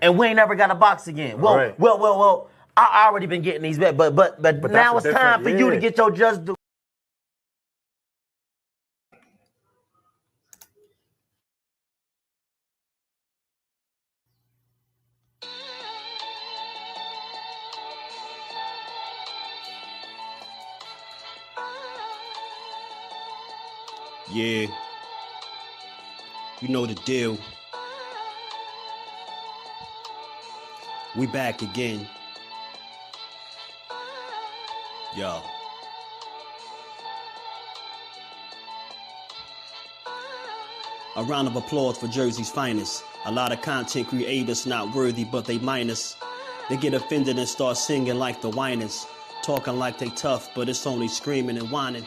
and we ain't never got to box again. Well, I already been getting these bets, but now it's time for you to get your just due. Yeah, you know the deal. We back again. Yo. A round of applause for Jersey's finest. A lot of content creators not worthy, but they minus. They get offended and start singing like the whiners. Talking like they tough, but it's only screaming and whining.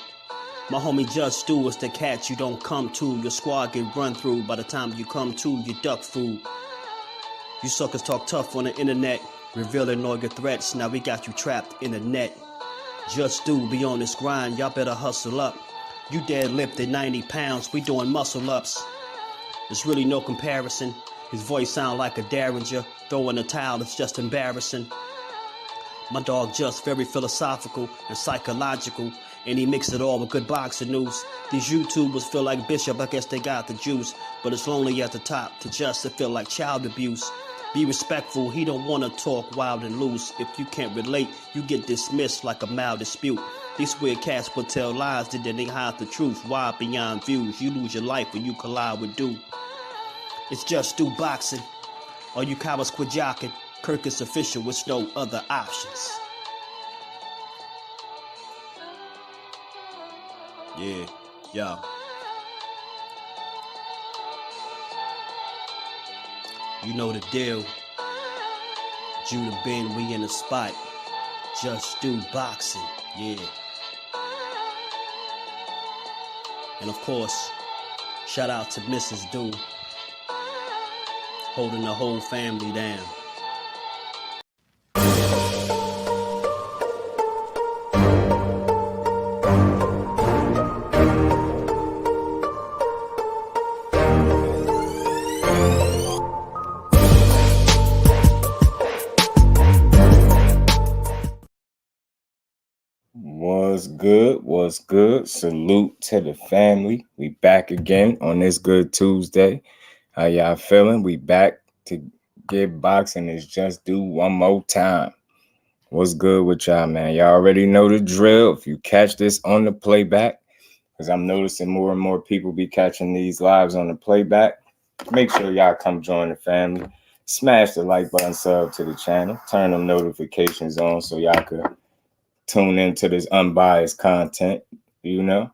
My homie JusDueBoxing is the cat you don't come to. Your squad get run through. By the time you come to, you duck food. You suckers talk tough on the internet, revealing all your threats. Now we got you trapped in the net. JusDueBoxing be on this grind, y'all better hustle up. You deadlifted 90 pounds, we doing muscle ups. There's really no comparison. His voice sound like a derringer. Throwing a towel is just embarrassing. My dog Just very philosophical and psychological, and he mixed it all with good boxing news. These YouTubers feel like Bishop, I guess they got the juice, but it's lonely at the top to Just feel like child abuse. Be respectful, he don't want to talk wild and loose. If you can't relate, you get dismissed like a mild dispute. These weird cats will tell lies that they hide the truth. Why beyond views? You lose your life when you collide with dude. It's JusDueBoxing. All you cowards quit jocking. Kirk is official with no other options. Yeah, yeah. You know the deal. Judah Ben, we in the spot. JusDueBoxing, yeah. And of course, shout out to Mrs. Do, holding the whole family down. What's good? Salute to the family. We back again on this good Tuesday. How y'all feeling? We back to get boxing. It's just do one more time. What's good with y'all, man? Y'all already know the drill. If you catch this on the playback, because I'm noticing more and more people be catching these lives on the playback, make sure y'all come join the family. Smash the like button, sub to the channel, turn them notifications on so y'all could tune into this unbiased content. You know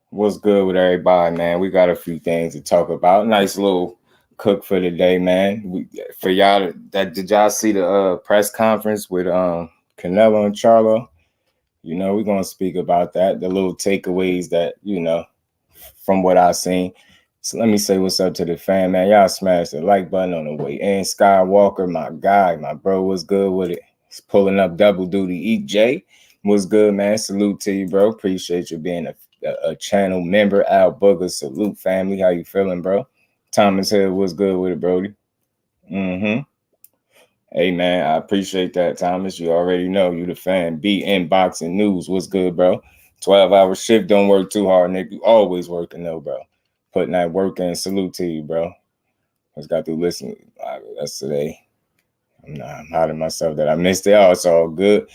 what's good with everybody, man? We got a few things to talk about. Nice little cook for the day, man. For y'all that did y'all see the press conference with Canelo and Charlo? You know, we're gonna speak about that, the little takeaways that, you know, from what I've seen. So let me say what's up to the fan, man. Y'all smash the like button on the way in. Skywalker, my guy, my bro, what's good with it? He's pulling up double duty. Eat J, what's good, man? Salute to you, bro. Appreciate you being a channel member. Al Booger, salute, family. How you feeling, bro? Thomas Hill, what's good with it, Brody? Hey, man, I appreciate that, Thomas. You already know you the fan. BN Boxing News, what's good, bro? 12-hour shift, don't work too hard, nigga. You always working, though, bro. Putting that work in. Salute to you, bro. Just got to listen yesterday. I'm hard on myself that I missed it. Oh, it's all good.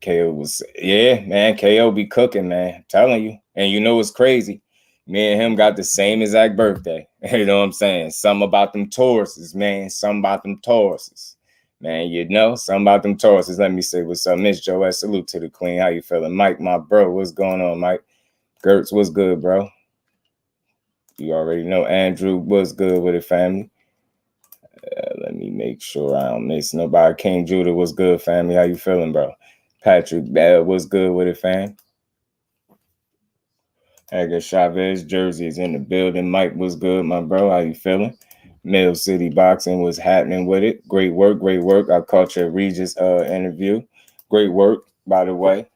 KO was, yeah, man. KO be cooking, man. I'm telling you. And you know what's crazy? Me and him got the same exact birthday. You know what I'm saying? Something about them Tauruses, man. Something about them Tauruses. Man, you know, something about them Tauruses. Let me say what's up. Miss Joette, salute to the queen. How you feeling? Mike, my bro, what's going on, Mike? Gertz, what's good, bro? You already know. Andrew, what's good with it, family? Let me make sure I don't miss nobody. King Judah, what's good, family? How you feeling, bro? Patrick, what's good with it, fam? Edgar Chavez, Jersey is in the building. Mike, what's good, my bro? How you feeling? Mill City Boxing, was happening with it. Great work, great work. I caught your Regis interview. Great work, by the way.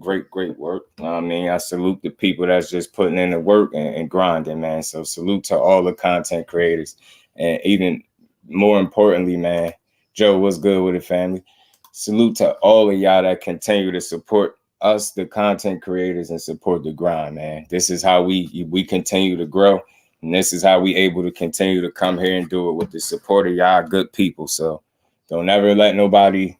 Great work. I mean, I salute the people that's just putting in the work and grinding, man. So salute to all the content creators and even more importantly, man, Joe, what's good with it, family? Salute to all of y'all that continue to support us, the content creators, and support the grind, man. This is how we continue to grow, and this is how we able to continue to come here and do it with the support of y'all good people. So don't ever let nobody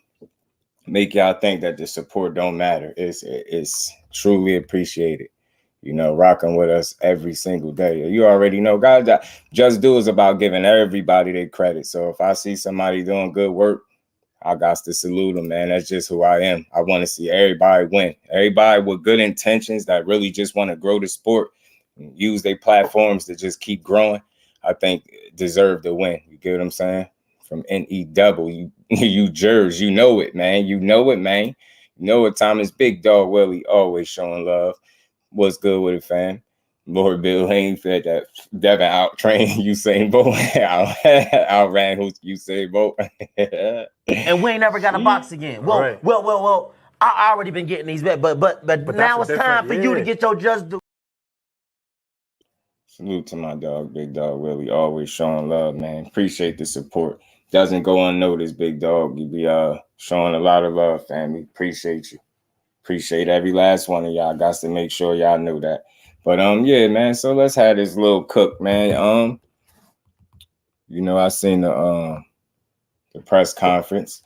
make y'all think that the support don't matter. It's truly appreciated. You know, rocking with us every single day. You already know, guys, that Just Do is about giving everybody their credit. So if I see somebody doing good work, I got to salute them, man. That's just who I am. I want to see everybody win. Everybody with good intentions that really just want to grow the sport and use their platforms to just keep growing, I think deserve to win. You get what I'm saying? From NEW, you Jers, you know it, man. You know it, man. You know what time is. Big Dog Willie always showing love. What's good with it, fam? Lord Bill Haynes said that Devin out-trained Usain Bolt. Outran Usain Bolt. And we ain't never got a box again. Well, I already been getting these bets, but now it's time for you to get your Just Do. Salute to my dog, Big Dog Willie. Always showing love, man. Appreciate the support. Doesn't go unnoticed, Big Dog. You be showing a lot of love, family. Appreciate you. Appreciate every last one of y'all. Got to make sure y'all know that. But yeah, man. So let's have this little cook, man. You know, I seen the press conference,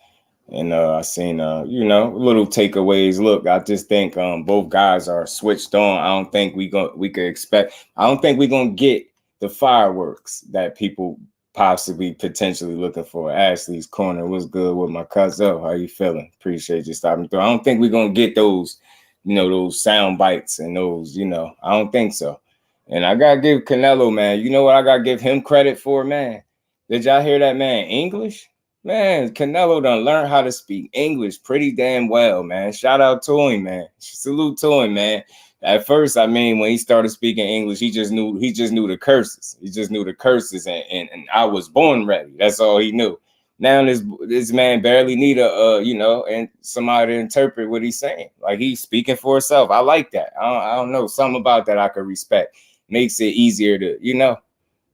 and I seen you know, little takeaways. Look, I just think both guys are switched on. I don't think we could expect. I don't think we're gonna get the fireworks that people possibly potentially looking for. Ashley's corner was good with my cousin. How you feeling? Appreciate you stopping through. I don't think we're gonna get those, you know, those sound bites and those, you know, I don't think so. And I gotta give Canelo, man, you know what I gotta give him credit for, man? Did y'all hear that man English? Man, Canelo done learned how to speak English pretty damn well, man. Shout out to him, man. Salute to him, man. At first, I mean, when he started speaking English, he just knew the curses. He just knew the curses, and I was born ready. That's all he knew. Now this man barely need a you know, and somebody to interpret what he's saying. Like, he's speaking for himself. I like that. I don't know, something about that I could respect. Makes it easier to, you know,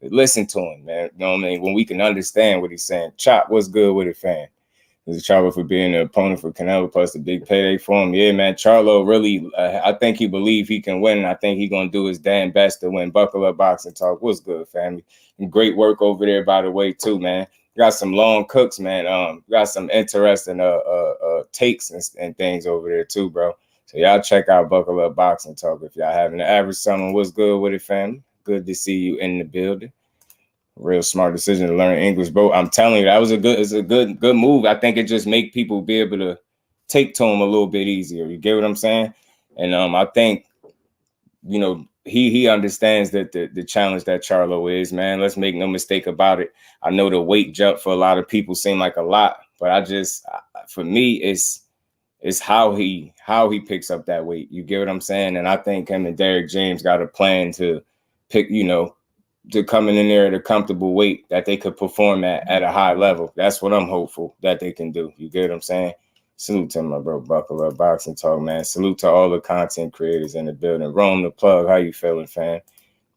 listen to him, man. You know what I mean? When we can understand what he's saying. Chop, what's good with it, fam? There's Charlo for being the opponent for Canelo, plus the big payday for him. Yeah, man, Charlo really, I think he believes he can win, and I think he's going to do his damn best to win. Buckle Up Boxing Talk. What's good, family? And great work over there, by the way, too, man. Got some long cooks, man. Got some interesting takes and things over there, too, bro. So y'all check out Buckle Up Boxing Talk if y'all having the average summer. What's good with it, family? Good to see you in the building. Real smart decision to learn English, bro. I'm telling you, that was a good move. I think it just make people be able to take to him a little bit easier. You get what I'm saying? And I think, you know, he understands that the challenge that Charlo is, man. Let's make no mistake about it. I know the weight jump for a lot of people seem like a lot, but for me, it's how he picks up that weight. You get what I'm saying? And I think him and Derek James got a plan to pick, you know, to coming in there at a comfortable weight that they could perform at a high level. That's what I'm hopeful that they can do. You get what I'm saying? Salute to my bro, Buckle Up Boxing Talk, man. Salute to all the content creators in the building. Rome the plug. How you feeling, fam?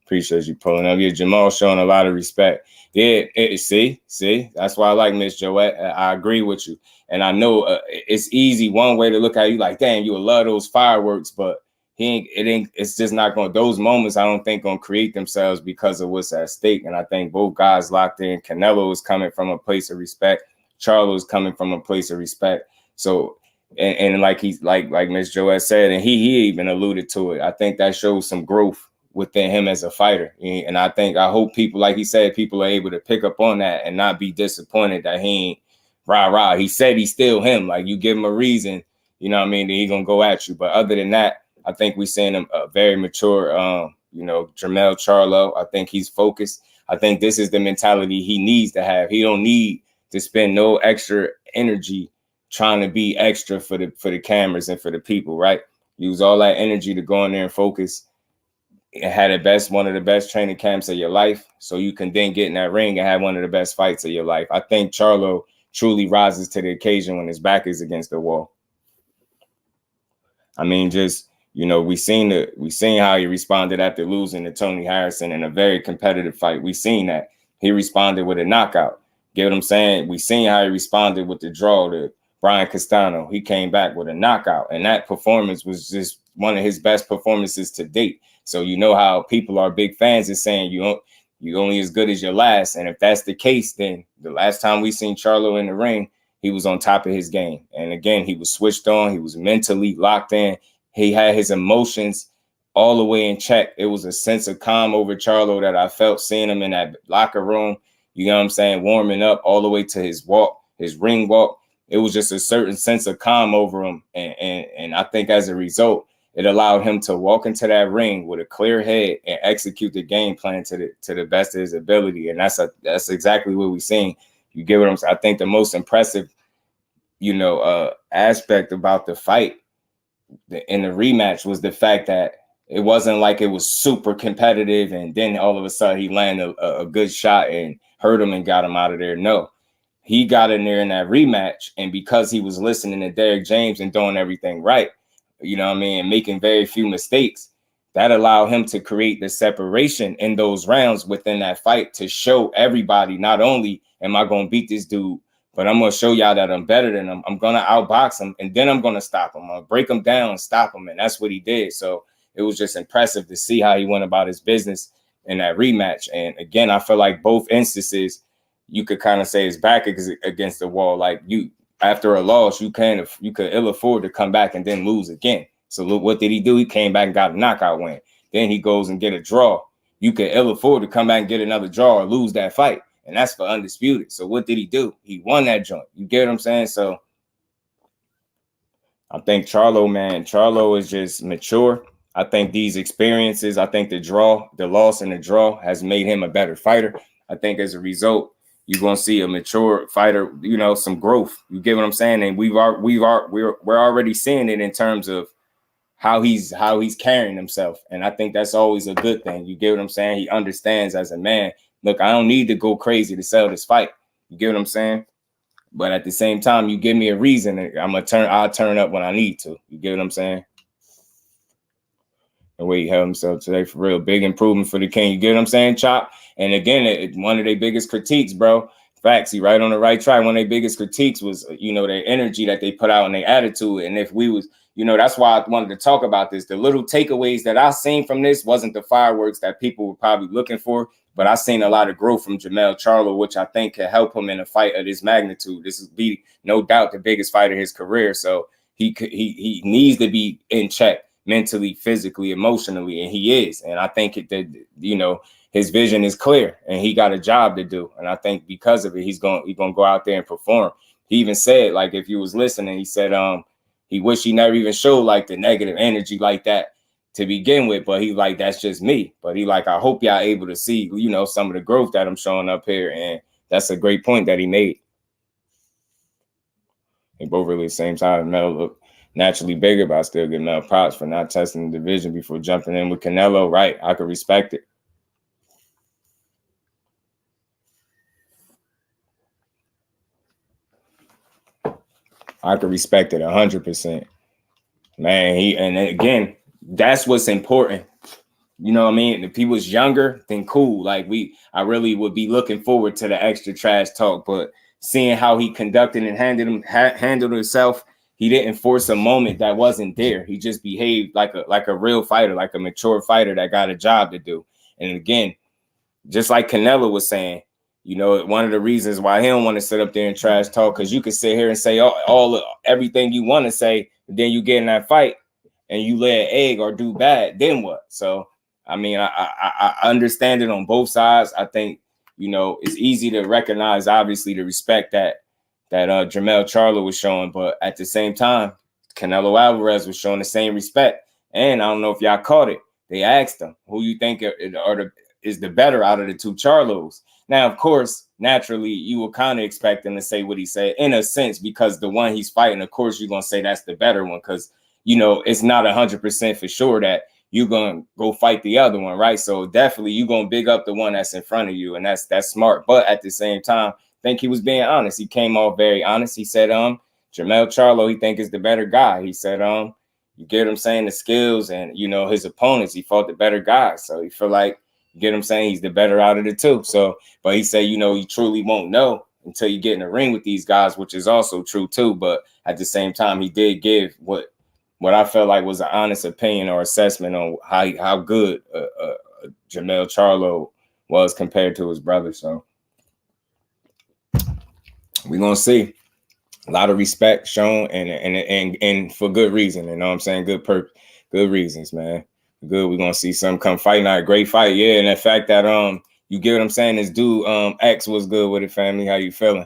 Appreciate you pulling up. Yeah, Jermell showing a lot of respect. Yeah, see, that's why I like Miss Joette. I agree with you. And I know it's easy one way to look at you like, dang, you would love those fireworks, but it's just not going, those moments I don't think gonna create themselves because of what's at stake. And I think both guys locked in. Canelo is coming from a place of respect. Charlo is coming from a place of respect. So and like he's like Miss Joette said, and he even alluded to it, I think that shows some growth within him as a fighter. And I hope people, like he said, people are able to pick up on that and not be disappointed that he ain't rah. He said he's still him. Like, you give him a reason, you know what I mean, then he gonna go at you. But other than that, I think we're seeing him very mature, you know, Jermell Charlo. I think he's focused. I think this is the mentality he needs to have. He don't need to spend no extra energy trying to be extra for the cameras and for the people, right? Use all that energy to go in there and focus and have one of the best training camps of your life, so you can then get in that ring and have one of the best fights of your life. I think Charlo truly rises to the occasion when his back is against the wall. I mean, just, you know, we seen how he responded after losing to Tony Harrison in a very competitive fight. We seen that he responded with a knockout. Get what I'm saying? We seen how he responded with the draw to Brian Castano. He came back with a knockout, and that performance was just one of his best performances to date. So you know how people are big fans of saying you only as good as your last. And if that's the case, then the last time we seen Charlo in the ring, he was on top of his game. And again, he was switched on. He was mentally locked in. He had his emotions all the way in check. It was a sense of calm over Charlo that I felt seeing him in that locker room, you know what I'm saying, warming up all the way to his walk, his ring walk. It was just a certain sense of calm over him. And I think as a result, it allowed him to walk into that ring with a clear head and execute the game plan to the best of his ability. And that's exactly what we've seen. You get what I'm saying? I think the most impressive, aspect about the fight in the rematch was the fact that it wasn't like it was super competitive and then all of a sudden he landed a good shot and hurt him and got him out of there. No, he got in there in that rematch, and because he was listening to Derrick James and doing everything right, and making very few mistakes, that allowed him to create the separation in those rounds within that fight to show everybody, not only am I going to beat this dude, but I'm going to show y'all that I'm better than him. I'm going to outbox him, and then I'm going to stop him. I'm going to break him down and stop him, and that's what he did. So it was just impressive to see how he went about his business in that rematch. And again, I feel like both instances, you could kind of say his back against the wall. Like after a loss, you could ill afford to come back and then lose again. So look, what did he do? He came back and got a knockout win. Then he goes and get a draw. You could ill afford to come back and get another draw or lose that fight. And that's for undisputed. So what did he do? He won that joint. You get what I'm saying? So I think Charlo is just mature. I think these experiences, I think the loss and the draw has made him a better fighter. I think as a result, you're going to see a mature fighter, some growth. You get what I'm saying? And we're already seeing it in terms of how he's carrying himself. And I think that's always a good thing. You get what I'm saying? He understands as a man, look, I don't need to go crazy to sell this fight. You get what I'm saying? But at the same time, you give me a reason, I'll turn up when I need to. You get what I'm saying? The way he held himself today, for real, big improvement for the King. You get what I'm saying, Chop? And again, one of their biggest critiques, bro. Facts, he right on the right track. One of their biggest critiques was, their energy that they put out and their attitude. And if we was, that's why I wanted to talk about this. The little takeaways that I seen from this wasn't the fireworks that people were probably looking for, but I seen a lot of growth from Jermell Charlo, which I think can help him in a fight of this magnitude. This is no doubt the biggest fight of his career. So he needs to be in check mentally, physically, emotionally, and he is. And I think his vision is clear, and he got a job to do. And I think because of it, he's gonna go out there and perform. He even said, like, if you was listening, he said he wished he never even showed like the negative energy like that to begin with, but he like, that's just me. But he like, I hope y'all able to see, some of the growth that I'm showing up here. And that's a great point that he made. They both really the same size. Mel look naturally bigger, but I still give Mel props for not testing the division before jumping in with Canelo. Right, I could respect it. I could respect it 100%. Man, and again, that's what's important. You know what I mean? If he was younger, then cool. Like I really would be looking forward to the extra trash talk, but seeing how he conducted and handled himself, he didn't force a moment that wasn't there. He just behaved like a real fighter, like a mature fighter that got a job to do. And again, just like Canelo was saying, one of the reasons why he don't want to sit up there and trash talk, because you can sit here and say everything you want to say, but then you get in that fight and you lay an egg or do bad, then what? So, I mean, I understand it on both sides. I think, it's easy to recognize, obviously, the respect that Jermell Charlo was showing, but at the same time, Canelo Alvarez was showing the same respect. And I don't know if y'all caught it. They asked him, who you think is the better out of the two Charlos? Now, of course, naturally, you will kind of expect him to say what he said in a sense, because the one he's fighting, of course, you're going to say that's the better one, because, it's not 100% for sure that you're going to go fight the other one, right? So definitely you're going to big up the one that's in front of you, and that's smart. But at the same time, I think he was being honest. He came off very honest. He said, Jermell Charlo, he think is the better guy. He said, you get what I'm saying, the skills and, his opponents, he fought the better guy. So he feel like, you get what I'm saying, he's the better out of the two. So, but he said, he truly won't know until you get in the ring with these guys, which is also true too. But at the same time, he did give what I felt like was an honest opinion or assessment on how good Jermell Charlo was compared to his brother. So we're gonna see. A lot of respect shown, and for good reason. You know what I'm saying? Good reasons, man. Good. We're gonna see some come fight night. Great fight, yeah. And the fact that you get what I'm saying, this dude X was good with it, family. How you feeling?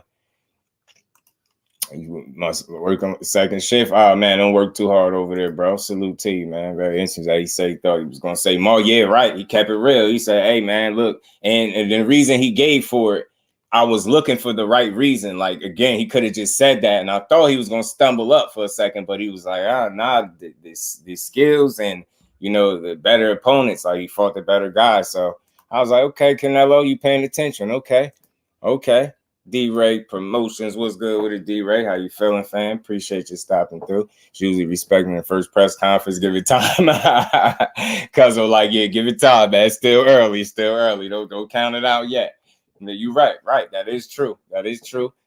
You must work on the second shift. Oh man, don't work too hard over there, bro. Salute to you, man. Very interesting that he said he thought he was gonna say more. Yeah, right. He kept it real. He said, hey man, look, and the reason he gave for it, I was looking for the right reason. Like, again, he could have just said that, and I thought he was going to stumble up for a second, but he was like, nah, the skills and, you know, the better opponents, like he fought the better guys. So I was like, okay, Canelo, you paying attention. Okay. D-Ray Promotions, what's good with it, D-Ray? How you feeling, fam? Appreciate you stopping through. It's usually respecting the first press conference. Give it time. Cuz I'm like, yeah, give it time, man. It's still early. Don't count it out yet. You're right. That is true.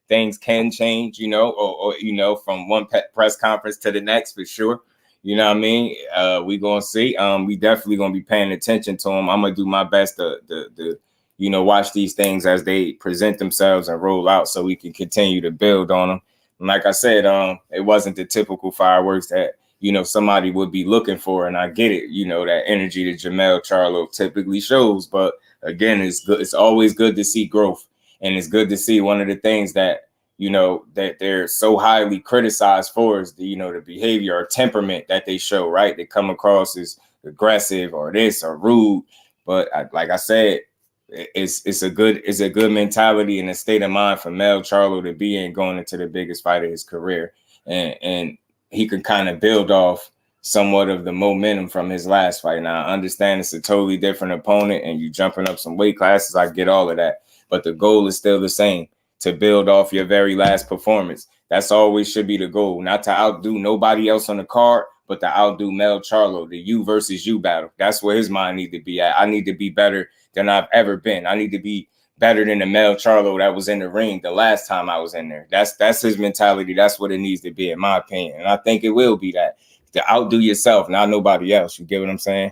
Things can change, you know, or you know, from one press conference to the next for sure. You know what I mean? We gonna see. We definitely gonna be paying attention to them. I'm gonna do my best to you know, watch these things as they present themselves and roll out, so we can continue to build on them. And like I said, it wasn't the typical fireworks that, you know, somebody would be looking for, and I get it. You know, that energy that Jermell Charlo typically shows, but again, it's good. It's always good to see growth, and it's good to see one of the things that, you know, that they're so highly criticized for is the, you know, the behavior or temperament that they show. Right, they come across as aggressive or this or rude, but like I said, it's a good mentality and a state of mind for Mel Charlo to be in going into the biggest fight of his career, and he can kind of build off somewhat of the momentum from his last fight. Now, I understand it's a totally different opponent and you jumping up some weight classes. I get all of that. But the goal is still the same, to build off your very last performance. That's always should be the goal, not to outdo nobody else on the card, but to outdo Mel Charlo, the you versus you battle. That's where his mind need to be at. I need to be better than I've ever been. I need to be better than the Mel Charlo that was in the ring the last time I was in there. That's his mentality. That's what it needs to be, in my opinion. And I think it will be that. To outdo yourself, not nobody else. You get what I'm saying?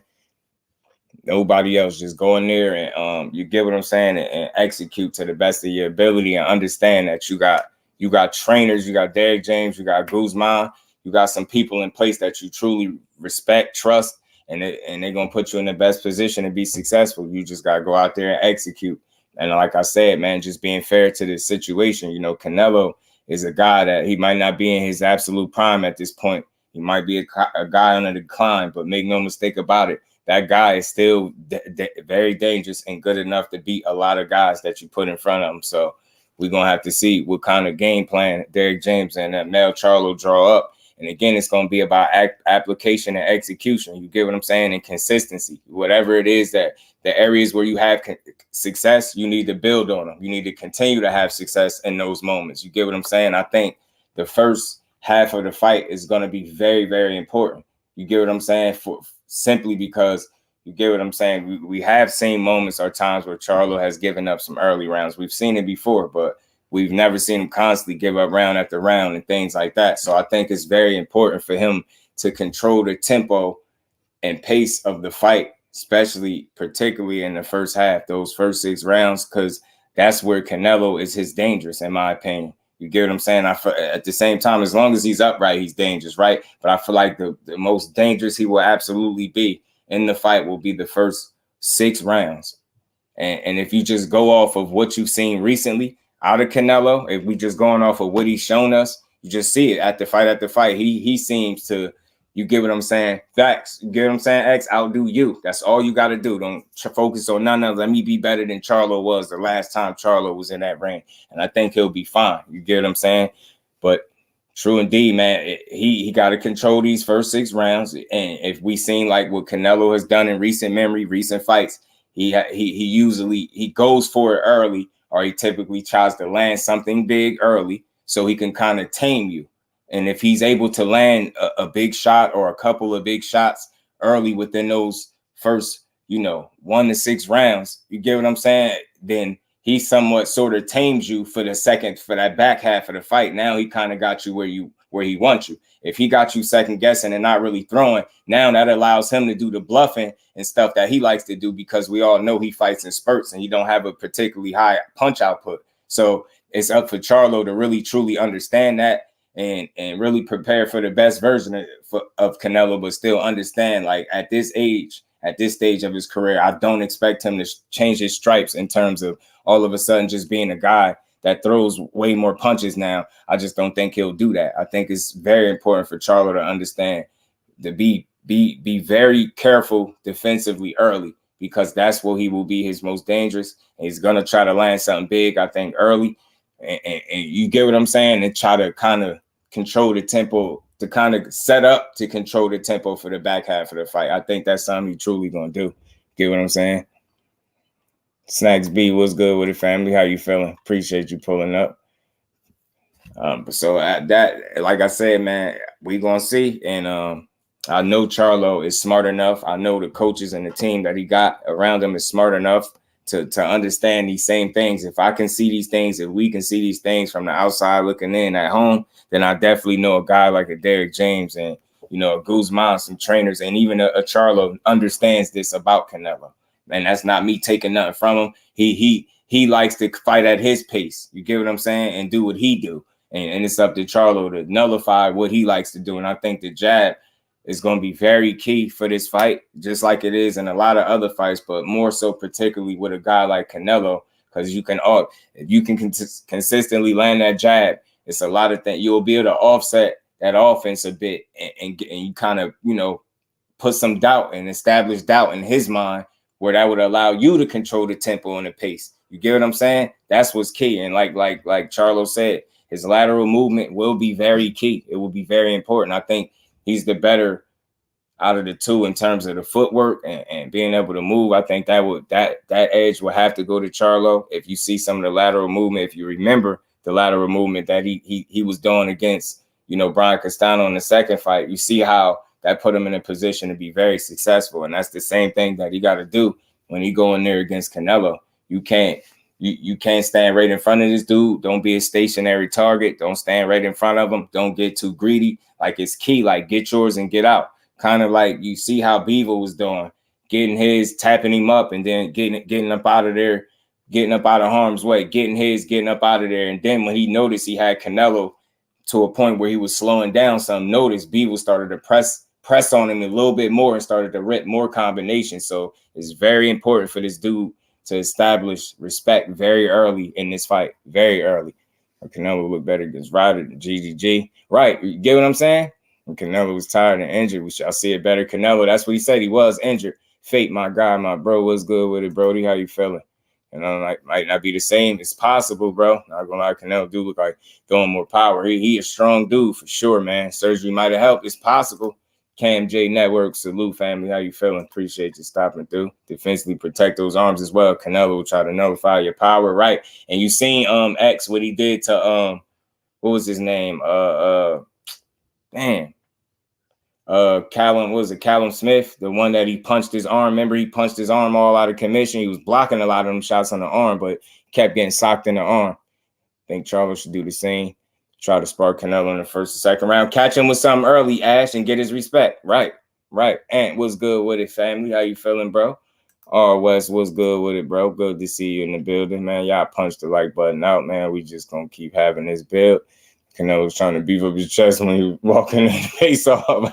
Nobody else. Just go in there and you get what I'm saying, and execute to the best of your ability, and understand that you got trainers, you got Derek James, you got Guzman, you got some people in place that you truly respect, trust, and they're gonna put you in the best position to be successful. You just gotta go out there and execute. And like I said, man, just being fair to this situation. You know, Canelo is a guy that he might not be in his absolute prime at this point. He might be a guy on the decline, but make no mistake about it, that guy is still very dangerous and good enough to beat a lot of guys that you put in front of him. So we're going to have to see what kind of game plan Derek James and Mel Charlo draw up. And again, it's going to be about application and execution. You get what I'm saying? And consistency. Whatever it is that the areas where you have success, you need to build on them. You need to continue to have success in those moments. You get what I'm saying? I think the first half of the fight is going to be very, very important. You get what I'm saying? Simply because you get what I'm saying. We have seen moments or times where Charlo has given up some early rounds. We've seen it before, but we've never seen him constantly give up round after round and things like that. So I think it's very important for him to control the tempo and pace of the fight, particularly in the first half, those first 6 rounds, because that's where Canelo is his dangerous, in my opinion. You get what I'm saying? At the same time, as long as he's upright, he's dangerous, right? But I feel like the most dangerous he will absolutely be in the fight will be the first 6 rounds. And if you just go off of what you've seen recently out of Canelo, if we just going off of what he's shown us, you just see it at the fight. He seems to, you get what I'm saying? Facts. You get what I'm saying? X, outdo you. That's all you got to do. Don't focus on none of. Let me be better than Charlo was the last time Charlo was in that ring. And I think he'll be fine. You get what I'm saying? But true indeed, man. He got to control these first 6 rounds. And if we seen like what Canelo has done in recent memory, recent fights, he usually goes for it early, or he typically tries to land something big early so he can kind of tame you. And if he's able to land a big shot or a couple of big shots early within those first, 1 to 6 rounds, you get what I'm saying? Then he somewhat sort of tamed you for that back half of the fight. Now he kind of got you where he wants you. If he got you second guessing and not really throwing, now that allows him to do the bluffing and stuff that he likes to do, because we all know he fights in spurts and he don't have a particularly high punch output. So it's up for Charlo to really truly understand that and really prepare for the best version of Canelo, but still understand, like, at this age, at this stage of his career, I don't expect him to change his stripes in terms of all of a sudden just being a guy that throws way more punches now. I just don't think he'll do that. I think it's very important for Charlo to understand to be very careful defensively early, because that's where he will be his most dangerous. And he's going to try to land something big, I think, early. And you get what I'm saying? And try to kind of control the tempo, to kind of set up to control the tempo for the back half of the fight. I think that's something he truly going to do. Get what I'm saying? Snacks B, what's good with the family? How you feeling? Appreciate you pulling up. So at that, like I said, man, we gonna see. And I know Charlo is smart enough. I know the coaches and the team that he got around him is smart enough to understand these same things. If I can see these things, if we can see these things from the outside looking in at home, then I definitely know a guy like a Derek James and, you know, a Guzman, some trainers, and even a Charlo understands this about Canelo. And that's not me taking nothing from him. He likes to fight at his pace. You get what I'm saying? And do what he do. And it's up to Charlo to nullify what he likes to do. And I think the jab is going to be very key for this fight, just like it is in a lot of other fights, but more so particularly with a guy like Canelo, because if you can consistently land that jab, it's a lot of things. You'll be able to offset that offense a bit and you kind of, you know, put some doubt and establish doubt in his mind, where that would allow you to control the tempo and the pace. You get what I'm saying? That's what's key. And like Charlo said, his lateral movement will be very key. It will be very important. I think he's the better out of the two in terms of the footwork and being able to move. I think that edge will have to go to Charlo. If you see some of the lateral movement, if you remember the lateral movement that he was doing against, you know, Brian Castano in the second fight, you see how that put him in a position to be very successful. And that's the same thing that he got to do when he go in there against Canelo. You can't stand right in front of this dude. Don't be a stationary target. Don't stand right in front of him. Don't get too greedy. Like, it's key. Like, get yours and get out. Kind of like you see how Beaver was doing, getting his, tapping him up, and then getting up out of there, getting up out of harm's way, getting his, getting up out of there. And then when he noticed he had Canelo to a point where he was slowing down some, notice Beaver started to press on him a little bit more and started to rip more combinations. So it's very important for this dude to establish respect very early in this fight, very early. Canelo looked better against Ryder than GGG. Right, you get what I'm saying? When Canelo was tired and injured, we shall see it better. Canelo, that's what he said. He was injured. Fate, my guy, my bro, what's good with it, Brody? How you feeling? And might not be the same. It's possible, bro. Not gonna lie, Canelo do look like throwing more power. He a strong dude for sure, man. Surgery might have helped. It's possible. Cam J Network, salute family. How you feeling? Appreciate you stopping through. Defensively protect those arms as well. Canelo will try to nullify your power, right? And you seen X what he did to what was his name? Callum Smith, the one that he punched his arm. Remember, he punched his arm all out of commission. He was blocking a lot of them shots on the arm, but kept getting socked in the arm. I think Charlo should do the same. Try to spark Canelo in the first or second round. Catch him with something early, Ash, and get his respect. Right. Ant, what's good with it, family? How you feeling, bro? Wes, what's good with it, bro? Good to see you in the building, man. Y'all punch the like button out, man. We just gonna keep having this build. Canelo's trying to beef up his chest when he walking in the face off.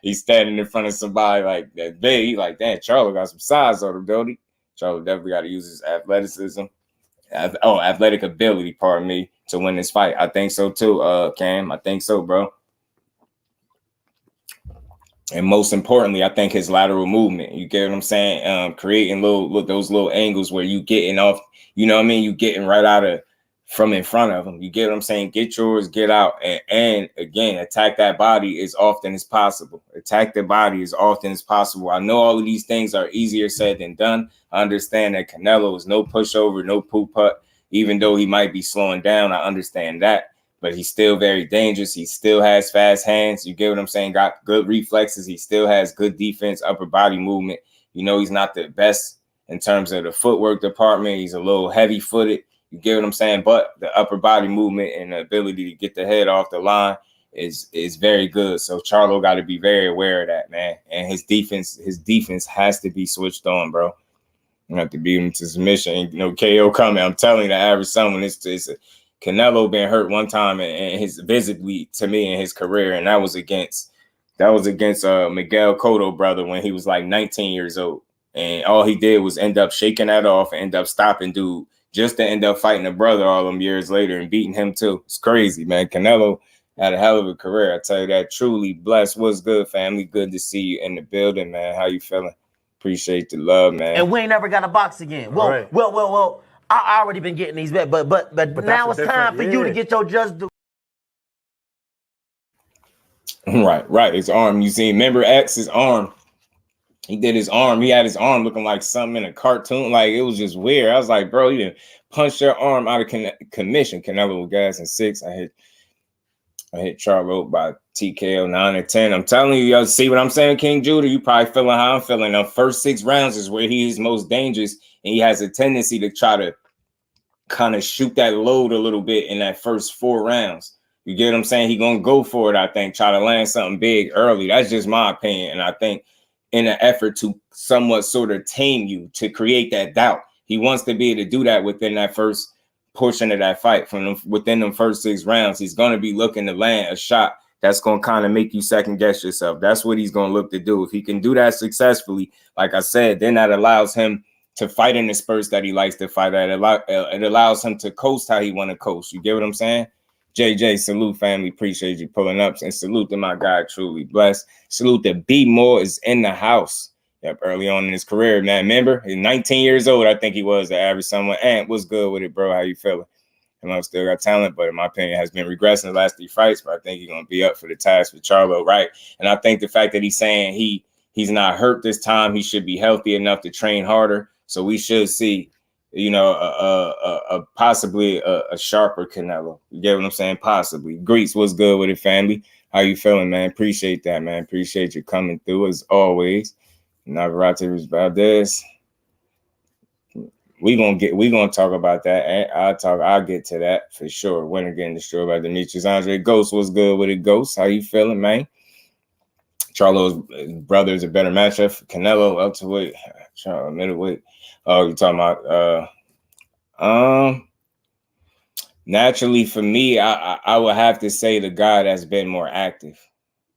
He's standing in front of somebody like that big. He like, damn, Charlo got some size on him, don't he? Charlo definitely got to use his athleticism. Athletic ability, pardon me, to win this fight. I think so too, Cam. I think so, bro. And most importantly, I think his lateral movement. You get what I'm saying? Creating those little angles where you getting off, you know what I mean? You getting right out of from in front of him. You get what I'm saying? Get yours, get out, and again, attack that body as often as possible. Attack the body as often as possible. I know all of these things are easier said than done. I understand that Canelo is no pushover, no poop putt. Even though he might be slowing down, I understand that. But he's still very dangerous. He still has fast hands. You get what I'm saying? Got good reflexes. He still has good defense, upper body movement. You know, he's not the best in terms of the footwork department. He's a little heavy-footed. You get what I'm saying? But the upper body movement and the ability to get the head off the line is very good. So Charlo got to be very aware of that, man. And his defense has to be switched on, bro. You have to beat him to submission. And, you know, KO coming. I'm telling you, the average someone it's Canelo been hurt one time and his visibly to me in his career, and that was against Miguel Cotto, brother, when he was like 19 years old. And all he did was end up shaking that off and end up stopping dude just to end up fighting a brother all them years later and beating him too. It's crazy, man. Canelo had a hell of a career. I tell you that. Truly blessed. What's good, family? Good to see you in the building, man. How you feeling? Appreciate the love, man. And we ain't never got to box again. Well, well. I already been getting these bets, but now it's time for you to get your just due. Right. His arm. You see, remember X's arm. He did his arm. He had his arm looking like something in a cartoon. Like, it was just weird. I was like, bro, you didn't punch your arm out of commission. Canelo with gas in 6. I hit Charlo by TKO 9 and 10. I'm telling you, y'all see what I'm saying, King Judah? You probably feeling how I'm feeling. The first 6 rounds is where he is most dangerous, and he has a tendency to try to kind of shoot that load a little bit in that first 4 rounds. You get what I'm saying? He gonna go for it, I think, try to land something big early. That's just my opinion. And I think in an effort to somewhat sort of tame you, to create that doubt, he wants to be able to do that within that first portion of that fight. Within them first 6 rounds, he's going to be looking to land a shot that's going to kind of make you second guess yourself. That's what he's going to look to do. If he can do that successfully, like I said, then that allows him to fight in the spurts that he likes to fight at. It allows him to coast how he want to coast. You get what I'm saying? JJ, salute, family. Appreciate you pulling up. And salute to my guy, Truly Blessed. Salute to B Moore is in the house. Yep, early on in his career, man. Remember, he's 19 years old, I think he was, the average someone. And what's good with it, bro? How you feeling? Canelo still got talent, but in my opinion, has been regressing the last 3 fights. But I think he's going to be up for the task with Charlo, right? And I think the fact that he's saying he's not hurt this time, he should be healthy enough to train harder. So we should see, you know, possibly a sharper Canelo. You get what I'm saying? Possibly. Greets, what's good with it, family? How you feeling, man? Appreciate that, man. Appreciate you coming through as always. NAVARRETE Valdez. We gonna talk about that. I'll get to that for sure. Winner getting destroyed by DEMETRIUS. Andre Ghost, what's good with it, Ghost? How you feeling, man? Charlo's brother is a better matchup for Canelo, welterweight, Charlo middleweight. Oh, you're talking about naturally for me, I would have to say the guy that's been more active.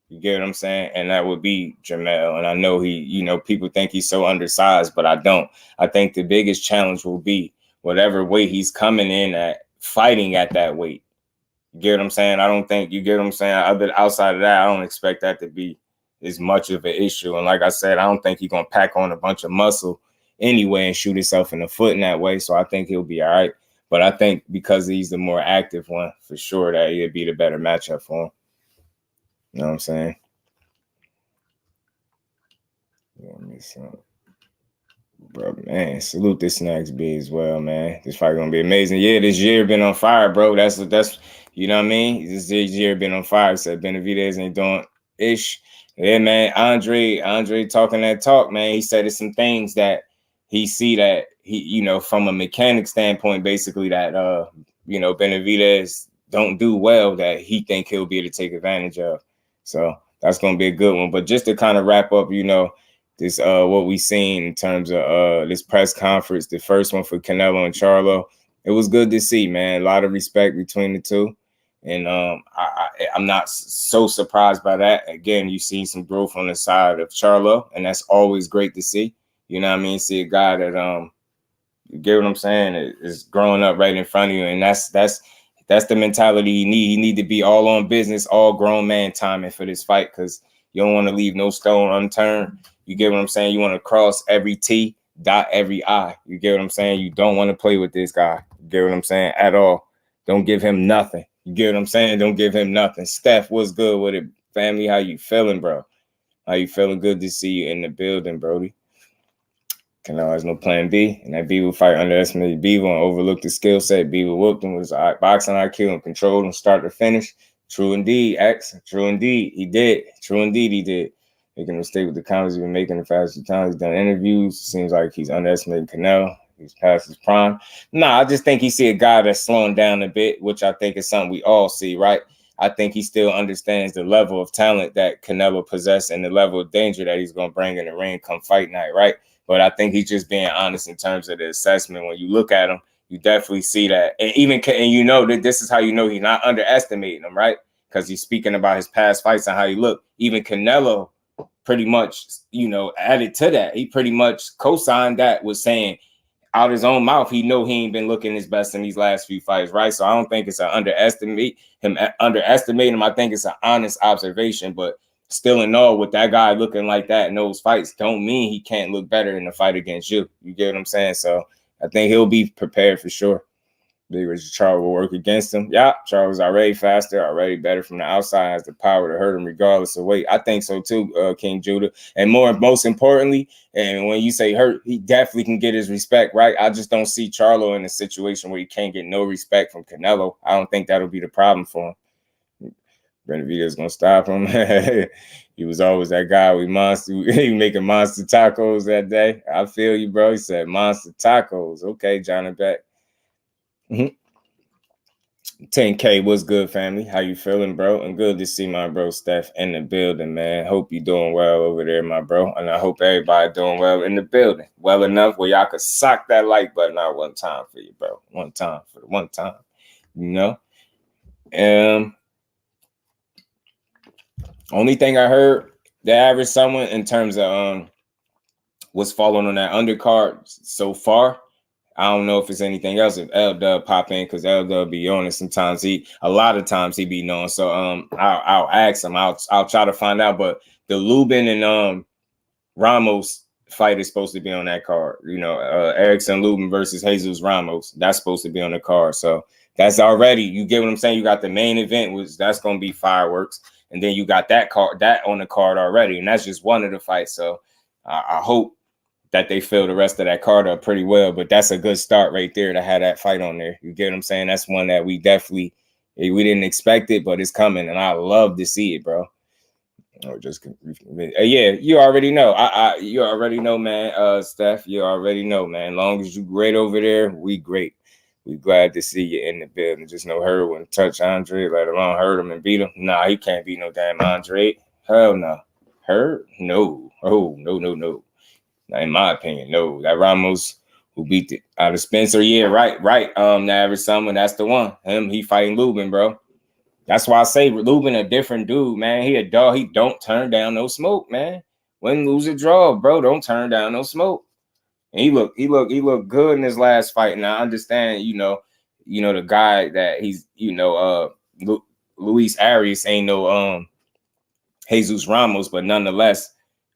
You get what I'm saying? And that would be Jermell. And I know people think he's so undersized, but I don't. I think the biggest challenge will be whatever weight he's coming in at, fighting at that weight. You get what I'm saying? I don't think, you get what I'm saying? Outside of that, I don't expect that to be as much of an issue. And like I said, I don't think he's going to pack on a bunch of muscle anyway and shoot himself in the foot in that way. So I think he'll be all right. But I think because he's the more active one, for sure, that he'd be the better matchup for him. You know what I'm saying? Bro, man, salute this Snacks B as well, man. This fight gonna be amazing. Yeah, this year been on fire, bro. That's you know what I mean? This year been on fire. Said BENAVIDEZ ain't doing ish. Yeah, man. Andre talking that talk, man. He said it's some things that he see that he, you know, from a mechanic standpoint, basically that you know, BENAVIDEZ don't do well that he think he'll be able to take advantage of. So that's gonna be a good one. But just to kind of wrap up, you know, this what we seen in terms of this press conference, the first one for Canelo and Charlo, it was good to see, man. A lot of respect between the two. And I'm not so surprised by that. Again, you see some growth on the side of Charlo, and that's always great to see. You know what I mean? See a guy that you get what I'm saying, is growing up right in front of you, and that's the mentality you need. You need to be all on business, all grown man timing for this fight, because you don't want to leave no stone unturned. You get what I'm saying? You want to cross every T, dot every I. You get what I'm saying? You don't want to play with this guy. You get what I'm saying? At all. Don't give him nothing. You get what I'm saying? Don't give him nothing. Steph, what's good with it? Family, how you feeling, bro? How you feeling? Good to see you in the building, Brody. Canelo has no plan B. And that Beaver fight underestimated Beaver and overlooked the skill set. Beaver whooped him with his boxing IQ and controlled him start to finish. True indeed, X. True indeed. He did. True indeed, he did. making a mistake with the comments he's been making the fastest time. He's done interviews. Seems like he's underestimating Canelo. He's past his prime. Nah, I just think he see a guy that's slowing down a bit, which I think is something we all see, right? I think he still understands the level of talent that Canelo possesses and the level of danger that he's going to bring in the ring come fight night, right? But I think he's just being honest in terms of the assessment. When you look at him, you definitely see that. And you know that this is how you know he's not underestimating him, right? Because he's speaking about his past fights and how he looked. Even Canelo pretty much, added to that. He pretty much co-signed that with saying, out his own mouth, he know he ain't been looking his best in these last few fights, right? So I don't think it's underestimating him. I think it's an honest observation, but still in all, with that guy looking like that in those fights, don't mean he can't look better in the fight against you. You get what I'm saying? So I think he'll be prepared for sure. Big Richard Charlo will work against him. Yeah, Charlo's already faster, already better from the outside, has the power to hurt him regardless of weight. I think so too, King Judah. And most importantly, and when you say hurt, he definitely can get his respect, right? I just don't see Charlo in a situation where he can't get no respect from Canelo. I don't think that'll be the problem for him. BENAVIDEZ gonna stop him. He was always that guy he making monster tacos that day. I feel you, bro. He said monster tacos. Okay, Johnny Beck. 10K, what's good, family? How you feeling, bro? And good to see my bro Steph in the building, man. Hope you doing well over there, my bro. And I hope everybody doing well in the building. Well enough where y'all could sock that like button out one time for you, bro. One time for the one time. Only thing I heard, the average someone in terms of what's falling on that undercard so far. I don't know if it's anything else. If L-Dub pop in, because L-Dub be on it sometimes. A lot of times he be known. So I'll ask him. I'll try to find out. But the Lubin and Ramos fight is supposed to be on that card. Erickson Lubin versus Jesus Ramos. That's supposed to be on the card. So that's already, you get what I'm saying? You got the main event, which that's gonna be fireworks. And then you got that on the card already. And that's just one of the fights. So I hope that they fill the rest of that card up pretty well. But that's a good start right there to have that fight on there. You get what I'm saying? That's one that we didn't expect it, but it's coming. And I love to see it, bro. Or just, yeah, you already know. You already know, man. Steph, you already know, man. As long as you great over there, we great. We glad to see you in the building. Just no hurt wouldn't touch Andre, let alone hurt him and beat him. Nah, he can't beat no damn Andre. Hell no. Hurt? No. Oh, no. In my opinion, no. That Ramos who beat it out of Spencer, yeah, right. The average someone, that's the one. He fighting Lubin, bro. That's why I say Lubin a different dude, man. He a dog. He don't turn down no smoke, man. Win, lose, or draw, bro. Don't turn down no smoke. And he looked good in his last fight. And I understand, the guy that he's, Luis Arias ain't no Jesus Ramos, but nonetheless.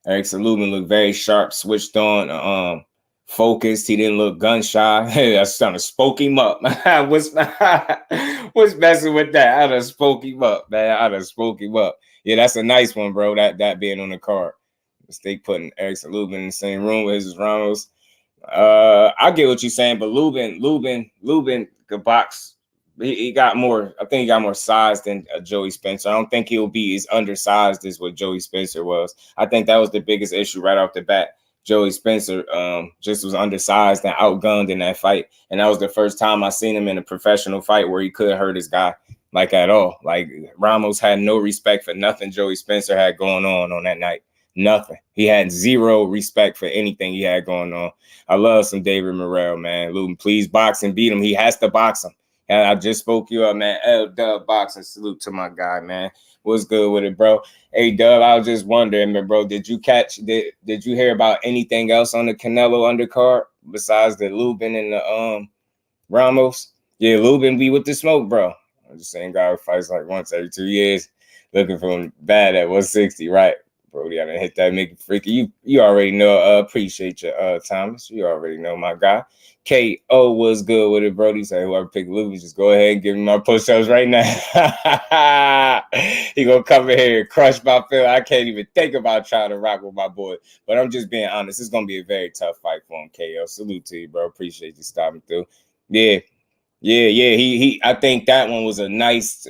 Erickson Lubin looked very sharp, switched on, focused. He didn't look gun shy. I was trying to spoke him up. What's messing with that? I done spoke him up, man. Yeah, that's a nice one, bro. That being on the card. Mistake putting Erickson Lubin in the same room with Jesus Ramos. I get what you're saying, but Lubin could box. He got more. I think he got more size than Joey Spencer. I don't think he'll be as undersized as what Joey Spencer was. I think that was the biggest issue right off the bat. Joey Spencer just was undersized and outgunned in that fight, and that was the first time I seen him in a professional fight where he could hurt his guy like at all. Like Ramos had no respect for nothing Joey Spencer had going on that night. Nothing. He had zero respect for anything he had going on. I love some David Morrell, man. Lubin, please box and beat him. He has to box him. And I just spoke you up, man. LWBoxing, salute to my guy, man. What's good with it, bro? Hey, Dub, I was just wondering, man, bro, did you hear about anything else on the Canelo undercard besides the Lubin and the Ramos? Yeah, Lubin be with the smoke, bro. I'm just saying, guy fights like once every 2 years, looking for him bad at 160, right? Brody, I done hit that Mickey Freaky. You already know. Appreciate you, Thomas. You already know my guy. K.O. was good with it, Brody. Say whoever picked Lubin, just go ahead and give me my push-ups right now. He gonna come in here and crush my feel. I can't even think about trying to rock with my boy. But I'm just being honest. It's gonna be a very tough fight for him, K.O. Salute to you, bro. Appreciate you stopping through. Yeah. Yeah. He. I think that one was a nice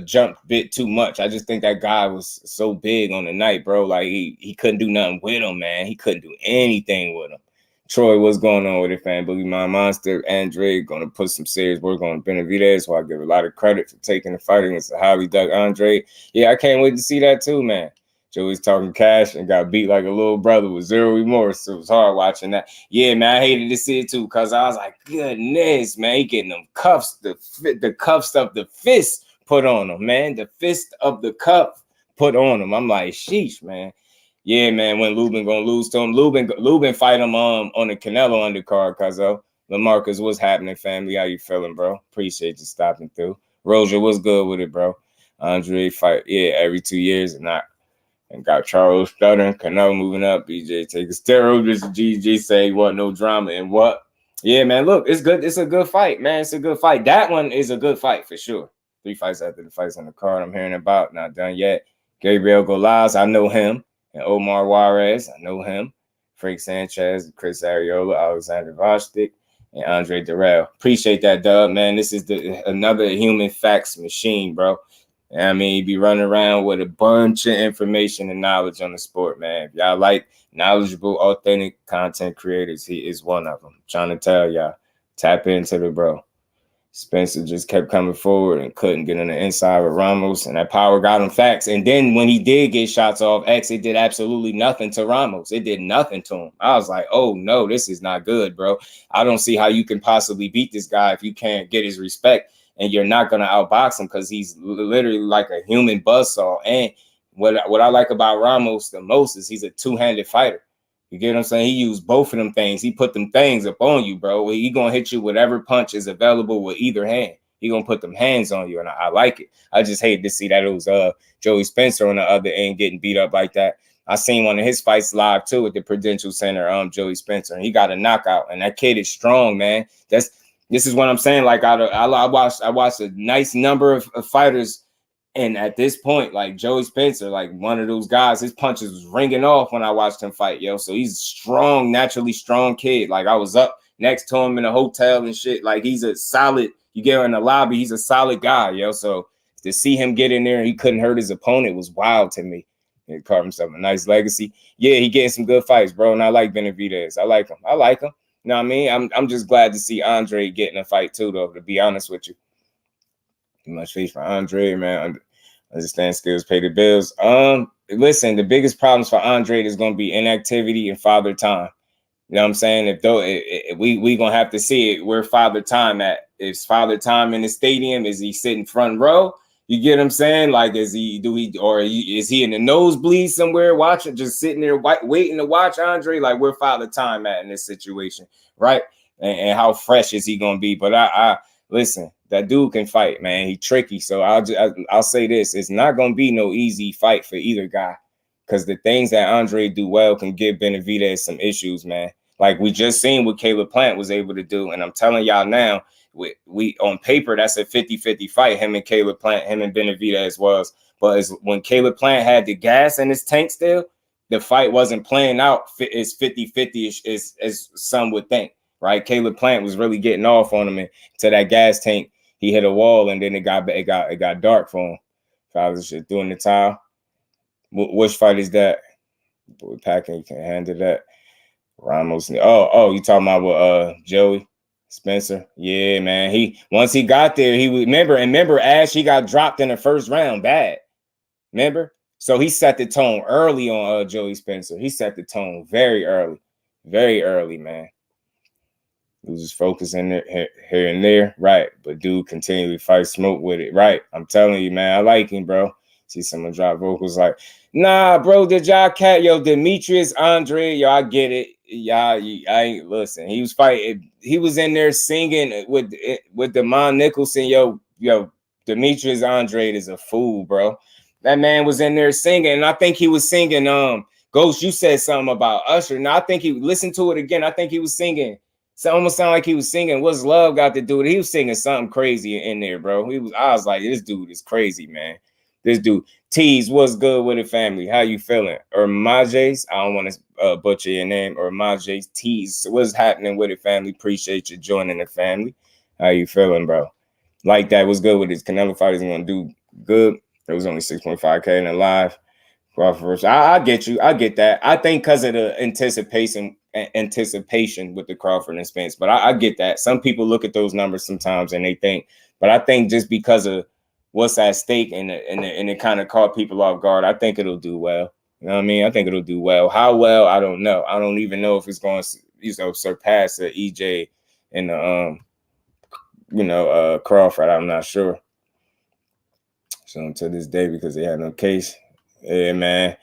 jump bit too much. I just think that guy was so big on the night, bro. Like he couldn't do nothing with him, man. He couldn't do anything with him. Troy, what's going on with it, fan? Boogie My Monster, Andrade gonna put some serious work on Benavidez, who I give a lot of credit for taking the fight against the highly duck Andrade. Yeah, I can't wait to see that too, man. Joey's talking cash and got beat like a little brother with zero remorse. So it was hard watching that. Yeah, man, I hated to see it too because I was like, goodness, man, he getting them cuffs, the cuffs of the fist put on him, man. The fist of the cuff put on him. I'm like, sheesh, man. Yeah, man, when Lubin gonna lose to him. Lubin fight him on the Canelo undercard, cuzzo. LaMarcus, what's happening, family? How you feeling, bro? Appreciate you stopping through. Roger, what's good with it, bro? Andre fight, yeah, every 2 years and got Charlo stuttering. Canelo moving up. BJ taking steroids. Just GG say what? No drama and what? Yeah, man. Look, it's good. It's a good fight, man. It's a good fight. That one is a good fight for sure. 3 fights after the fights on the card I'm hearing about. Not done yet. Gabriel Golaz, I know him. And Omar Juarez, I know him. Frank Sanchez, Chris Ariola, Alexander Vostik, and Andre Durrell. Appreciate that, dub, man. This is another human facts machine, bro. I mean, he be running around with a bunch of information and knowledge on the sport, man. If y'all like knowledgeable, authentic content creators, he is one of them. I'm trying to tell y'all, tap into the bro. Spencer just kept coming forward and couldn't get on the inside with Ramos, and that power got him facts. And then when he did get shots off X, it did absolutely nothing to Ramos. It did nothing to him. I was like, oh, no, this is not good, bro. I don't see how you can possibly beat this guy if you can't get his respect, and you're not going to outbox him because he's literally like a human buzzsaw. And what I like about Ramos the most is he's a two-handed fighter. You get what I'm saying? He used both of them things. He put them things up on you, bro. He gonna hit you whatever punch is available with either hand. He gonna put them hands on you, and I like it. I just hate to see that it was Joey Spencer on the other end getting beat up like that. I seen one of his fights live too at the Prudential Center, Joey Spencer, and he got a knockout. And that kid is strong, man. This is what I'm saying. Like I watched a nice number of fighters. And at this point, like Joey Spencer, like one of those guys, his punches was ringing off when I watched him fight, yo. So he's a strong, naturally strong kid. Like I was up next to him in a hotel and shit. Like he's a solid, you get in the lobby, he's a solid guy, yo. So to see him get in there and he couldn't hurt his opponent was wild to me. He carved himself a nice legacy. Yeah, he getting some good fights, bro. And I like Benavidez. I like him. You know what I mean? I'm just glad to see Andre getting a fight too, though, to be honest with you. Too much faith for Andre, man. Understand skills, pay the bills. Listen, the biggest problems for Andre is going to be inactivity and father time. You know what I'm saying? If we going to have to see it, where father time at. Is father time in the stadium? Is he sitting front row? You get what I'm saying? Like, is he in the nosebleed somewhere watching, just sitting there waiting to watch Andre? Like, where father time at in this situation, right? And how fresh is he going to be? But I listen, that dude can fight, man. He tricky. So I'll say this. It's not going to be no easy fight for either guy because the things that Andre do well can give Benavidez some issues, man. Like we just seen what Caleb Plant was able to do. And I'm telling y'all now, we on paper, that's a 50-50 fight, him and Caleb Plant, him and Benavidez was. But when Caleb Plant had the gas in his tank still, the fight wasn't playing out as 50-50 as some would think, right? Caleb Plant was really getting off on him to that gas tank. He hit a wall, and then it got dark for him. Father shit doing the towel. Which fight is that? Boy, Packing, you can handle that. Ramos. Oh, you talking about with Joey Spencer? Yeah, man. Once he got there, he would remember Ash. He got dropped in the first round, bad. Remember? So he set the tone early on Joey Spencer. He set the tone very early, man. Loses focus in there, here and there, right? But dude continually fight smoke with it, right? I'm telling you, man, I like him, bro. See someone drop vocals like, nah, bro, did y'all cat? Yo, Demetrius, Andre, yo, I get it. Y'all, I ain't listen. He was fighting. He was in there singing with Demond Nicholson. Yo, Demetrius Andre is a fool, bro. That man was in there singing, and I think he was singing. Ghost, you said something about Usher. Now I think he listened to it again. I think he was singing. So almost sound like he was singing What's Love Got to Do with it. He was singing something crazy in there, bro. I was like, this dude is crazy, man. This dude. Tease, what's good with it, family? How you feeling? Or Majes, I don't want to butcher your name. Or Majes, Tease, what's happening with it, family? Appreciate you joining the family. How you feeling, bro? Like that was good with his Canelo fight. He's gonna do good. It was only 6.5K in the live. Crawford. I get you. I get that. I think because of the anticipation with the Crawford and Spence. But I get that. Some people look at those numbers sometimes and they think, but I think just because of what's at stake and it kind of caught people off guard, I think it'll do well. You know what I mean? I think it'll do well. How well, I don't know. I don't even know if it's going to surpass the EJ and the Crawford. I'm not sure. So to this day, because they had no case. Yeah, man.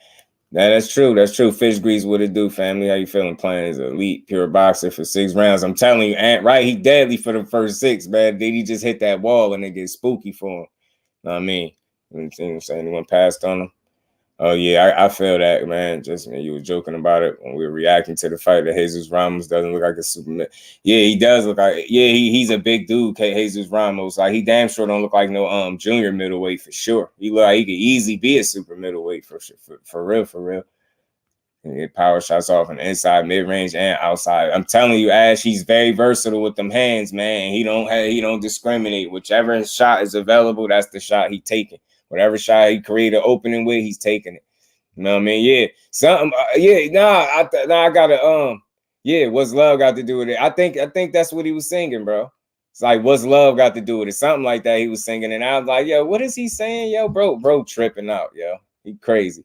That's true. That's true. Fish grease, what it do, family? How you feeling playing as an elite pure boxer for 6 rounds? I'm telling you, right? He deadly for the first 6, man. Did he just hit that wall and it gets spooky for him? Know what I mean? You know, anyone passed on him? Oh, yeah, I feel that, man. Just, man, you were joking about it when we were reacting to the fight that Jesus Ramos doesn't look like a Superman. Yeah, he does look like, yeah, he's a big dude, Jesus Ramos. Like, he damn sure don't look like no junior middleweight for sure. He look like he could easily be a super middleweight for real. And get power shots off on the inside, mid-range, and outside. I'm telling you, Ash, he's very versatile with them hands, man. He don't discriminate. Whichever shot is available, that's the shot he's taking. Whatever shot he created an opening with, he's taking it. You know what I mean? Yeah. Something. I gotta. Yeah. What's love got to do with it? I think that's what he was singing, bro. It's like, what's love got to do with it? Something like that he was singing, and I was like, yo, what is he saying, yo, bro, tripping out, yo, he crazy.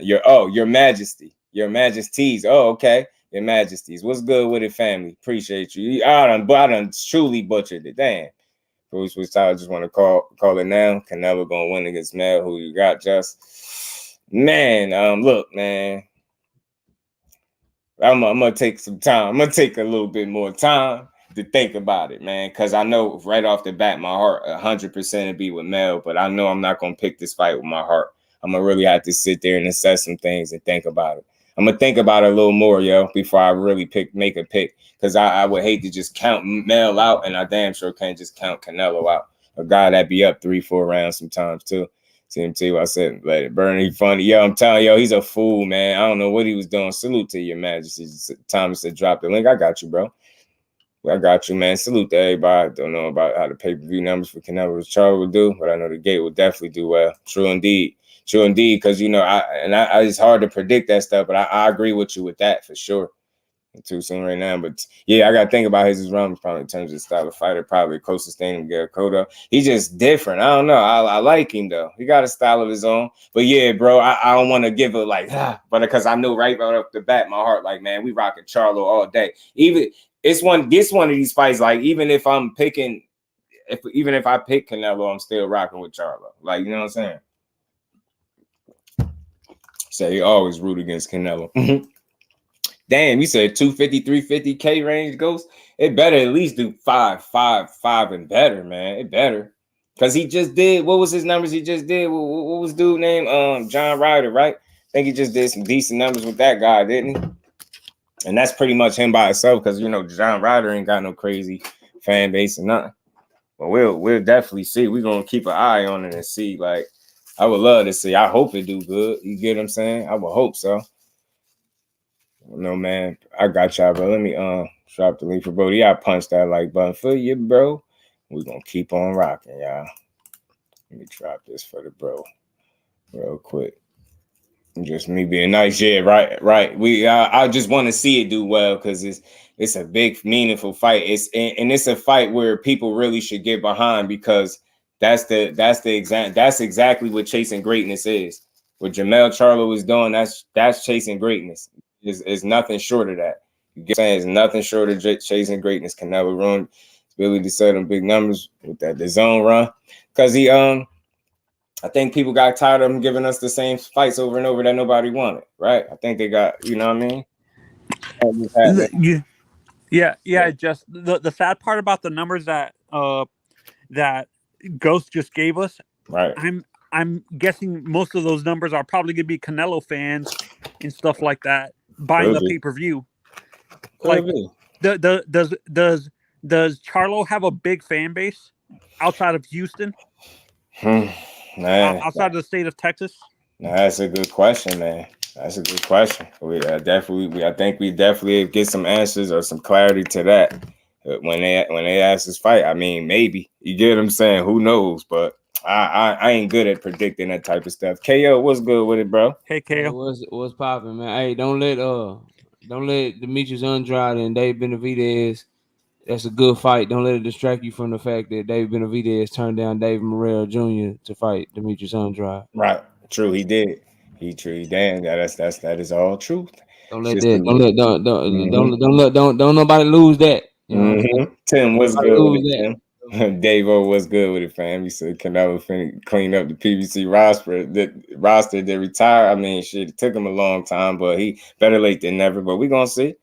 Your Majesty, your Majesties. Oh, okay, your Majesties. What's good with it, family? Appreciate you. I done truly butchered it. Damn. Which I just want to call it now. Canelo gonna win against Mel. Who you got, Just? Man, look, man. I'm gonna take some time. I'm gonna take a little bit more time to think about it, man. Cause I know right off the bat, my heart 100% would be with Mel, but I know I'm not gonna pick this fight with my heart. I'm gonna really have to sit there and assess some things and think about it. I'm gonna think about it a little more, yo, before I really make a pick. Because I would hate to just count Mel out, and I damn sure can't just count Canelo out. A guy that be up 3-4 rounds sometimes too. TMT, I said, let it burn. He funny. Yo, I'm telling you, he's a fool, man. I don't know what he was doing. Salute to your Majesty. Thomas said, drop the link. I got you, bro. I got you, man. Salute to everybody. Don't know about how the pay-per-view numbers for Canelo Charlo will do, but I know the gate will definitely do well. True indeed. True indeed, because, you know, it's hard to predict that stuff, but I agree with you with that for sure. Too soon right now, but yeah, I got to think about his Ramos probably in terms of style of fighter, probably closest thing to Garrett Cotto. He's just different. I don't know. I like him though. He got a style of his own. But yeah, bro, I don't want to give it like, but because I know right off the bat, my heart, like, man, we rocking Charlo all day. Even it's one of these fights, like, even if I pick Canelo, I'm still rocking with Charlo. Like, you know what I'm saying? So he always root against Canelo. Damn, you said 250, 350K range goes. It better at least do 5 and better, man. It better. Because he just did, what was his numbers he just did? What was dude name? John Ryder, right? I think he just did some decent numbers with that guy, didn't he? And that's pretty much him by himself, because, you know, John Ryder ain't got no crazy fan base or nothing. But we'll definitely see. We're going to keep an eye on it and see. Like, I would love to see. I hope it do good. You get what I'm saying? I would hope so. No, man, I got y'all, bro. Let me drop the link for bro. Y'all punch that like button for you, bro. We're gonna keep on rocking, y'all. Let me drop this for the bro real quick. Just me being nice. Yeah, right. I just want to see it do well, because it's a big, meaningful fight. It's a fight where people really should get behind, because that's exactly what chasing greatness is. What Jermell Charlo is doing, that's chasing greatness. Is nothing short of that. You get what I'm saying? It's nothing short of chasing greatness. Canelo ruined his ability to set them big numbers with the zone run, because he I think people got tired of him giving us the same fights over and over that nobody wanted, right? I think they got, you know what I mean? Yeah. Just the sad part about the numbers that Ghost just gave us, right? I'm guessing most of those numbers are probably gonna be Canelo fans and stuff like that buying the pay-per-view. Like, does Charlo have a big fan base outside of Houston? Man, outside of the state of Texas? That's a good question, man. That's a good question. I think we definitely get some answers or some clarity to that when they ask this fight, I mean, maybe. You get what I'm saying? Who knows? But I ain't good at predicting that type of stuff. KO, what's good with it, bro? Hey, KO. What's popping, man? Hey, don't let Demetrius Andrade and Dave Benavidez. That's a good fight. Don't let it distract you from the fact that Dave Benavidez turned down David Morrell Jr. to fight Demetrius Andrade. Right. True, he did. Damn, that is all truth. Don't let nobody lose that. You know? Tim, what's good with it, Tim? Davo, what's good with it, fam? He said Canelo finna clean up the PBC roster that retire. I mean, shit, it took him a long time, but he better late than never. But we're gonna see.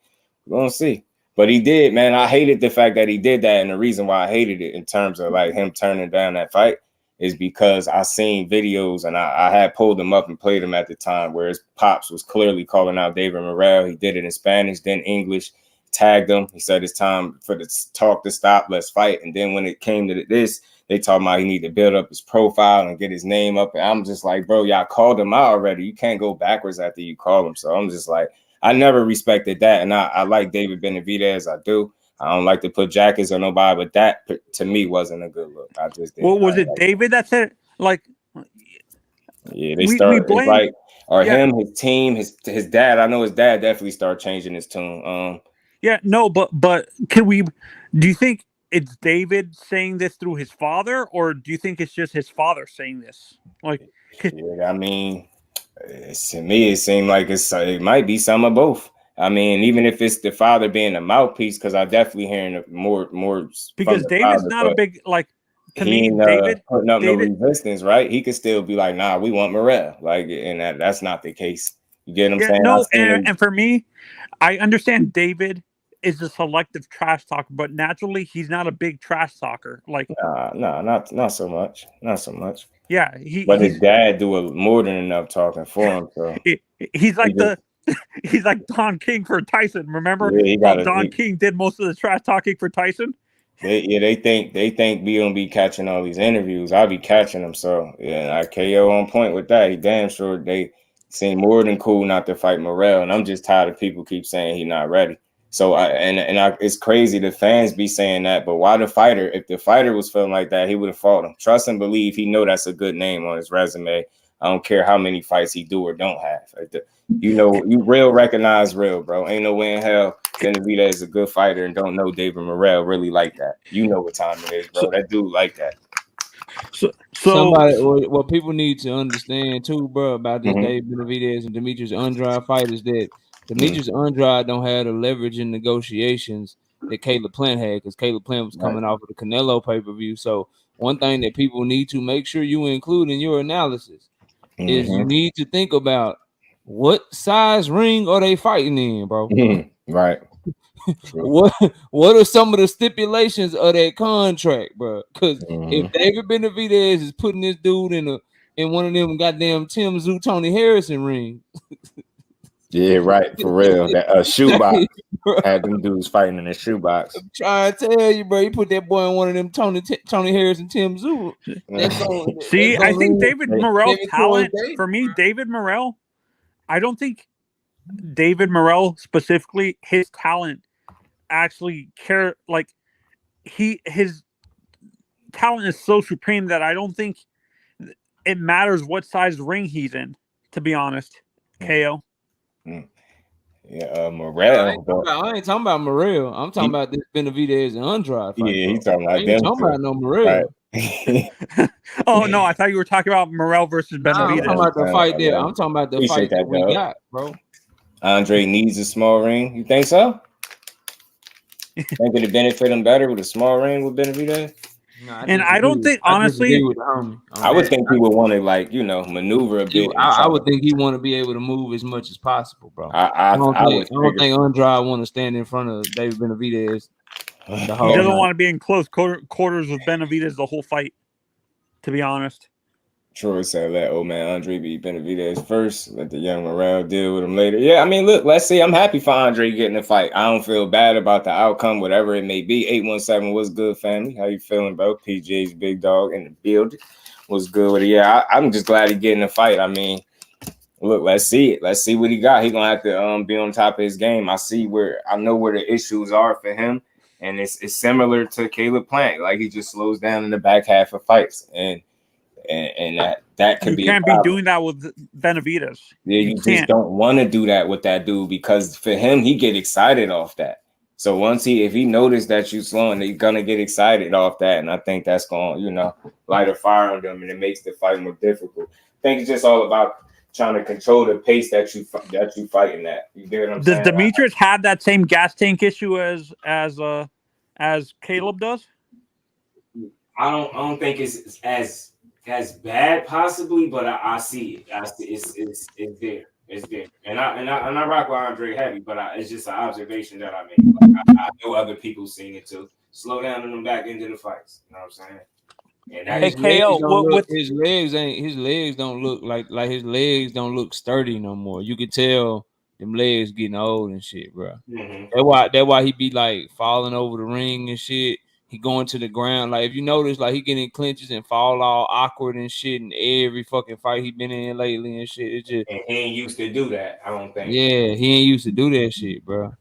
But he did, man. I hated the fact that he did that, and the reason why I hated it in terms of like him turning down that fight is because I seen videos and I had pulled them up and played them at the time where his pops was clearly calling out David Morrell. He did it in Spanish, then English. Tagged him. He said it's time for the talk to stop. Let's fight. And then when it came to this, they talking about he need to build up his profile and get his name up. And I'm just like, bro, y'all called him out already. You can't go backwards after you call him. So I'm just like, I never respected that. And I like David Benavidez. I do. I don't like to put jackets on nobody, but that to me wasn't a good look. I just didn't. Well, was it David that said like? Yeah, they started like, or him, his team, his dad. I know his dad definitely started changing his tune. Yeah, no, but do you think it's David saying this through his father, or do you think it's just his father saying this? Like, yeah, I mean, to me, it seemed like it might be some of both. I mean, even if it's the father being a mouthpiece, because I definitely hearing more because David's not a big like. To me, David putting up no resistance, right? He could still be like, "Nah, we want Morrell," like, and that's not the case. You get what I'm saying? No, and for me, I understand David is a selective trash talker, but naturally he's not a big trash talker. Like, not so much, Yeah, but his dad do more than enough talking for him. So he's like he's like Don King for Tyson. Remember, Don King did most of the trash talking for Tyson. They think we gonna be catching all these interviews. I'll be catching them. So yeah, I KO on point with that. He damn sure they seem more than cool not to fight Morrell, and I'm just tired of people keep saying he's not ready. So it's crazy the fans be saying that, but why the fighter? If the fighter was feeling like that, he would have fought him. Trust and believe. He know that's a good name on his resume. I don't care how many fights he do or don't have. You real recognize real, bro. Ain't no way in hell Benavidez is a good fighter and don't know David Morrell really like that. You know what time it is, bro. That dude like that. What people need to understand too, bro, about this David Benavidez and Demetrius Andrade fight is that Demetrius Andrade don't have the leverage in negotiations that Caleb Plant had, because Caleb Plant was coming off of the Canelo pay-per-view. So one thing that people need to make sure you include in your analysis is you need to think about what size ring are they fighting in, bro? Right. What are some of the stipulations of that contract, bro? Because if David Benavidez is putting this dude in one of them goddamn Tim Zoo Tony Harrison rings. Yeah, right, for real. That shoebox had them dudes fighting in a shoebox. I'm trying to tell you, bro. You put that boy in one of them Tony Harrison Tim Zoo. See, I think David Morrell's talent, for me, David Morrell, I don't think David Morrell specifically, his talent actually his talent is so supreme that I don't think it matters what size ring he's in, to be honest. KO. Yeah, Morrell. I ain't talking about Morrell. I'm talking about this Benavidez and Andrade fight. Yeah, he's talking about them. I ain't talking about no Morrell. Right. Oh no, I thought you were talking about Morrell versus Benavidez. I'm talking about the fight there. I'm talking about the fight that we got, bro. Andre needs a small ring. You think so? Think it'd benefit him better with a small ring with Benavidez? And I don't think, honestly, I would think he would want to, like, maneuver a bit. I would think he want to be able to move as much as possible, bro. I don't think Andrade want to stand in front of David Benavidez. He doesn't want to be in close quarters with Benavidez the whole fight, to be honest. Troy said, let old man Andre beat Benavidez first. Let the young Morrell deal with him later. Yeah, I mean, look, let's see. I'm happy for Andre getting the fight. I don't feel bad about the outcome, whatever it may be. 817, what's good, family? How you feeling, bro? PJ's big dog in the building. What's good with it? Yeah, I'm just glad he's getting the fight. I mean, look, let's see it. Let's see what he got. He's going to have to be on top of his game. I know where the issues are for him. And it's similar to Caleb Plant. Like, he just slows down in the back half of fights. And that could be a problem. You can't be doing that with Benavidez. Yeah, you just don't want to do that with that dude, because for him, he get excited off that. So if he noticed that you slowing, he's gonna get excited off that, and I think that's gonna, light a fire on them, and it makes the fight more difficult. I think it's just all about trying to control the pace that you fighting at. You get what I'm saying? Does Demetrius have that same gas tank issue as Caleb does? I don't think it's as bad, possibly, but I see it. It's there. It's there, and I rock with Andre heavy, but it's just an observation that I made. Like, I know other people seen it too. Slow down in them back into the fights. You know what I'm saying? And his legs don't look sturdy no more. You could tell them legs getting old and shit, bro. Mm-hmm. That's why he be like falling over the ring and shit. He going to the ground. Like, if you notice, like, he getting clinches and fall all awkward and shit in every fucking fight he been in lately and shit. It's just, and he ain't used to do that, I don't think. Yeah, he ain't used to do that shit, bro.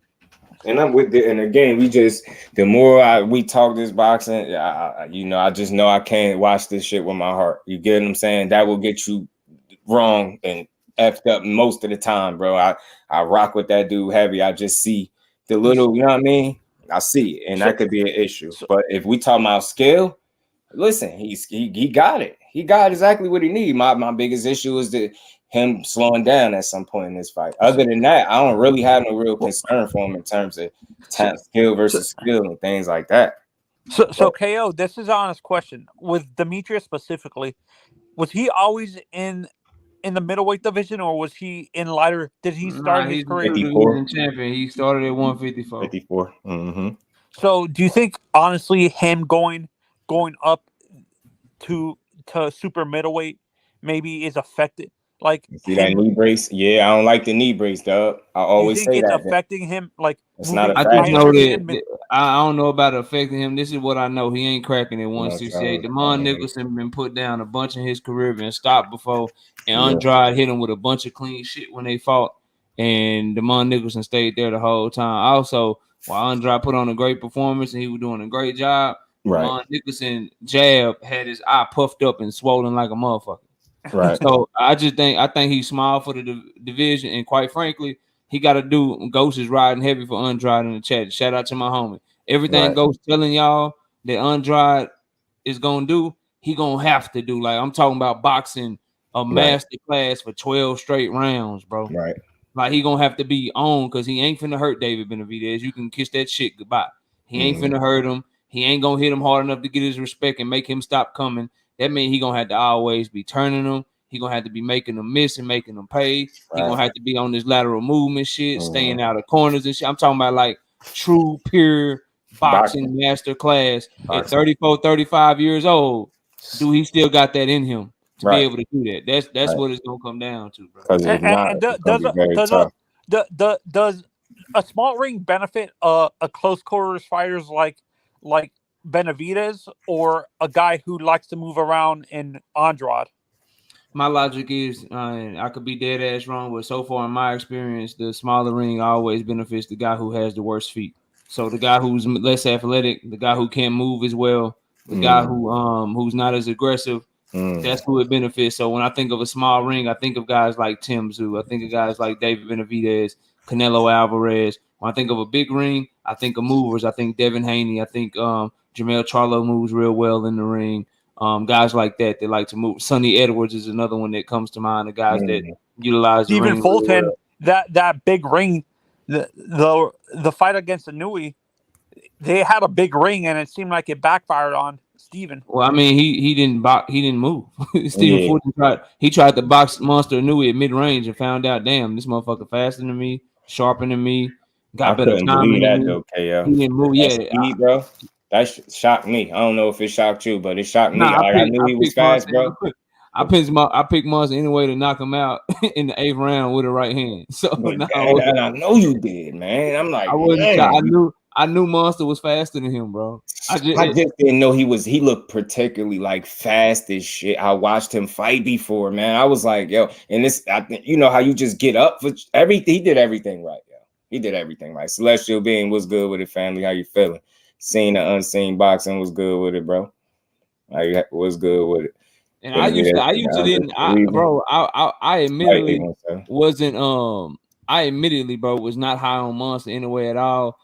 And I'm with it. And again, the more we talk this boxing, I just know I can't watch this shit with my heart. You get what I'm saying? That will get you wrong and effed up most of the time, bro. I rock with that dude heavy. I just see the little, you know what I mean? I see it, and that could be an issue. But if we talk about skill, listen, he got it. He got exactly what he needs. My biggest issue is him slowing down at some point in this fight. Other than that, I don't really have no real concern for him in terms of skill versus skill and things like that. So KO, this is an honest question. With Demetrius specifically, was he always in the middleweight division, or was he in lighter? Did he start his career? 54 champion. He started at 154. 54. Mm-hmm. So, do you think honestly him going up to super middleweight maybe is affected? Like, see that knee brace? Yeah, I don't like the knee brace, dog. I always say it's affecting him. Like, it's not. I just know that I don't know about it affecting him. This is what I know. He ain't cracking at 168. Demond Nicholson been put down a bunch in his career, been stopped before, and Andrade hit him with a bunch of clean shit when they fought, and Demond Nicholson stayed there the whole time. Also, while Andrade put on a great performance and he was doing a great job, Demond Nicholson jab had his eye puffed up and swollen like a motherfucker. Right. So I think he's small for the division, and quite frankly, he got to do. Ghost is riding heavy for Andrade in the chat. Shout out to my homie. Everything Ghost telling y'all that Andrade is gonna do, he gonna have to do. Like, I'm talking about boxing a master class for 12 straight rounds, bro. Right. Like, he gonna have to be on, because he ain't finna hurt David Benavidez. You can kiss that shit goodbye. He ain't finna hurt him. He ain't gonna hit him hard enough to get his respect and make him stop coming. That means he gonna have to always be turning them. He gonna have to be making them miss and making them pay. He gonna have to be on this lateral movement shit, staying out of corners and shit. I'm talking about like true, pure boxing master class at 34, 35 years old. Do he still got that in him to be able to do that? That's what it's gonna come down to, bro. Does a small ring benefit a close quarters fighters like Benavidez, or a guy who likes to move around in Andrade? My logic is, I could be dead ass wrong, but so far in my experience, the smaller ring always benefits the guy who has the worst feet. So the guy who's less athletic, the guy who can't move as well, the guy who's not as aggressive, that's who it benefits. So when I think of a small ring, I think of guys like Tim Tszyu. I think of guys like David Benavidez, Canelo Alvarez. When I think of a big ring, I think of movers. I think Devin Haney. I think Jermell Charlo moves real well in the ring. Guys like that like to move. Sonny Edwards is another one that comes to mind. The guys that utilize the ring. Fulton, really that big ring, the fight against Inoue, they had a big ring and it seemed like it backfired on Steven. Well, I mean, he didn't move. Steven Fulton tried to box Monster Inoue at mid range and found out, damn, this motherfucker faster than me, sharper than me, got better timing than me. He didn't move. Speed, bro. That shocked me. I don't know if it shocked you, but it shocked me. I knew he was fast, bro. I picked Monster anyway to knock him out in the 8th round with a right hand. So I know you did, man. I'm like, I knew Monster was faster than him, bro. I just didn't know he looked particularly like fast as shit. I watched him fight before, man. I was like, yo, and this, I think, you know how you just get up for everything. He did everything right, yo. He did everything right. Celestial Being, what's good with it, family? How you feeling? seen the unseen boxing was good with it, bro. Like, was good with it. And I used to didn't, I admittedly wasn't, I admittedly, bro, was not high on Monster anyway at all.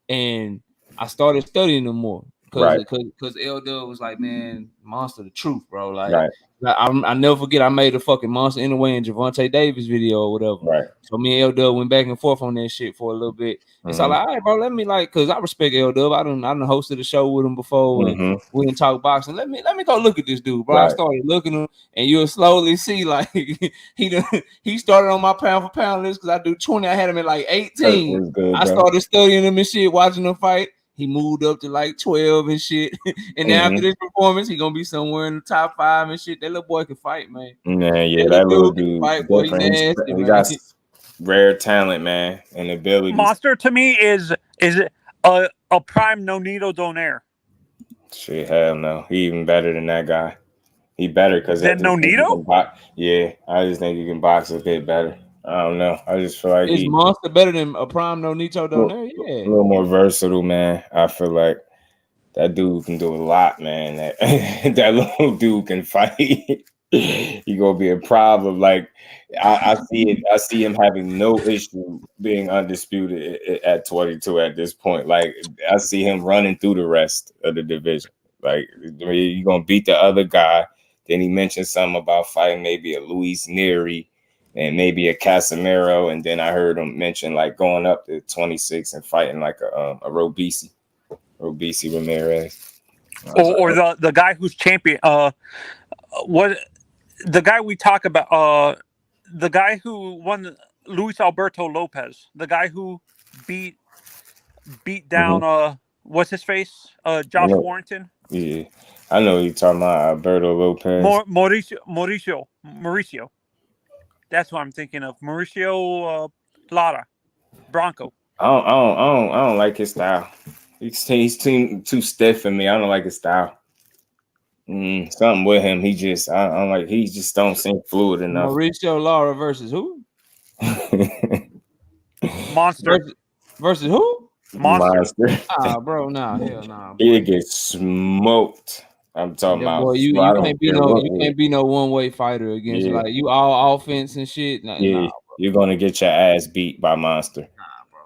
And I started studying them more because L Dub was like, man, Monster the truth, bro. Like, I never forget, I made a fucking Monster anyway in Gervonta Davis video or whatever. Right. So me and L Dub went back and forth on that shit for a little bit. And so like, all right, bro, let me like, cause I respect L Dub. I done hosted a show with him before. And we didn't talk boxing. Let me go look at this dude, bro. I started looking at him, and you'll slowly see like he started on my pound for pound list because I do 20. I had him at like 18. Good, I started studying him and shit, watching him fight. He moved up to like 12 and shit. And then after this performance, he gonna be somewhere in the top 5 and shit. That little boy can fight, man. Yeah, that little dude fight, boy, he got rare talent, man, and ability. Monster to me is a prime Nonito Donaire. Shit, hell no. He even better than that guy. He better because than Nonito? Yeah, I just think he can box a bit better. I don't know. I just feel like is Monster better than a prime Nonito Donaire? Yeah, a little more versatile, man. I feel like that dude can do a lot, man. That little dude can fight. He gonna be a problem. Like I see it. I see him having no issue being undisputed at 22 at this point. Like I see him running through the rest of the division. Like you're gonna beat the other guy. Then he mentioned something about fighting maybe a Luis Neri and maybe a Casemiro, and then I heard him mention like going up to 26 and fighting like a Robeisy Ramirez, or the guy who's champion. What the guy we talk about? The guy who won, Luis Alberto Lopez, the guy who beat down what's his face? Josh Warrington. Yeah, I know you're talking about Alberto Lopez. Mauricio. That's what I'm thinking of. Mauricio Lara, Bronco. I don't like his style. He's too stiff for me. I don't like his style. Something with him. He just he just don't seem fluid enough. Mauricio Lara versus who? Monster. Versus who? Monster. Bro, nah, hell nah. He gets smoked. I'm talking about. Boy, you can't be no one-way fighter against like you all offense and shit. Nah, you're gonna get your ass beat by Monster. Nah, bro.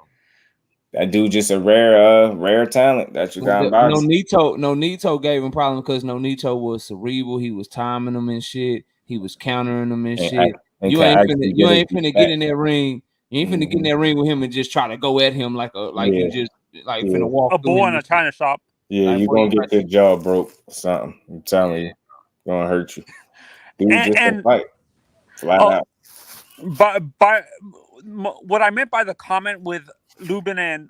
That dude just a rare talent that you got in boxing. Nonito gave him problem because Nonito was cerebral. He was timing them and shit. He was countering them and shit. You ain't finna get in that ring. You ain't finna get in that ring with him and just try to go at him you just finna walk a bull in a china shop. Yeah, you're gonna get your jaw broke or something. I'm telling you, it's gonna hurt you. Dude, just a fight. Flat out. But what I meant by the comment with Lubin and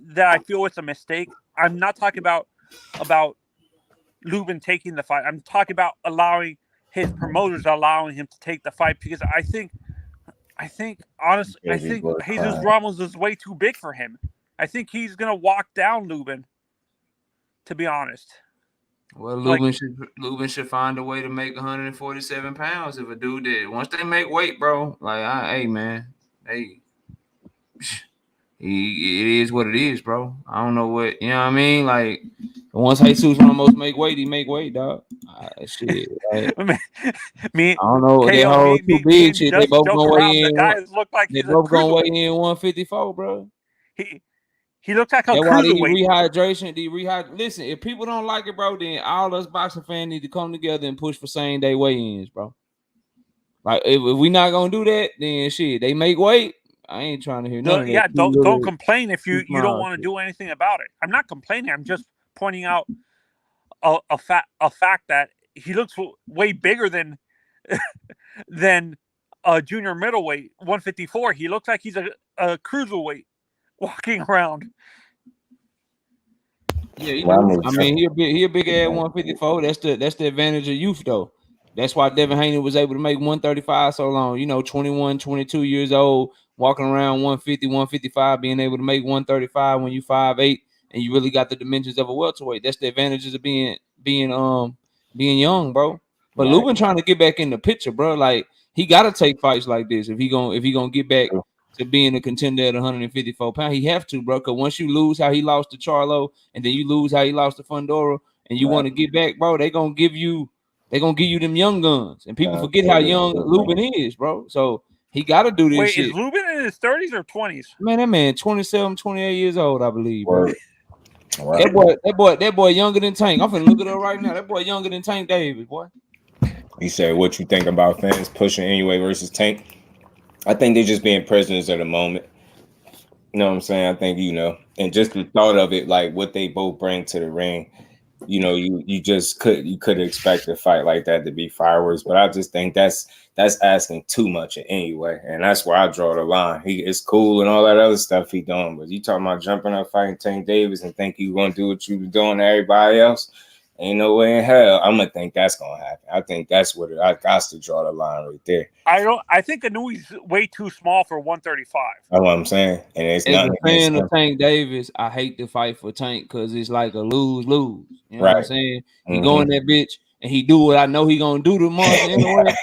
that I feel it's a mistake. I'm not talking about Lubin taking the fight. I'm talking about allowing his promoters allowing him to take the fight because I think honestly, Jesus Ramos is way too big for him. I think he's gonna walk down Lubin. To be honest, well, Lubin should find a way to make 147 pounds if a dude did. Once they make weight, bro, hey man, it is what it is, bro. I don't know what, you know what I mean. Like once Jesus Ramos make weight, he make weight, dog. Shit, like, I don't know. They whole too big shit. They both gonna weigh in. The guys look like they both gonna weigh in 154, bro. He looks like a cruiserweight. Rehydration. Listen, if people don't like it, bro, then all us boxing fans need to come together and push for same day weigh-ins, bro. Like if we not gonna do that, then shit, they make weight. I ain't trying to hear none of that. Yeah, don't complain if you don't want to do anything about it. I'm not complaining. I'm just pointing out a fact that he looks way bigger than a junior middleweight 154. He looks like he's a cruiserweight. Walking around. Yeah, he a big ass 154. That's the advantage of youth though. That's why Devin Haney was able to make 135 so long. 21, 22 years old, walking around 150, 155, being able to make 135 when you 5'8" and you really got the dimensions of a welterweight. That's the advantages of being young, bro. But Lubin trying to get back in the picture, bro. Like he gotta take fights like this if he gonna get back to being a contender at 154 pounds. He have to, bro. Because once you lose how he lost to Charlo, and then you lose how he lost to Fundora, and you want to get back, bro, they gonna give you them young guns, and people forget how young Lubin is, bro. So he got to do this shit. Is Lubin in his 30s or 20s? Man, that man 27, 28 years old, I believe, bro. That boy younger than Tank. I'm finna look it up right now. That boy younger than Tank Davis, boy. He said, "What you think about fans pushing anyway versus Tank?" I think they're just being prisoners of the moment. You know what I'm saying? I think, you know, and just the thought of it, like what they both bring to the ring, you know, you could expect a fight like that to be fireworks, but I just think that's asking too much anyway, and that's where I draw the line. It's cool and all that other stuff he doing, but you talking about jumping up fighting Tank Davis and think you gonna do what you was doing to everybody else? Ain't no way in hell I'm gonna think that's gonna happen. I think that's what I got to draw the line right there. I think Inouye's way too small for 135. That's what I'm saying. And it's as not a fan of Tank Davis, I hate to fight for Tank because it's like a lose-lose. You know what I'm saying? He go in that bitch and he do what I know he gonna do to Monster anyway.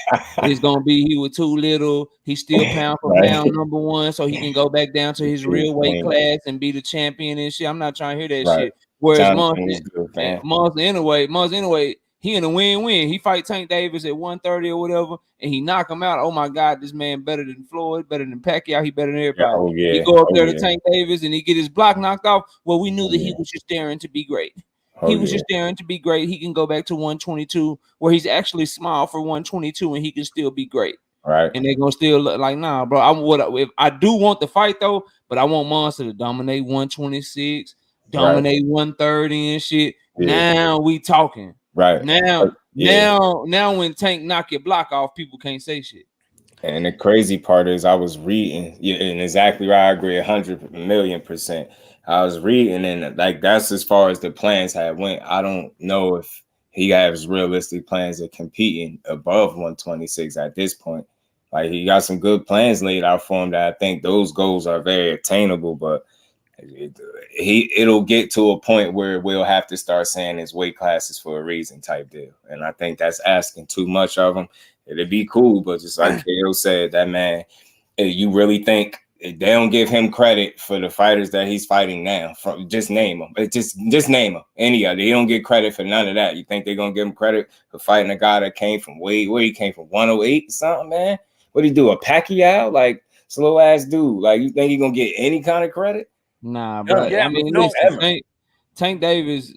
It's gonna be he was too little. He's still pound for pound #1, so he can go back down to his real weight class and be the champion and shit. I'm not trying to hear that shit. Whereas Monster anyway, he in a win-win. He fight Tank Davis at 130 or whatever, and he knock him out. Oh my God, this man better than Floyd, better than Pacquiao. He better than everybody. He go up there to Tank Davis and he get his block knocked off. Well, we knew that he was just daring to be great. He was just daring to be great. He can go back to 122, where he's actually small for 122, and he can still be great. Right. And they're gonna still look like, nah, bro. If I do want the fight though, but I want Monster to dominate 126, dominate 130 and shit. Now we talking. Right. Now when Tank knock your block off, people can't say shit. And the crazy part is I was reading, and exactly right, I agree 100,000,000%. I was reading, and like that's as far as the plans had went. I don't know if he has realistic plans of competing above 126 at this point. Like he got some good plans laid out for him that I think those goals are very attainable, but it'll get to a point where we'll have to start saying his weight classes for a reason type deal. And I think that's asking too much of him. It'd be cool, but just like KO said, that man, you really think they don't give him credit for the fighters that he's fighting now? Just name them. Just name them. Any of them. They don't get credit for none of that. You think they're gonna give him credit for fighting a guy that came from where he came from 108 or something, man? What did he do? A Pacquiao? Like slow ass dude. Like you think he's gonna get any kind of credit? Nah, bro. Yeah, I mean, Tank Davis,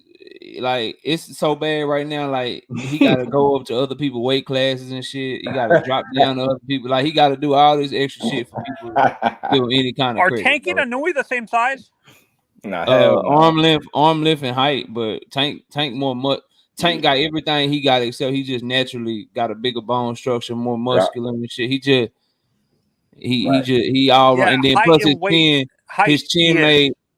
like it's so bad right now. Like he got to go up to other people's weight classes and shit. He got to drop down to other people. Like he got to do all this extra shit for people to do any kind of. Are Tank and Inouye the same size? Nah, arm length, and height. But Tank Tank got everything he got except he just naturally got a bigger bone structure, more muscular and shit. He all right. And then plus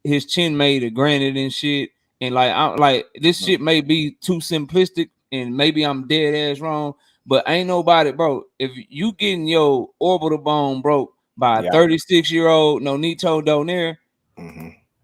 his chin made a granite and shit. And like this shit may be too simplistic, and maybe I'm dead ass wrong, but ain't nobody, bro. If you getting your orbital bone broke by a 36-year-old Nonito Donaire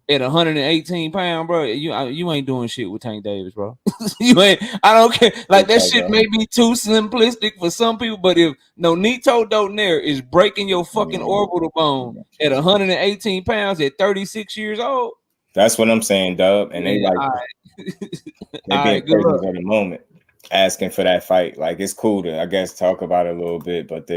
at 118 pounds, bro, you ain't doing shit with Tank Davis, bro. You ain't. I don't care. Like that shit may be too simplistic for some people, but if Nonito Donaire is breaking your fucking orbital bone at 118 pounds at 36 years old. That's what I'm saying, Dub. And they being prisoners of the moment, asking for that fight. Like it's cool to, I guess, talk about it a little bit, but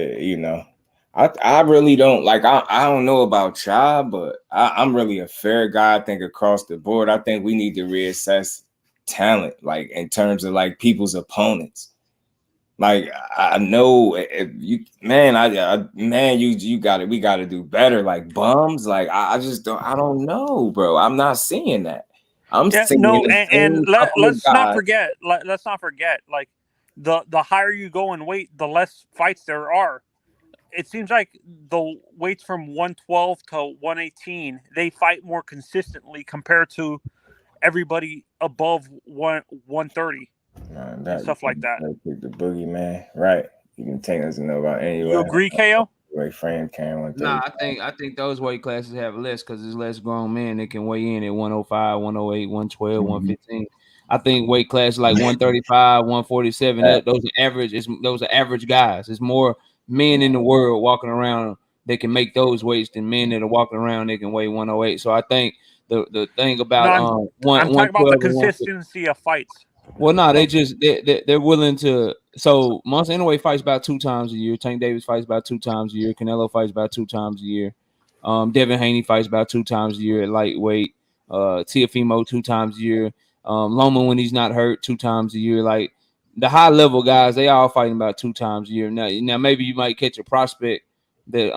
I really don't like. I don't know about y'all, but I'm really a fair guy. I think across the board, I think we need to reassess talent, like in terms of like people's opponents. Like I know if you, man, you got it. We got to do better. Like bums, like I just don't. I don't know, bro. I'm not seeing that. Let's not forget. Let's not forget. Like the higher you go in weight, the less fights there are. It seems like the weights from 112 to 118, they fight more consistently compared to everybody above 130. Stuff like that. The boogeyman, right? You can take us to know about anyway. You agree, KO? Frame came. Nah, I think those weight classes have less because there's less grown men that can weigh in at 105, 108, 112, 115. I think weight classes like 135, 147. Those are average. Those are average guys. It's more men in the world walking around that can make those weights than men that are walking around that can weigh 108. So I think the thing about I'm talking about the consistency of fights. Well, no, they're willing to. So Monster Inoue fights about 2 times a year. Tank Davis fights about 2 times a year. Canelo fights about 2 times a year. Devin Haney fights about 2 times a year at lightweight. Teofimo 2 times a year. Loma, when he's not hurt, 2 times a year. Like the high level guys, they all fighting about 2 times a year. Now maybe you might catch a prospect that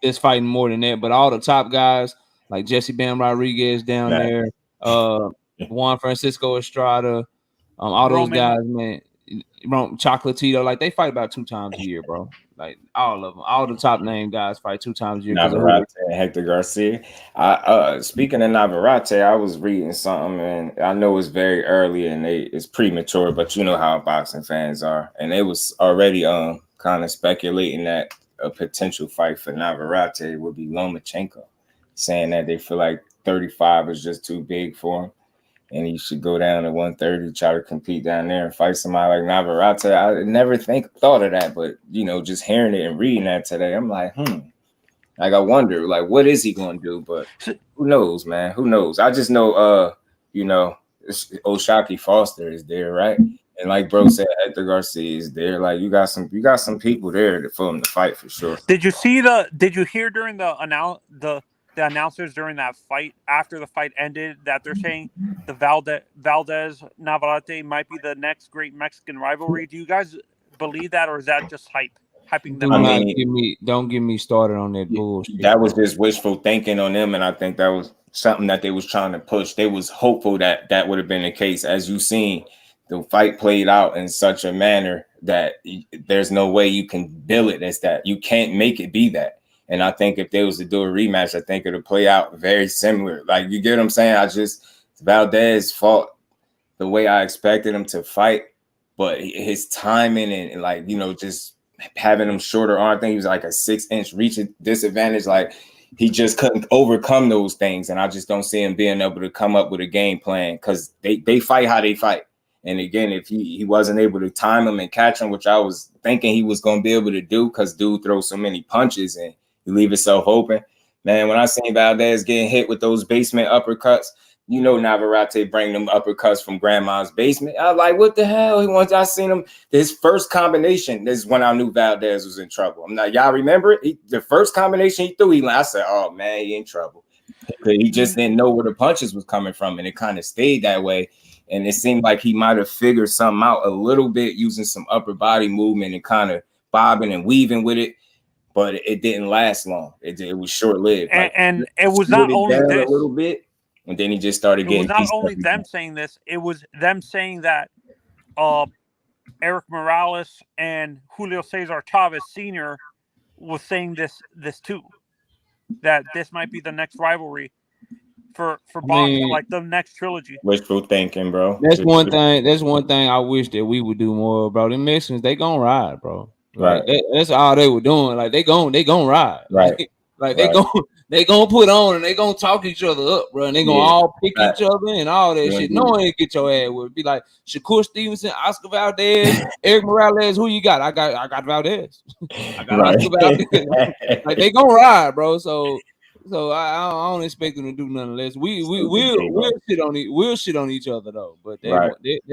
that's fighting more than that. But all the top guys like Jesse Bam Rodriguez down there, Juan Francisco Estrada, all those guys, man, Chocolatito, like they fight about 2 times a year, bro. Like all of them, all the top name guys fight 2 times a year. Navarrete and Hector Garcia. Speaking of Navarrete, I was reading something, and I know it's very early and it's premature, but you know how boxing fans are, and they was already kind of speculating that a potential fight for Navarrete would be Lomachenko, saying that they feel like 35 is just too big for him, and he should go down to 130, try to compete down there and fight somebody like Navarrete. I never thought of that, but you know, just hearing it and reading that today, I'm like, like I wonder, like, what is he going to do? But who knows, man? Who knows? I just know, you know, Oshaki Foster is there, right? And like bro said, Hector Garcia is there. Like you got some people there for him to fight for sure. Did you hear during the announcers during that fight, after the fight ended, that they're saying the Valdez Navarrete might be the next great Mexican rivalry? Do you guys believe that, or is that just hyping them? Don't get me started on that bullshit. That was just wishful thinking on them, and I think that was something that they was trying to push. They was hopeful that would have been the case. As you seen, the fight played out in such a manner that there's no way you can bill it as that. You can't make it be that. And I think if they was to do a rematch, I think it'll play out very similar. Like, you get what I'm saying? Valdez fought the way I expected him to fight, but his timing and like, you know, just having him shorter arm, I think he was like a 6-inch reach disadvantage. Like, he just couldn't overcome those things. And I just don't see him being able to come up with a game plan, because they fight how they fight. And again, if he wasn't able to time him and catch him, which I was thinking he was going to be able to do, because dude throws so many punches and you leave yourself open. Man, when I seen Valdez getting hit with those basement uppercuts, you know Navarrete bring them uppercuts from grandma's basement. I was like, what the hell? I seen him, his first combination, this is when I knew Valdez was in trouble. I'm not, y'all remember it? The first combination he threw, I said, oh man, he in trouble. He just didn't know where the punches was coming from, and it kind of stayed that way. And it seemed like he might have figured something out a little bit using some upper body movement and kind of bobbing and weaving with it, but it didn't last long. It was short-lived. And it was not only this. A little bit, and then he just started getting. It was not only them saying this, it was them saying that Eric Morales and Julio Cesar Chavez Sr. was saying this too, that this might be the next rivalry for boxing, like the next trilogy. Wishful thinking, bro. That's one thing I wish that we would do more, bro. The Mexicans, they gonna ride, bro. Like, right. That's all they were doing. Like they gonna ride. Right. Like they gonna put on and they gonna talk each other up, bro. And they gonna all pick each other and all that shit. No one get your ass with. Be like Shakur Stevenson, Oscar Valdez, Eric Morales. Who you got? I got Valdez. I got Oscar Valdez. Like they gonna ride, bro. So I don't expect them to do nothing less. We'll shit on each other though, but they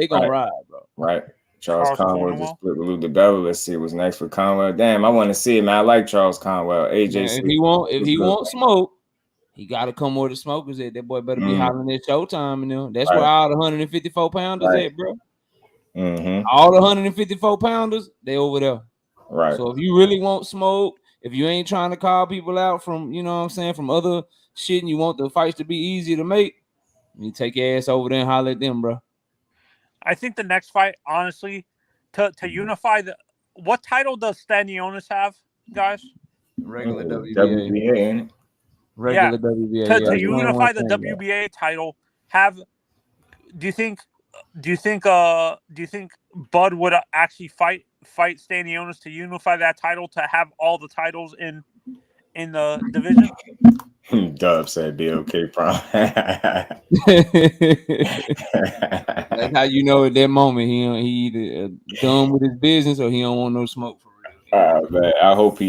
gonna ride, bro. Right. Charles Conwell just split with Luke the Devil. Let's see what's next for Conwell. Damn, I want to see it, man. I like Charles Conwell. AJ, man, if he wants smoke, he got to come where the smoke is at. That boy better be hollering at Showtime, and them. That's where all the 154 pounders at, bro. All the 154 pounders, they over there. Right. So if you really want smoke, if you ain't trying to call people out from, you know what I'm saying, from other shit, and you want the fights to be easy to make, you take your ass over there and holler at them, bro. I think the next fight, honestly, to unify the, what title does Stanionis have, guys? Regular WBA, ain't it? Regular WBA. To unify the WBA title, do you think Bud would actually fight Stanionis to unify that title, to have all the titles in the division? Dub said be okay, Prime. That's how you know at that moment he either done with his business or he don't want no smoke for real. Man, I hope he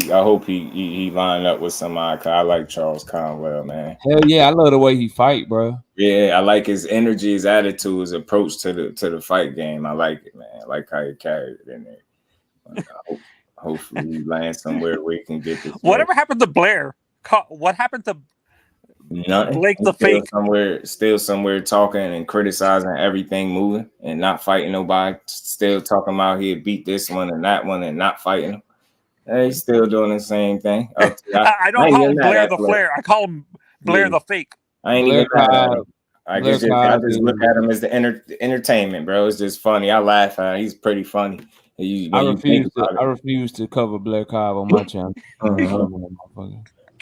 line up with somebody. Cause I like Charles Conwell, man. Hell yeah, I love the way he fight, bro. Yeah, I like his energy, his attitude, his approach to the fight game. I like it, man. I like how he carried it in there. Hopefully he lands somewhere where he can get this. Whatever happened to Blair? What happened to nothing? Blake the fake? Still somewhere talking and criticizing everything moving and not fighting nobody. Still talking about he'd beat this one and that one and not fighting them. Hey, he's still doing the same thing. I don't call him Blair the Flair. I call him Blair the fake. I ain't even mad at him. I just look at him as the entertainment, bro. It's just funny. I laugh at him. He's pretty funny. I refuse to cover Blair Cobb on my channel.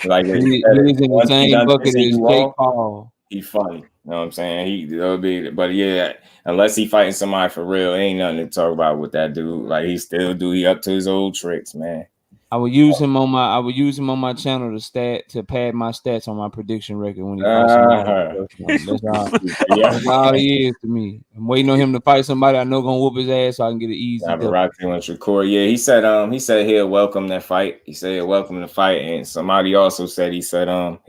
Like he's in the same bucket as Jake Paul. He's funny. You know what I'm saying? But yeah, unless he fighting somebody for real, ain't nothing to talk about with that dude. Like he up to his old tricks, man. I would use him on my channel to pad my stats on my prediction record when he fights somebody. That's all he is to me. I'm waiting on him to fight somebody I know gonna whoop his ass so I can get an easy. Navarrete and Shakur. Yeah, he said he'll welcome that fight. He said he'll welcome the fight, and somebody also said he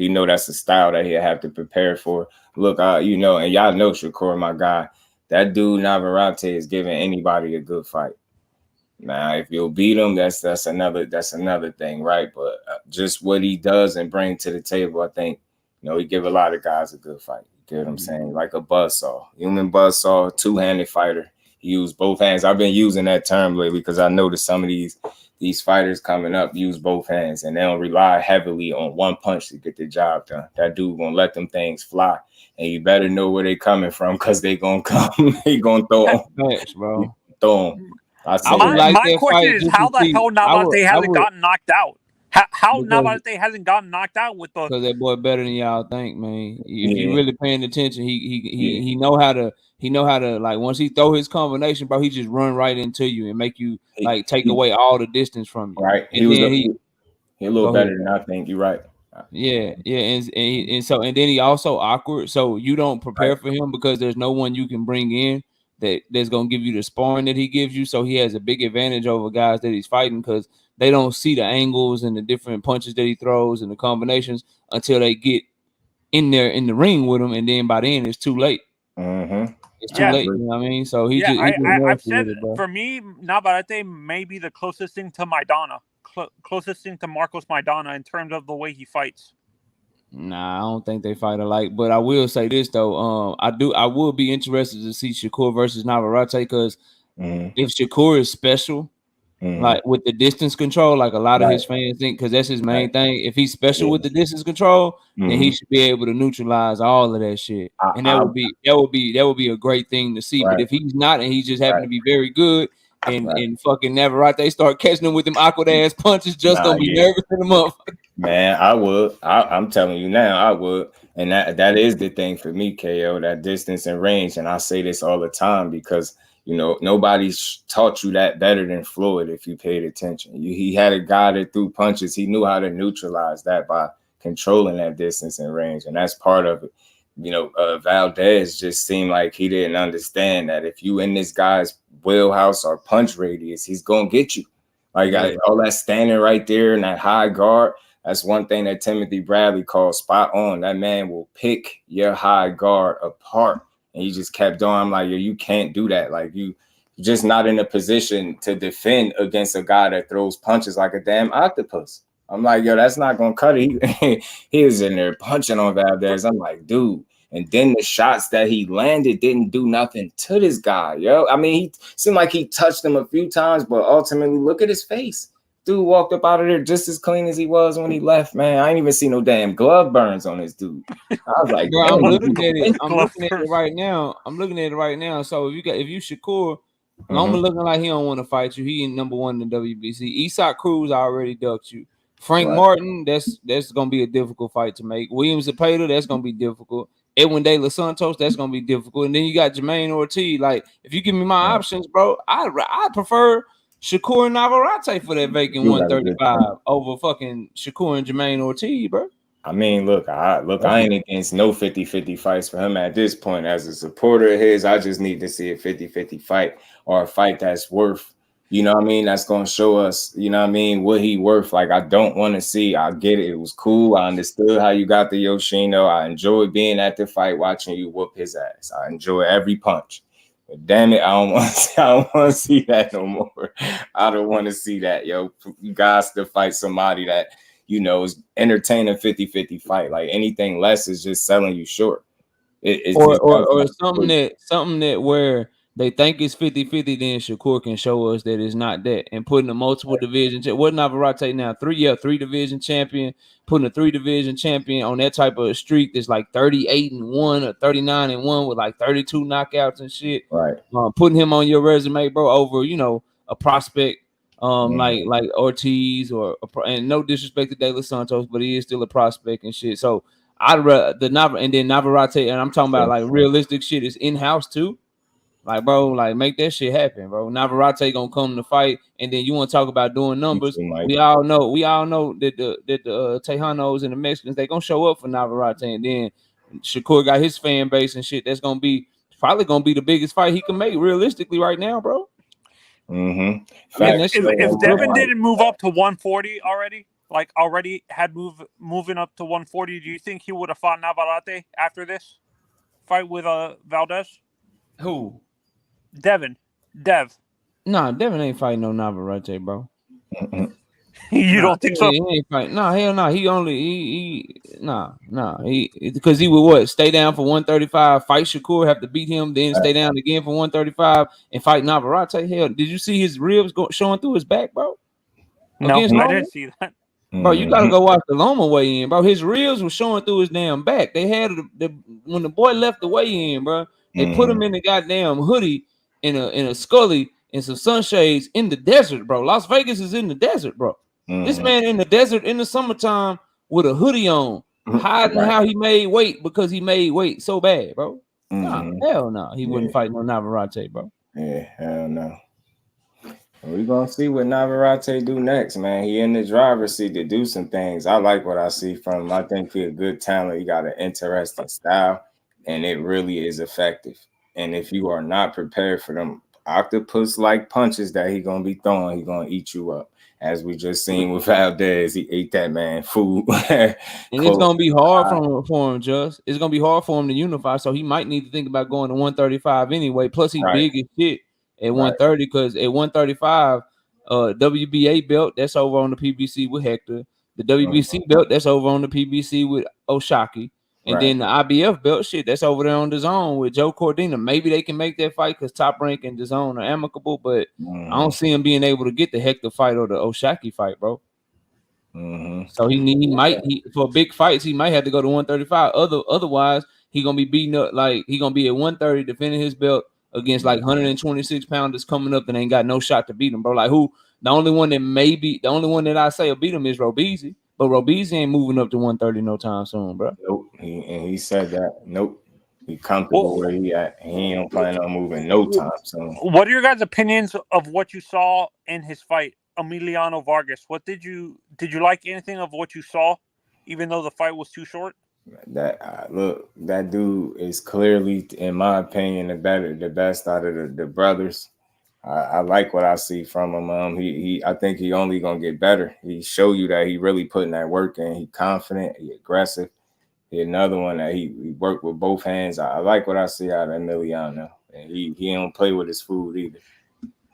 know that's a style that he'll have to prepare for. Look, and y'all know Shakur, my guy. That dude Navarrete is giving anybody a good fight. Now, if you'll beat him, that's another thing, right? But just what he does and bring to the table, I think, he give a lot of guys a good fight. You get what I'm saying? Like a buzzsaw, human buzzsaw, two-handed fighter. He used both hands. I've been using that term lately because I noticed some of these fighters coming up use both hands and they don't rely heavily on one punch to get the job done. That dude gonna let them things fly, and you better know where they coming from because they gonna come. They gonna throw them. Thanks, bro. Throw them. My question is how the hell Navarrete hasn't gotten knocked out? How Navarrete hasn't gotten knocked out with the? Because that boy better than y'all think, man. If you really paying attention, he know how to like once he throw his combination, bro, he just run right into you and make you like take away all the distance from you. Right. He a little better than I think. You're right. Yeah, and then he also awkward, so you don't prepare for him because there's no one you can bring in that's gonna give you the sparring that he gives you. So he has a big advantage over guys that he's fighting because they don't see the angles and the different punches that he throws and the combinations until they get in there in the ring with him, and then by then it's too late. Mm-hmm. It's too late, you know what I mean? So I've said for me, Navarrete may be the closest thing to Maidana, closest thing to Marcos Maidana in terms of the way he fights. Nah, I don't think they fight alike. But I will say this though, I will be interested to see Shakur versus Navarrete because if Shakur is special, like with the distance control, like a lot of his fans think, because that's his main thing. If he's special with the distance control, then he should be able to neutralize all of that shit, and that would be a great thing to see. But if he's not, and he just happen to be very good, and fucking Navarrete, they start catching him with them awkward ass punches, just gonna be nervous in the motherfucker. Man, I would. I'm telling you now, I would. And that is the thing for me, KO, that distance and range. And I say this all the time because, nobody's taught you that better than Floyd if you paid attention. He had a guy that threw punches. He knew how to neutralize that by controlling that distance and range. And that's part of it. Valdez just seemed like he didn't understand that if you in this guy's wheelhouse or punch radius, he's going to get you. Like all that standing right there in that high guard. That's one thing that Timothy Bradley called spot on. That man will pick your high guard apart. And he just kept doing. I'm like, you can't do that. Like you're just not in a position to defend against a guy that throws punches like a damn octopus. I'm like, that's not going to cut it. He was in there punching on Valdez. I'm like, dude. And then the shots that he landed didn't do nothing to this guy, yo. I mean, he seemed like he touched him a few times, but ultimately, look at his face. Dude walked up out of there just as clean as he was when he left, man. I ain't even see no damn glove burns on this dude. I was like, bro, I'm looking at it right now. So if you Shakur, Loma looking like he don't want to fight you. He ain't number one in the WBC. Isak Cruz already ducked you. Frank Martin, that's gonna be a difficult fight to make. William Zepeda, that's gonna be difficult. Edwin De Los Santos, that's gonna be difficult. And then you got Jermaine Ortiz. Like, if you give me my options, bro, I prefer Shakur and Navarrete for that vacant 135 over fucking Shakur and Jermaine Ortiz, bro. I mean, look, I ain't against no 50-50 fights for him at this point. As a supporter of his, I just need to see a 50-50 fight or a fight that's worth You know what I mean? That's gonna show us, you know what I mean, what he worth. Like, I don't want to see. I get it. It was cool. I understood how you got the Yoshino. I enjoyed being at the fight, watching you whoop his ass. I enjoy every punch. But damn it, I don't want to see that no more. I don't want to see that, yo. You guys to fight somebody that, you know, is entertaining 50-50 fight. Like, anything less is just selling you short. Or something that where they think it's 50-50, then Shakur can show us that it's not that. And putting a multiple division, what Navarrete now? Three division champion, putting a 3-division champion on that type of streak that's like 38-1 or 39-1 with like 32 knockouts and shit. Right. Putting him on your resume, bro, over, you know, a prospect like Ortiz and no disrespect to De Los Santos, but he is still a prospect and shit. So I'd rather Navarrete, and I'm talking about like realistic shit is in-house too. Like, bro, like make that shit happen, bro. Navarrete gonna come to fight, and then you want to talk about doing numbers. We all know that the Tejanos and the Mexicans, they gonna show up for Navarrete, and then Shakur got his fan base and shit. That's probably gonna be the biggest fight he can make realistically right now, bro. Mm-hmm. I mean, if Devin didn't move up to 140 already, like already had moving up to 140, do you think he would have fought Navarrete after this fight with Valdez? Who? Dev. Nah, Devin ain't fighting no Navarrete, bro. You don't think so? He ain't fighting. Nah, hell no. He because he would what? Stay down for 135, fight Shakur, have to beat him, then stay down again for 135 and fight Navarrete. Hell, did you see his ribs showing through his back, bro? No, I didn't see that. Bro, you gotta go watch the Loma weigh in, bro. His ribs were showing through his damn back. They had when the boy left the weigh in, bro. They put him in the goddamn hoodie in a scully and some sunshades in the desert, bro. Las Vegas is in the desert, bro. This man in the desert in the summertime with a hoodie on, hiding how he made weight because he made weight so bad, bro. Nah, hell no. He wouldn't fight no Navarrete, bro. Yeah, hell no. We're gonna see what Navarrete do next, man. He in the driver's seat to do some things. I like what I see from him. I think he's a good talent. He got an interesting style, and it really is effective. And if you are not prepared for them octopus-like punches that he's gonna be throwing, he's gonna eat you up. As we just seen with Valdez, he ate that man food. And it's gonna be hard for him, Just. It's gonna be hard for him to unify. So he might need to think about going to 135 anyway. Plus, he's big as shit at 130 because at 135, WBA belt that's over on the PBC with Hector. The WBC belt that's over on the PBC with Oshaki. And then the IBF belt shit that's over there on the zone with Joe Cordina. Maybe they can make that fight because Top Rank and the zone are amicable, but I don't see him being able to get the Hector fight or the Oshaki fight, bro. So he might for big fights he might have to go to 135. Otherwise he gonna be beating up like he gonna be at 130 defending his belt against like 126 pounders coming up and ain't got no shot to beat him, bro. Like the only one that I say will beat him is Robeisy. But Robeisy ain't moving up to 130 no time soon, bro. Nope. He said that. Nope. He comfortable where he at. He ain't planning on moving no time soon. What are your guys' opinions of what you saw in his fight, Emiliano Vargas? What did you like anything of what you saw, even though the fight was too short? That dude is clearly, in my opinion, the best out of the brothers. I like what I see from him. I think he only gonna get better. He show you that he really putting that work in. He confident, he aggressive. He another one that he worked with both hands. I like what I see out of Emiliano. And he don't play with his food either.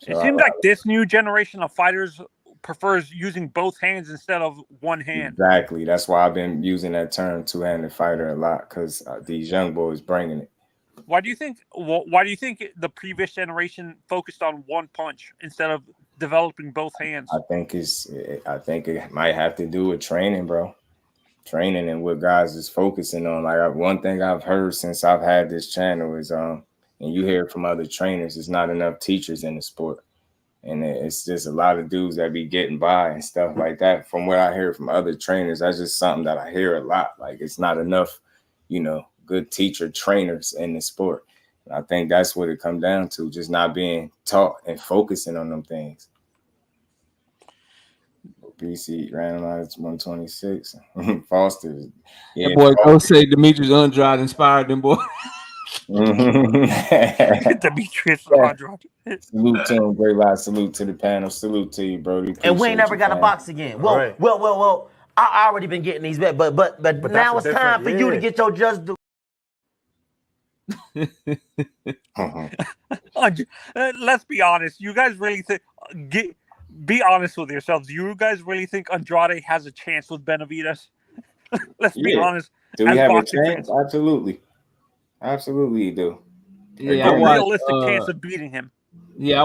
So it seems like this new generation of fighters prefers using both hands instead of one hand. Exactly. That's why I've been using that term two-handed fighter a lot because these young boys bringing it. Why do you think the previous generation focused on one punch instead of developing both hands? I think it might have to do with training, bro. Training and what guys is focusing on. Like one thing I've heard since I've had this channel is and you hear it from other trainers, there's not enough teachers in the sport. And it's just a lot of dudes that be getting by and stuff like that. From what I hear from other trainers, that's just something that I hear a lot. Like it's not enough, good teacher trainers in the sport. And I think that's what it comes down to, just not being taught and focusing on them things. BC randomized 126. Foster. Yeah, boy, don't say Demetrius Andrade inspired them, boy. Demetrius and Andrade. Salute to him, great live. Salute to the panel. Salute to you, bro. And we ain't never got to box again. Well. I already been getting these bets, but now it's time for you to get your just do. Let's be honest. You guys really think? Be honest with yourselves. Do you guys really think Andrade has a chance with Benavidez? Let's be honest. Do we have a chance? Absolutely. Absolutely, you do. Yeah, a realistic chance of beating him. Yeah, I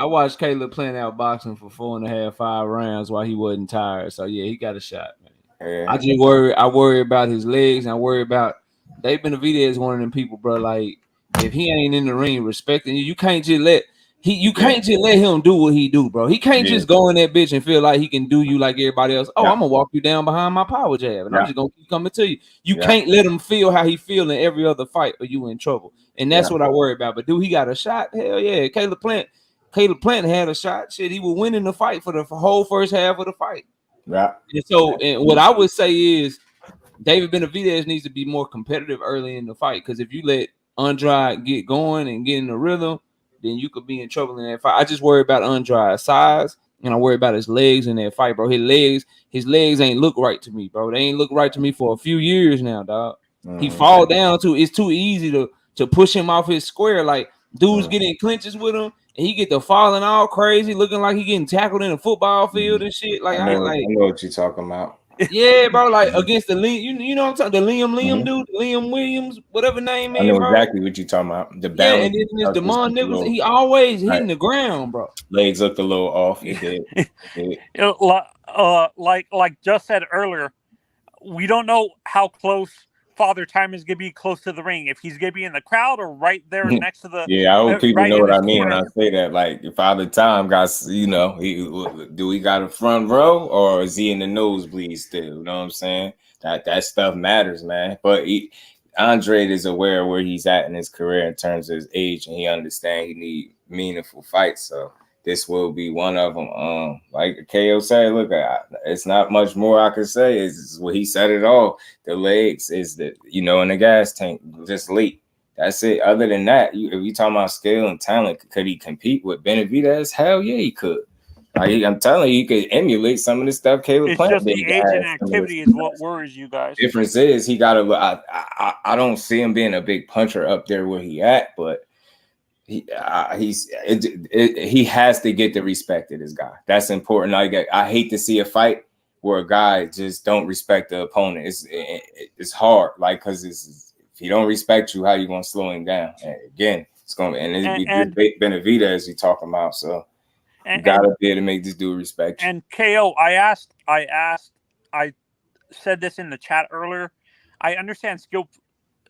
watched Caleb playing out boxing for 4.5, 5 rounds while he wasn't tired. So yeah, he got a shot, man. Yeah. I worry about his legs, and I worry about Dave Benavidez is one of them people, bro. Like, if he ain't in the ring respecting you, you can't just let him do what he do, bro. He can't just go in that bitch and feel like he can do you like everybody else. Oh, I'm gonna walk you down behind my power jab, and I'm just gonna keep coming to you. You can't let him feel how he feel in every other fight, or you in trouble. And that's what I worry about. But do he got a shot? Hell yeah. Caleb Plant had a shot. Shit, he was winning the fight for the whole first half of the fight. Yeah. And so, and what I would say is David Benavidez needs to be more competitive early in the fight. Because if you let Andrade get going and get in the rhythm, then you could be in trouble in that fight. I just worry about Andrade's size, and I worry about his legs in that fight, bro. His legs ain't look right to me, bro. They ain't look right to me for a few years now, dog. He fall down too. It's too easy to push him off his square. Like, dudes get in clinches with him, and he get to falling all crazy, looking like he getting tackled in a football field and shit. Like, I know what you're talking about. Yeah, bro. Like against the you know what I'm talking, the Liam dude, Liam Williams, whatever name is. I know bro. exactly what you're talking about. The balance. Yeah, and then there's Demond Nichols. He always hitting the ground, bro. Legs looked a little off. It did. Like just said earlier, we don't know how close Father Time is gonna be close to the ring. If he's gonna be in the crowd or right there next to the I hope people know what I mean when I say that. Like, if Father Time got, do he got a front row or is he in the nosebleed still? You know what I'm saying? That stuff matters, man. But Andrade is aware of where he's at in his career in terms of his age, and he understands he need meaningful fights. So this will be one of them. Like KO said, look, it's not much more I could say. It's what he said it all. The legs is in the gas tank, just late. That's it. Other than that, if you talking about skill and talent, could he compete with Benavidez? Hell yeah, he could. Like, I'm telling you, could emulate some of the stuff Caleb Plant did. It's just the age and activity is what worries you guys. Difference is he got to. I don't see him being a big puncher up there where he at, but he has to get the respect of this guy. That's important. I hate to see a fight where a guy just don't respect the opponent. It's hard, like, because if he don't respect you, how you gonna slow him down? And again, it's gonna and Benavidez you talking about. So you gotta be able to make this dude respect you. And KO, I said this in the chat earlier. I understand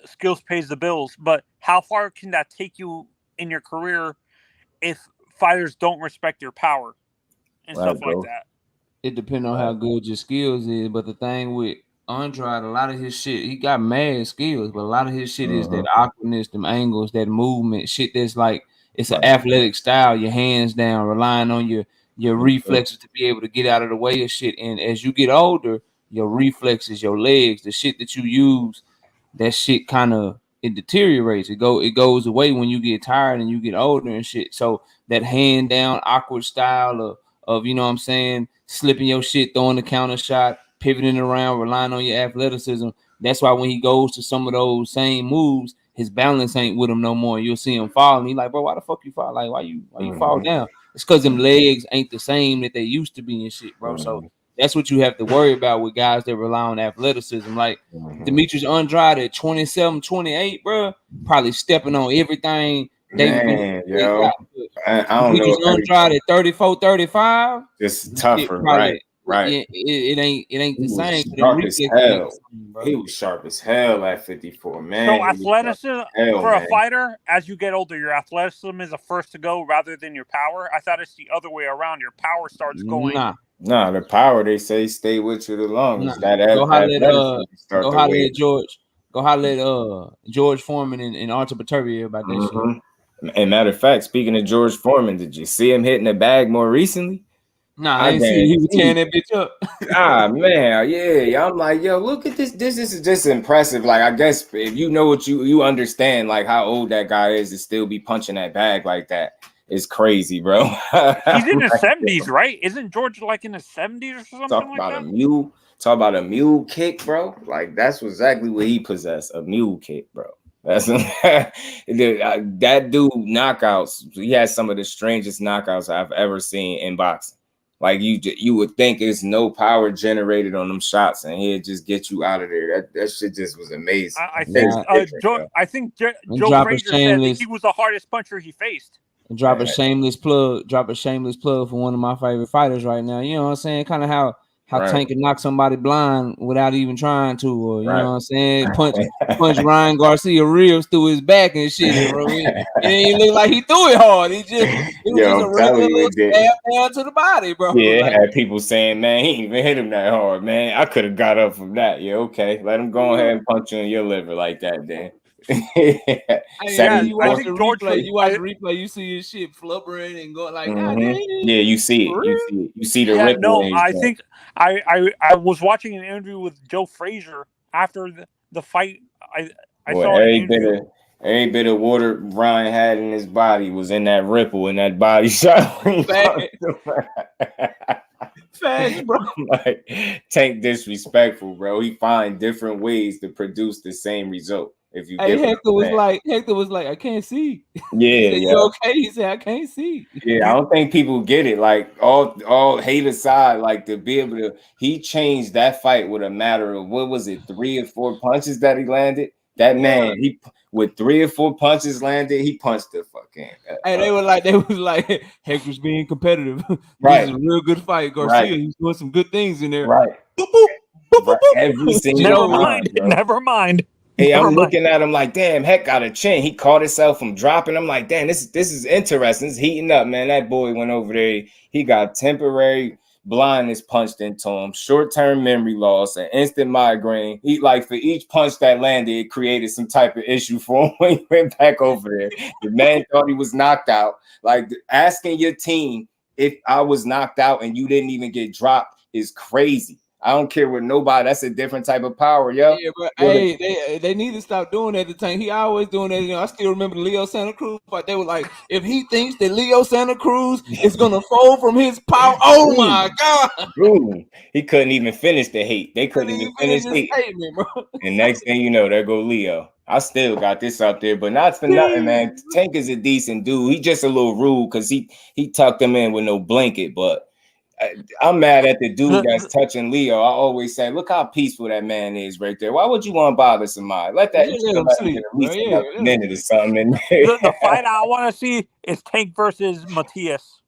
skills pays the bills, but how far can that take you in your career if fighters don't respect your power and stuff like that? It depends on how good your skills is, but the thing with Andrade, a lot of his shit, he got mad skills, but a lot of his shit is that awkwardness, them angles, that movement, shit that's like, it's an athletic style, your hands down, relying on your reflexes to be able to get out of the way of shit. And as you get older, your reflexes, your legs, the shit that you use, that shit kind of, it deteriorates. It goes away when you get tired and you get older and shit. So that hand down awkward style of you know what I'm saying, slipping your shit, throwing the counter shot, pivoting around, relying on your athleticism. That's why when he goes to some of those same moves, his balance ain't with him no more. You'll see him fall, and he's like, bro, why the fuck you fall? Like, why you fall down? It's because them legs ain't the same that they used to be and shit, bro. So that's what you have to worry about with guys that rely on athleticism. Like Demetrius Andrade at 27, 28, bro, probably stepping on everything. Man, yo, I don't know. Andrade at 34, 35. It's tougher, right? Right. It ain't the same. Sharp as hell. He was sharp as hell at 54, man. So athleticism for a fighter, as you get older, your athleticism is a first to go rather than your power. I thought it's the other way around. Your power starts going. Nah, the power, they say, stay with you the longest. Go holler at George. Go holler at George Foreman and Artur Beterbiev about that shit. And matter of fact, speaking of George Foreman, did you see him hitting the bag more recently? Nah, I didn't see he was tearing that bitch up. Ah, man, yeah. I'm like, yo, look at this. This is just impressive. Like, I guess if you know what you understand, like how old that guy is to still be punching that bag like that is crazy, bro. He's in his 70s, right? Isn't George like in his 70s or something Talk like about that? Talk about a mule kick, bro. Like that's exactly what he possessed, a mule kick, bro. That's that dude knockouts. He has some of the strangest knockouts I've ever seen in boxing. Like you would think there's no power generated on them shots, and he'd just get you out of there. That shit just was amazing. I think Joe Frazier said that he was the hardest puncher he faced. And drop a shameless plug for one of my favorite fighters right now. You know what I'm saying? Kind of how Tank can knock somebody blind without even trying to, or you know what I'm saying? Punch Ryan Garcia ribs through his back and shit, bro. It didn't look like he threw it hard. It was just a regular little stab down to the body, bro. Yeah, like, had people saying, man, he ain't even hit him that hard, man. I could have got up from that. Yeah, okay. Let him go ahead and punch you in your liver like that, then. You watch the replay, you see his shit flubbering and going like, yeah, you see it. You see the ripple. No, I think I was watching an interview with Joe Frazier after the fight. I saw every bit of water Ryan had in his body was in that ripple in that body shot. Fast, bro. Like Tank disrespectful, bro. He find different ways to produce the same result. If you Hector was like, I can't see. Yeah, said, you okay? He said, I can't see. Yeah, I don't think people get it. Like all hate aside, like to be able to, he changed that fight with a matter of what was it, 3 or 4 punches that he landed. That man, he with 3 or 4 punches landed, he punched the fucking. Hey, they was like, Hector's being competitive. Right, this is a real good fight. Garcia, he's doing some good things in there. Right. Boop, boop, boop, boop, boop. Every single Never mind. Hey, I'm looking at him like, damn, Heck got a chin. He caught himself from dropping. I'm like, damn, this is interesting. It's heating up, man. That boy went over there. He got temporary blindness punched into him, short-term memory loss, an instant migraine. He like for each punch that landed, it created some type of issue for him when he went back over there. The man thought he was knocked out. Like asking your team if I was knocked out and you didn't even get dropped is crazy. I don't care what nobody. That's a different type of power, yo. Yeah, but hey, they need to stop doing that. The Tank, he always doing that. You know, I still remember the Leo Santa Cruz fight. They were like, if he thinks that Leo Santa Cruz is gonna fold from his power, oh my god, Ooh, he couldn't even finish the hate. They couldn't even finish hate. Bro. And next thing you know, there go Leo. I still got this out there, but not for nothing, man. Tank is a decent dude. He just a little rude because he tucked him in with no blanket, but. I'm mad at the dude that's touching Leo. I always say, look how peaceful that man is right there. Why would you want to bother somebody? Let that sleep. At least a minute or something. The fight I want to see is Tank versus Matias.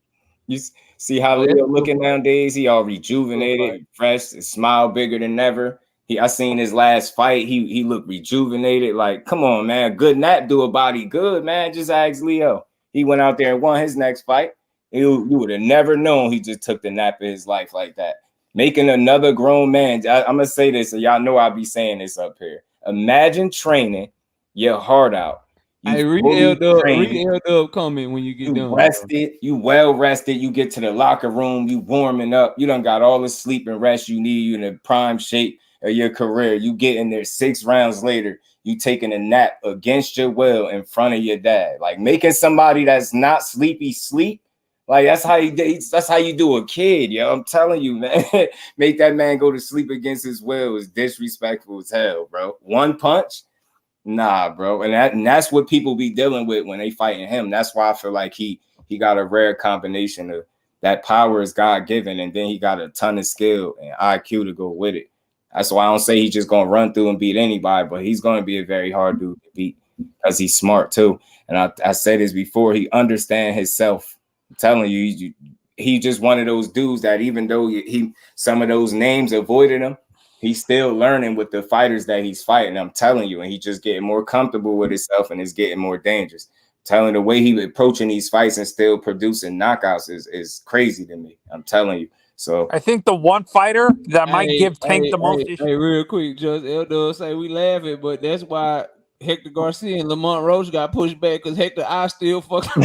You see how Leo looking nowadays? He all rejuvenated, fresh, smile bigger than ever. I seen his last fight. He looked rejuvenated. Like, come on, man. Good nap do a body good, man. Just ask Leo. He went out there and won his next fight. You would have never known he just took the nap of his life like that. Making another grown man. I'm going to say this, so y'all know I'll be saying this up here. Imagine training your heart out. Hey, read L-Dub comment when you get done. You well rested. You get to the locker room. You warming up. You done got all the sleep and rest you need. You in the prime shape of your career. You get in there 6 rounds later. You taking a nap against your will in front of your dad. Like making somebody that's not sleepy sleep. Like that's how you do a kid, yo. I'm telling you, man. Make that man go to sleep against his will is disrespectful as hell, bro. One punch, nah, bro. And that's what people be dealing with when they fighting him. That's why I feel like he got a rare combination of that power is God given, and then he got a ton of skill and IQ to go with it. That's why I don't say he's just gonna run through and beat anybody, but he's gonna be a very hard dude to beat because he's smart too. And I said this before, he understands himself. I'm telling you, he just one of those dudes that even though some of those names avoided him, he's still learning with the fighters that he's fighting. I'm telling you, and he's just getting more comfortable with himself and it's getting more dangerous. I'm telling the way he approaching these fights and still producing knockouts is crazy to me. I'm telling you. So I think the one fighter that might give Tank the most issue. Hey, real quick, just L-Dub say we laughing, but that's why Hector Garcia and Lamont Roach got pushed back because Hector I still fucking.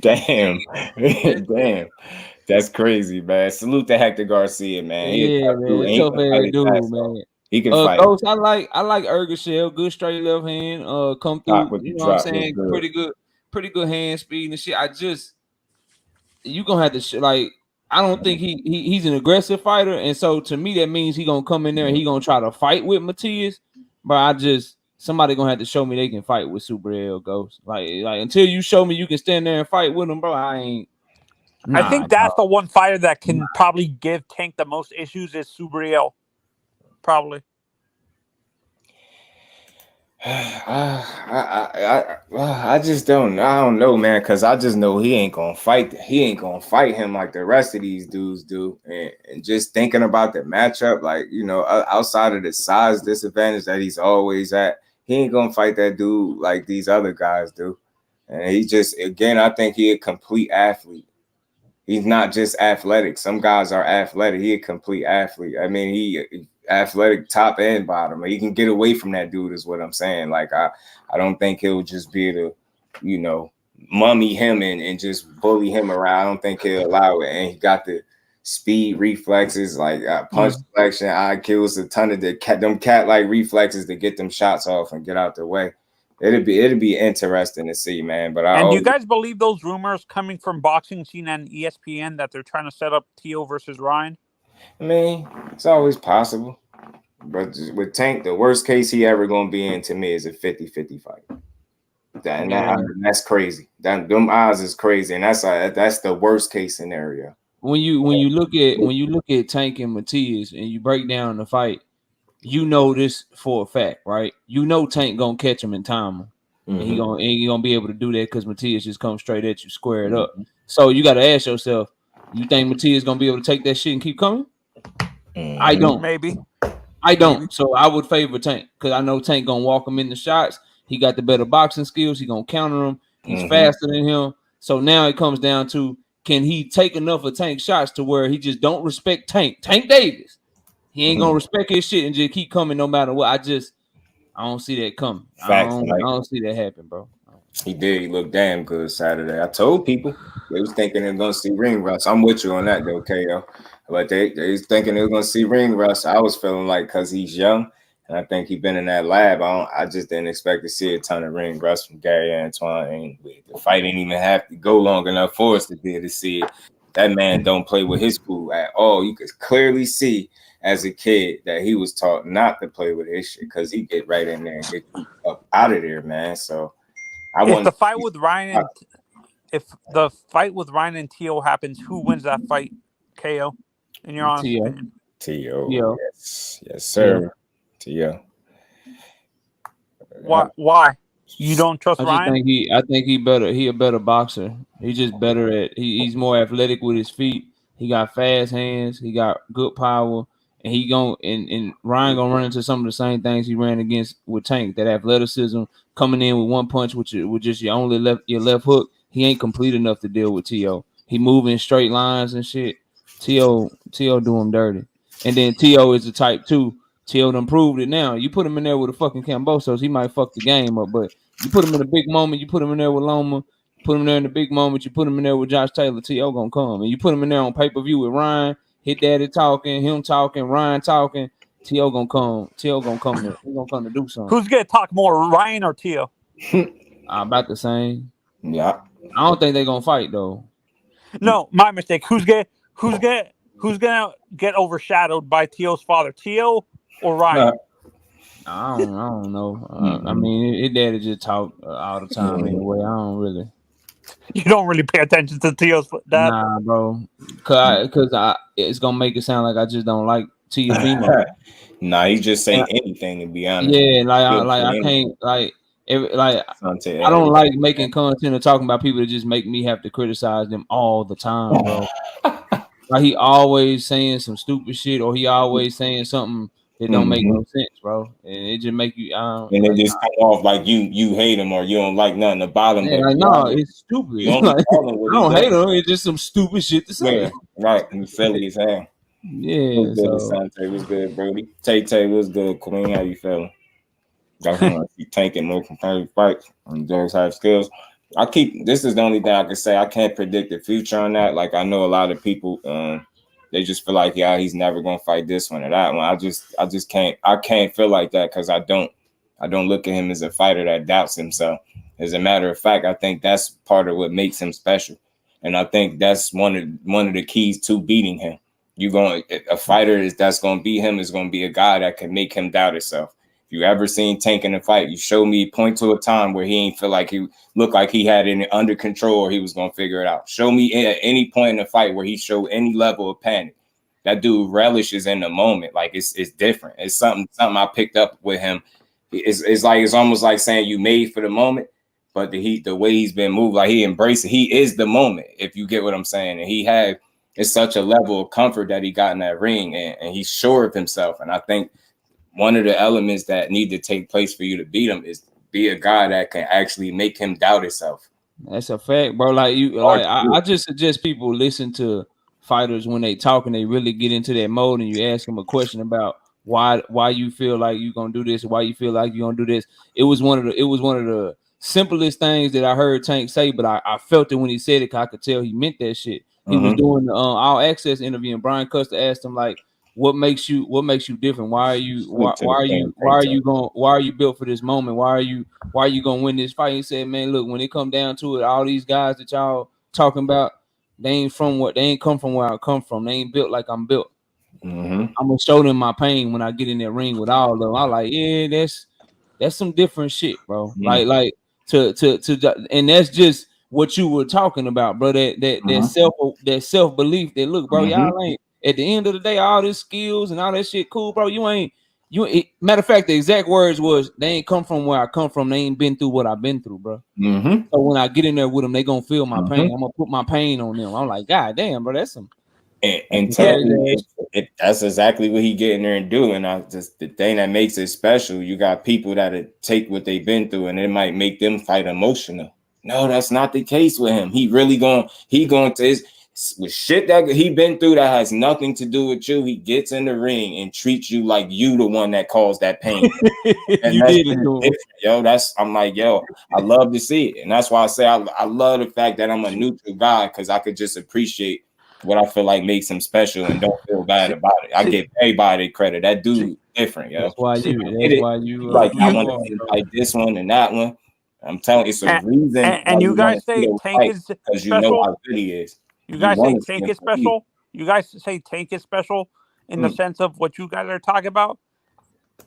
Damn. Damn. That's crazy, man. Salute to Hector Garcia, man. Yeah, man. Tough ass dude, man. He can fight. Ghost, I like Ergashel, good straight left hand. Come through, you know what I'm saying? Pretty good hand speed and shit. You gonna have to like. I don't think he's an aggressive fighter, and so to me that means he gonna come in there and he gonna try to fight with Matias. But somebody gonna have to show me they can fight with Super L Ghost. Like until you show me you can stand there and fight with him, bro. I ain't. I think that's the one fighter that can probably give Tank the most issues is Subriel. Probably. I just don't know, man, because I just know he ain't gonna fight him like the rest of these dudes do. And just thinking about the matchup, like, you know, outside of the size disadvantage that he's always at, he ain't gonna fight that dude like these other guys do. And he just, again, I think he a complete athlete. He's not just athletic. Some guys are athletic. He a complete athlete. I mean, he athletic top and bottom. He can get away from that dude is what I'm saying. Like, I don't think he'll just be able to, you know, mummy him and just bully him around. I don't think he'll allow it. And he got the speed, reflexes, like punch deflection, IQs, a ton of them cat-like reflexes to get them shots off and get out the way. It'd be interesting to see, man. But do you guys believe those rumors coming from Boxing Scene and ESPN that they're trying to set up Tio versus Ryan? I mean, it's always possible. But with Tank, the worst case he ever going to be in to me is a 50-50 fight. That's crazy. Them odds is crazy, and that's the worst case scenario. When you look at Tank and Matias and you break down the fight, you know this for a fact, right? You know Tank gonna catch him in time, and he gonna be able to do that because Matias just comes straight at you, square it up. So you got to ask yourself, you think Matias gonna be able to take that shit and keep coming? I don't. Maybe. I don't. So I would favor Tank because I know Tank gonna walk him in the shots. He got the better boxing skills. He gonna counter him. He's faster than him. So now it comes down to, can he take enough of Tank shots to where he just don't respect Tank Davis? He ain't gonna respect his shit and just keep coming no matter what. I don't see that coming. I don't see that happen, bro. He did. He looked damn good Saturday. I told people they was thinking they're gonna see ring rust. I'm with you on that though, KO. But they was thinking they were gonna see ring rust. I was feeling like because he's young, and I think he's been in that lab. I just didn't expect to see a ton of ring rust from Gary Antoine. And the fight didn't even have to go long enough for us to be able to see it. That man don't play with his food at all. You could clearly see as a kid that he was taught not to play with his shit because he get right in there and get up out of there, man. So if the fight with Ryan and Tio happens, who wins that fight? KO, in your honest opinion? Tio. Yes, sir. Tio. Why? You don't trust Ryan? I think he better. He a better boxer. He's just better at. He's more athletic with his feet. He got fast hands. He got good power. And and Ryan gonna run into some of the same things he ran against with Tank. That athleticism, coming in with one punch, with just your left hook. He ain't complete enough to deal with Tio. He moving straight lines and shit. Tio do him dirty. And then Tio is the type too. Tio done proved it now. You put him in there with a fucking Cambosos, he might fuck the game up. But you put him in a big moment, you put him in there with Loma, put him there in the big moment, you put him in there with Josh Taylor, Tio gonna come. And you put him in there on pay-per-view with Ryan, Hit Daddy talking, him talking, Ryan talking, Tio gonna come. Tio gonna come there. He gonna come to do something. Who's gonna talk more, Ryan or Tio? About the same. Yeah. I don't think they're gonna fight though. No, my mistake. Who's gonna get overshadowed by Tio's father, Tio or Ryan? I don't know. I mean, Hit Daddy just talk all the time anyway. I don't really. You don't really pay attention to Tio's dad? Nah, bro. Cause it's gonna make it sound like I just don't like Tio female. Nah, he just say anything to be honest. Yeah, I can't I don't like making content or talking about people that just make me have to criticize them all the time, bro. Like he always saying some stupid shit, or he always saying something that don't make no sense, bro. And it just make you and it just come off like you hate him or you don't like nothing about him. Yeah, no, it's stupid. Like, I don't hate him. It's just some stupid shit to say. Yeah, right. You silly as hell. Yeah. Asante was good, Brody. Tay was good. Queen, how you feeling? Definitely want to see Tank in more competitive fights and those have skills. This is the only thing I can say. I can't predict the future on that. Like, I know a lot of people, they just feel like, yeah, he's never gonna fight this one or that one. I just can't feel like that because I don't look at him as a fighter that doubts himself. As a matter of fact, I think that's part of what makes him special, and I think that's one of the keys to beating him. A fighter that's gonna beat him is gonna be a guy that can make him doubt himself. You ever seen Tank in a fight? You show me, point to a time where he ain't feel like he looked like he had it under control or he was gonna figure it out. Show me at any point in the fight where he showed any level of panic. That dude relishes in the moment. Like it's different. It's something I picked up with him. It's almost like saying you made for the moment, but the way he's been moved, like he embraced it. He is the moment, if you get what I'm saying. And it's such a level of comfort that he got in that ring, and he's sure of himself. And I think one of the elements that need to take place for you to beat him is be a guy that can actually make him doubt himself. That's a fact, bro. I just suggest people listen to fighters when they talk and they really get into that mode, and you ask them a question about why you feel like you're gonna do this, why you feel like you're gonna do this. It was one of the simplest things that I heard Tank say, but I felt it when he said it because I could tell he meant that shit. He was doing the All Access interview, and Brian Custer asked him like, what makes you different? Why are you built for this moment? Why are you gonna win this fight? He said, man, look, when it come down to it, all these guys that y'all talking about, they ain't come from where I come from. They ain't built like I'm built. I'm gonna show them my pain when I get in that ring with all of them. I like, yeah, that's some different shit, bro. Like and that's just what you were talking about, bro. That self belief. That look, bro, y'all ain't. At the end of the day, all this skills and all that shit, cool, bro. Matter of fact, the exact words was, they ain't come from where I come from. They ain't been through what I've been through, bro. So when I get in there with them, they gonna feel my pain. I'm gonna put my pain on them. I'm like, God damn, bro, that's some. And that's exactly what he get in there and do. And the thing that makes it special, you got people that take what they've been through, and it might make them fight emotional. No, that's not the case with him. He going to his. With shit that he been through that has nothing to do with you, he gets in the ring and treats you like you the one that caused that pain. And you did it, yo. I'm like, yo, I love to see it, and that's why I say I love the fact that I'm a neutral guy, because I could just appreciate what I feel like makes him special and don't feel bad about it. I give everybody credit. That dude different, yo. That's why you like I want to like this one and that one. I'm telling you, it's a reason. And you guys say Tank is because you know how good he is. You guys say Tank is special? You guys say Tank is special in the sense of what you guys are talking about?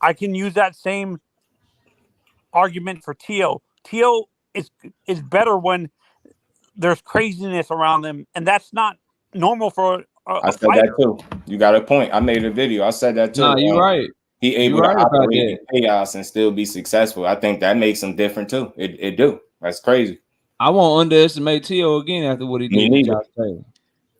I can use that same argument for Tio. Tio is better when there's craziness around him, and that's not normal for a said fighter. That too. You got a point. I made a video. I said that too. No, you're right. He able to operate in chaos and still be successful. I think that makes him different too. It do. That's crazy. I won't underestimate Tio again after what he did.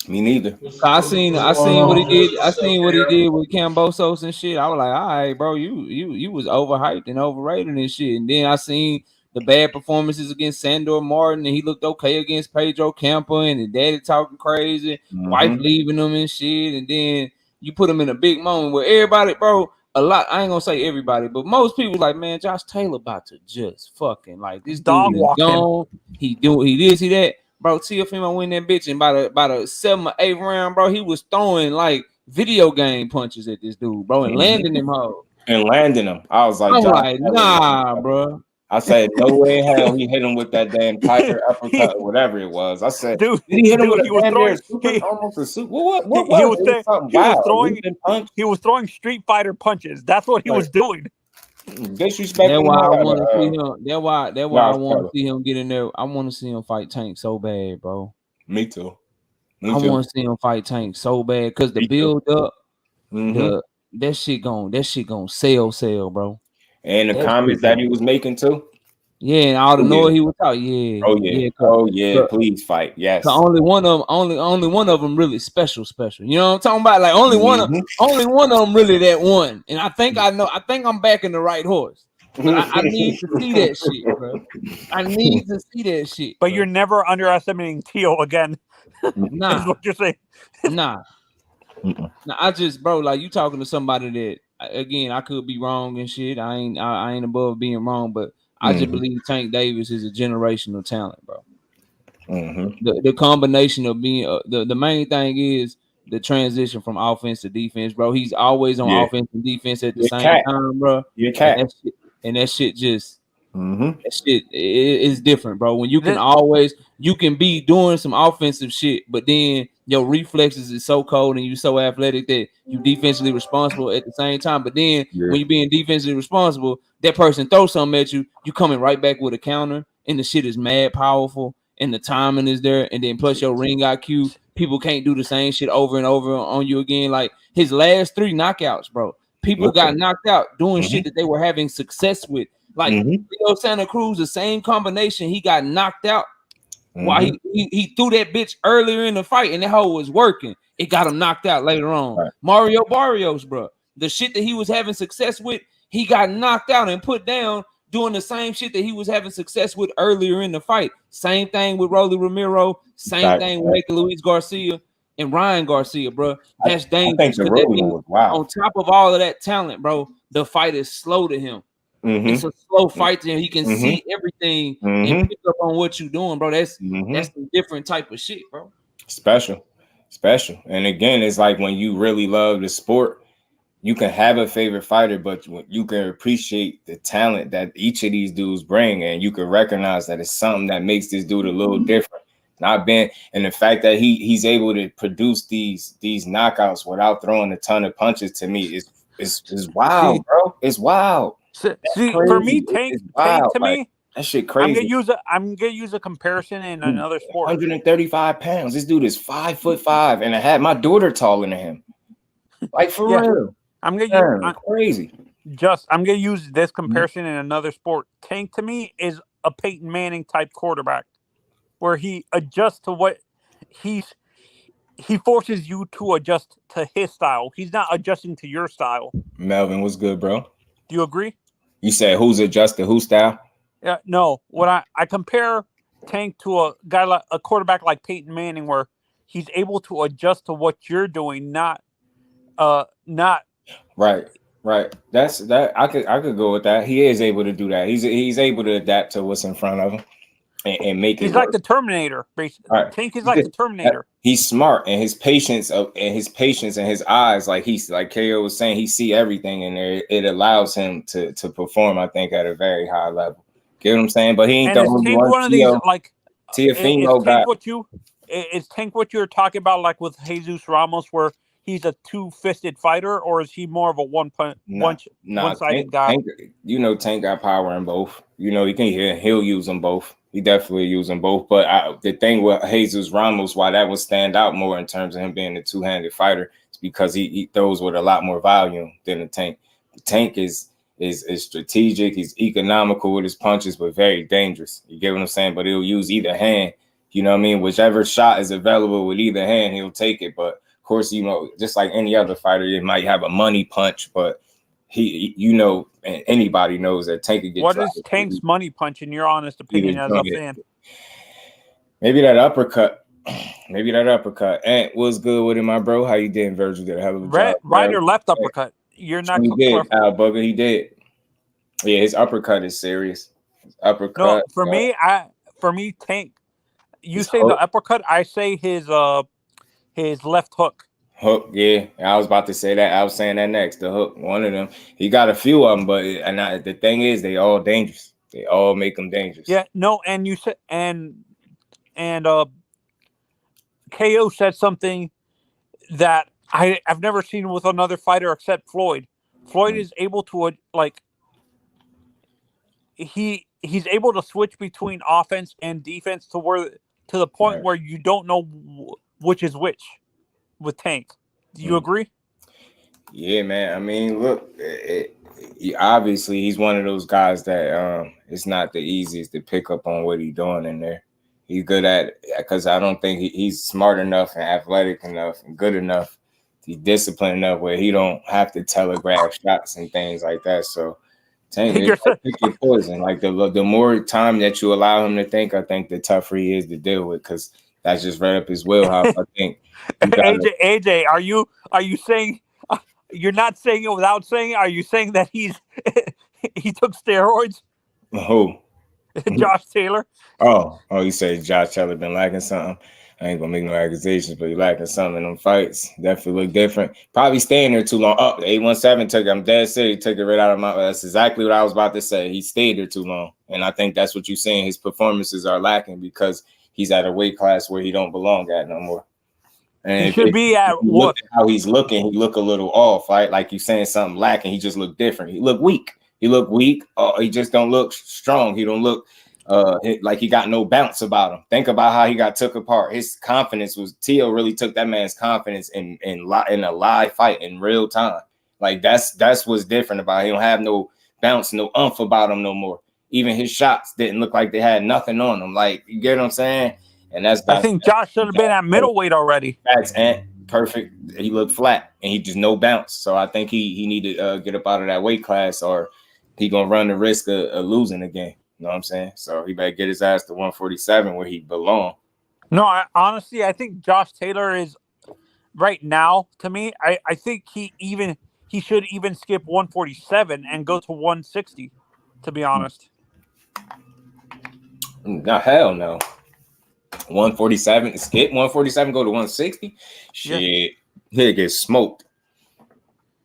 Me neither. I seen what he did. I seen what he did with Kambosos and shit. I was like, all right, bro, you was overhyped and overrated and shit. And then I seen the bad performances against Sandor Martin, and he looked okay against Pedro Campa, and his daddy talking crazy, wife leaving him and shit. And then you put him in a big moment where everybody, bro. A lot, I ain't gonna say everybody, but most people like, man, Josh Taylor about to just fucking like this dog dude is gone. He did see that, bro. See if him win that bitch, and by the 7th or 8th round, bro, he was throwing like video game punches at this dude, bro, and landing him hard. And landing him. I was like, nah, bro. I said, no way in hell he hit him with that damn tiger uppercut or whatever it was. I said, dude, did he hit him with almost a super? What he was throwing Street Fighter punches. That's what he was doing. Disrespect. That's why I want to see him. That's why I want to see him get in there. I want to see him fight Tank so bad, bro. Me too. I want to see him fight Tank so bad because the build up, that shit gon' sell, bro. And the comments that he was making too. Yeah, and all the noise he was talking. Yeah. Oh yeah. Please fight. Yes. Only one of them really special. You know what I'm talking about? Like only one of them really that one. And I think I'm backing the right horse. But I need to see that shit, bro. I need to see that shit. But you're never underestimating Tio again. Nah. Is what you're saying. Nah. I just, bro, like you talking to somebody that again, I could be wrong and shit. I ain't above being wrong, but I just believe Tank Davis is a generational talent, bro. The combination of being the main thing is the transition from offense to defense, bro. He's always on offense and defense at the same time, bro. And that shit just that shit is different, bro. When you can be doing some offensive shit, but then your reflexes is so cold and you so athletic that you defensively responsible at the same time. But then when you being defensively responsible, that person throws something at you, you coming right back with a counter, and the shit is mad powerful, and the timing is there, and then plus your ring IQ, people can't do the same shit over and over on you again. Like his last 3 knockouts, bro. People got knocked out doing shit that they were having success with. Like Leo Santa Cruz, the same combination, he got knocked out while he threw that bitch earlier in the fight, and that hoe was working. It got him knocked out later on. Mario Barrios, bro, the shit that he was having success with, he got knocked out and put down doing the same shit that he was having success with earlier in the fight. Same thing with Rolly Romero, same thing with Luis Garcia and Ryan Garcia, bro. That's dangerous. On top of all of that talent, bro, the fight is slow to him. It's a slow fight to him. He can see everything and pick up on what you're doing, bro. That's a different type of shit, bro. Special. And again, it's like when you really love the sport, you can have a favorite fighter, but you can appreciate the talent that each of these dudes bring, and you can recognize that it's something that makes this dude a little different. And the fact that he's able to produce these knockouts without throwing a ton of punches, to me is wild, bro. It's wild. See, for me, Tank to me, that shit crazy. I'm gonna use a comparison in another sport. 135 pounds. This dude is 5'5", and I had my daughter taller than him. Like for real. I'm gonna crazy. I'm gonna use this comparison in another sport. Tank to me is a Peyton Manning type quarterback, where he adjusts to what he forces you to adjust to his style. He's not adjusting to your style. Melvin, what's good, bro? Do you agree? You said who's adjusted whose style? Yeah, no. When I compare Tank to a guy like a quarterback like Peyton Manning, where he's able to adjust to what you're doing, not right. That's that. I could go with that. He is able to do that. He's able to adapt to what's in front of him and make it. He's like the Terminator, basically. Tank is like the Terminator. He's smart, and his patience and his eyes, like KO was saying, he see everything in there. It allows him to perform, I think, at a very high level. Get what I'm saying? But he ain't the only one of these like Tiafimo guy. Is Tank what you're talking about, like with Jesus Ramos, where he's a two-fisted fighter, or is he more of a one-sided guy? Tank got power in both. He'll use them both. He definitely use them both. But the thing with Jesus Ramos, why that would stand out more in terms of him being a two-handed fighter, is because he throws with a lot more volume than the Tank. The Tank is strategic. He's economical with his punches, but very dangerous. You get what I'm saying? But he'll use either hand. You know what I mean? Whichever shot is available with either hand, he'll take it. But of course, just like any other fighter, it might have a money punch, but and anybody knows that Tank can get. What is Tank's money punch, in your honest opinion, as a fan? Maybe that uppercut. And what's good with it, my bro? How you doing, Virgil? Did a hell of a job. Right or left uppercut? You're not. He did, Al Bugger. He did. Yeah, his uppercut is serious. Uppercut. No, for me, Tank. You say the uppercut. I say his left hook. Hook, yeah. I was about to say that. I was saying that next. The hook, one of them. He got a few of them, but the thing is, they all dangerous. They all make them dangerous. Yeah, no, and you said and KO said something that I've never seen with another fighter except Floyd. Floyd is able to he's able to switch between offense and defense to the point where you don't know which is which with Tank. Do you agree? Yeah, man. I mean, look, obviously he's one of those guys that it's not the easiest to pick up on what he's doing in there. He's good at it because I don't think he's smart enough and athletic enough and good enough. He's disciplined enough where he don't have to telegraph shots and things like that. So Tank, pick your poison. Like the more time that you allow him to think, I think the tougher he is to deal with, because that's just right up his wheelhouse. I think. AJ, are you saying You're not saying it without saying it. Are you saying that he took steroids? Who? Josh Taylor. Oh, you say Josh Taylor been lacking something. I ain't gonna make no accusations, but he lacking something in them fights. Definitely look different. Probably staying there too long. Oh, the 817 took it. I'm dead serious. He took it right out of my. That's exactly what I was about to say. He stayed there too long, and I think that's what you're saying. His performances are lacking because he's at a weight class where he don't belong at no more. And he should be at what? How he's looking, he look a little off, right? Like you saying something lacking. He just looked different. He looked weak. He just don't look strong. He don't look like he got no bounce about him. Think about how he got took apart. His confidence was Tio really took that man's confidence in a live fight in real time. Like that's what's different about him. He don't have no bounce, no umph about him no more. Even his shots didn't look like they had nothing on them. Like you get what I'm saying? And that's I think Josh should have been at middleweight already. That's perfect. He looked flat and he just no bounce. So I think he need to get up out of that weight class or he gonna run the risk of losing again. You know what I'm saying? So he better get his ass to 147 where he belong. No, honestly, I think Josh Taylor is right now. To me, I think he should even skip 147 and go to 160. To be honest. No, hell no. 147 skip 147, go to 160. Shit, he'll get smoked.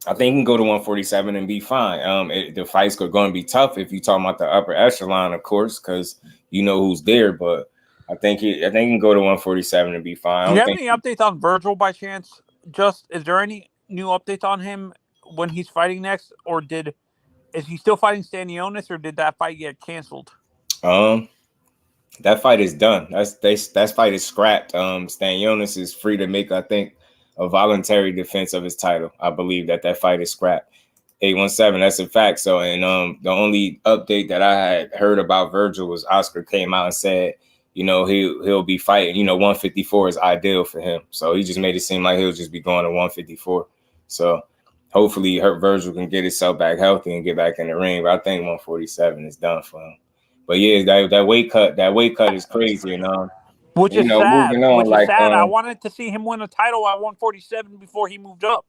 I think he can go to 147 and be fine. The fights are going to be tough if you talking about the upper echelon, of course, because you know who's there. But I think he can go to 147 and be fine. Do you have any updates on Virgil by chance? Is there any new updates on him when he's fighting next, or is he still fighting Stanionis, or did that fight get canceled? That fight is done. That fight is scrapped. Stanionis is free to make, I think, a voluntary defense of his title. I believe that fight is scrapped. 817, that's a fact. So, and the only update that I had heard about Virgil was Oscar came out and said, you know, he'll be fighting. You know, 154 is ideal for him. So he just made it seem like he'll just be going to 154. So hopefully Virgil can get himself back healthy and get back in the ring. But I think 147 is done for him. But yeah, that weight cut is crazy, which is sad. Moving on, I wanted to see him win a title at 147 before he moved up.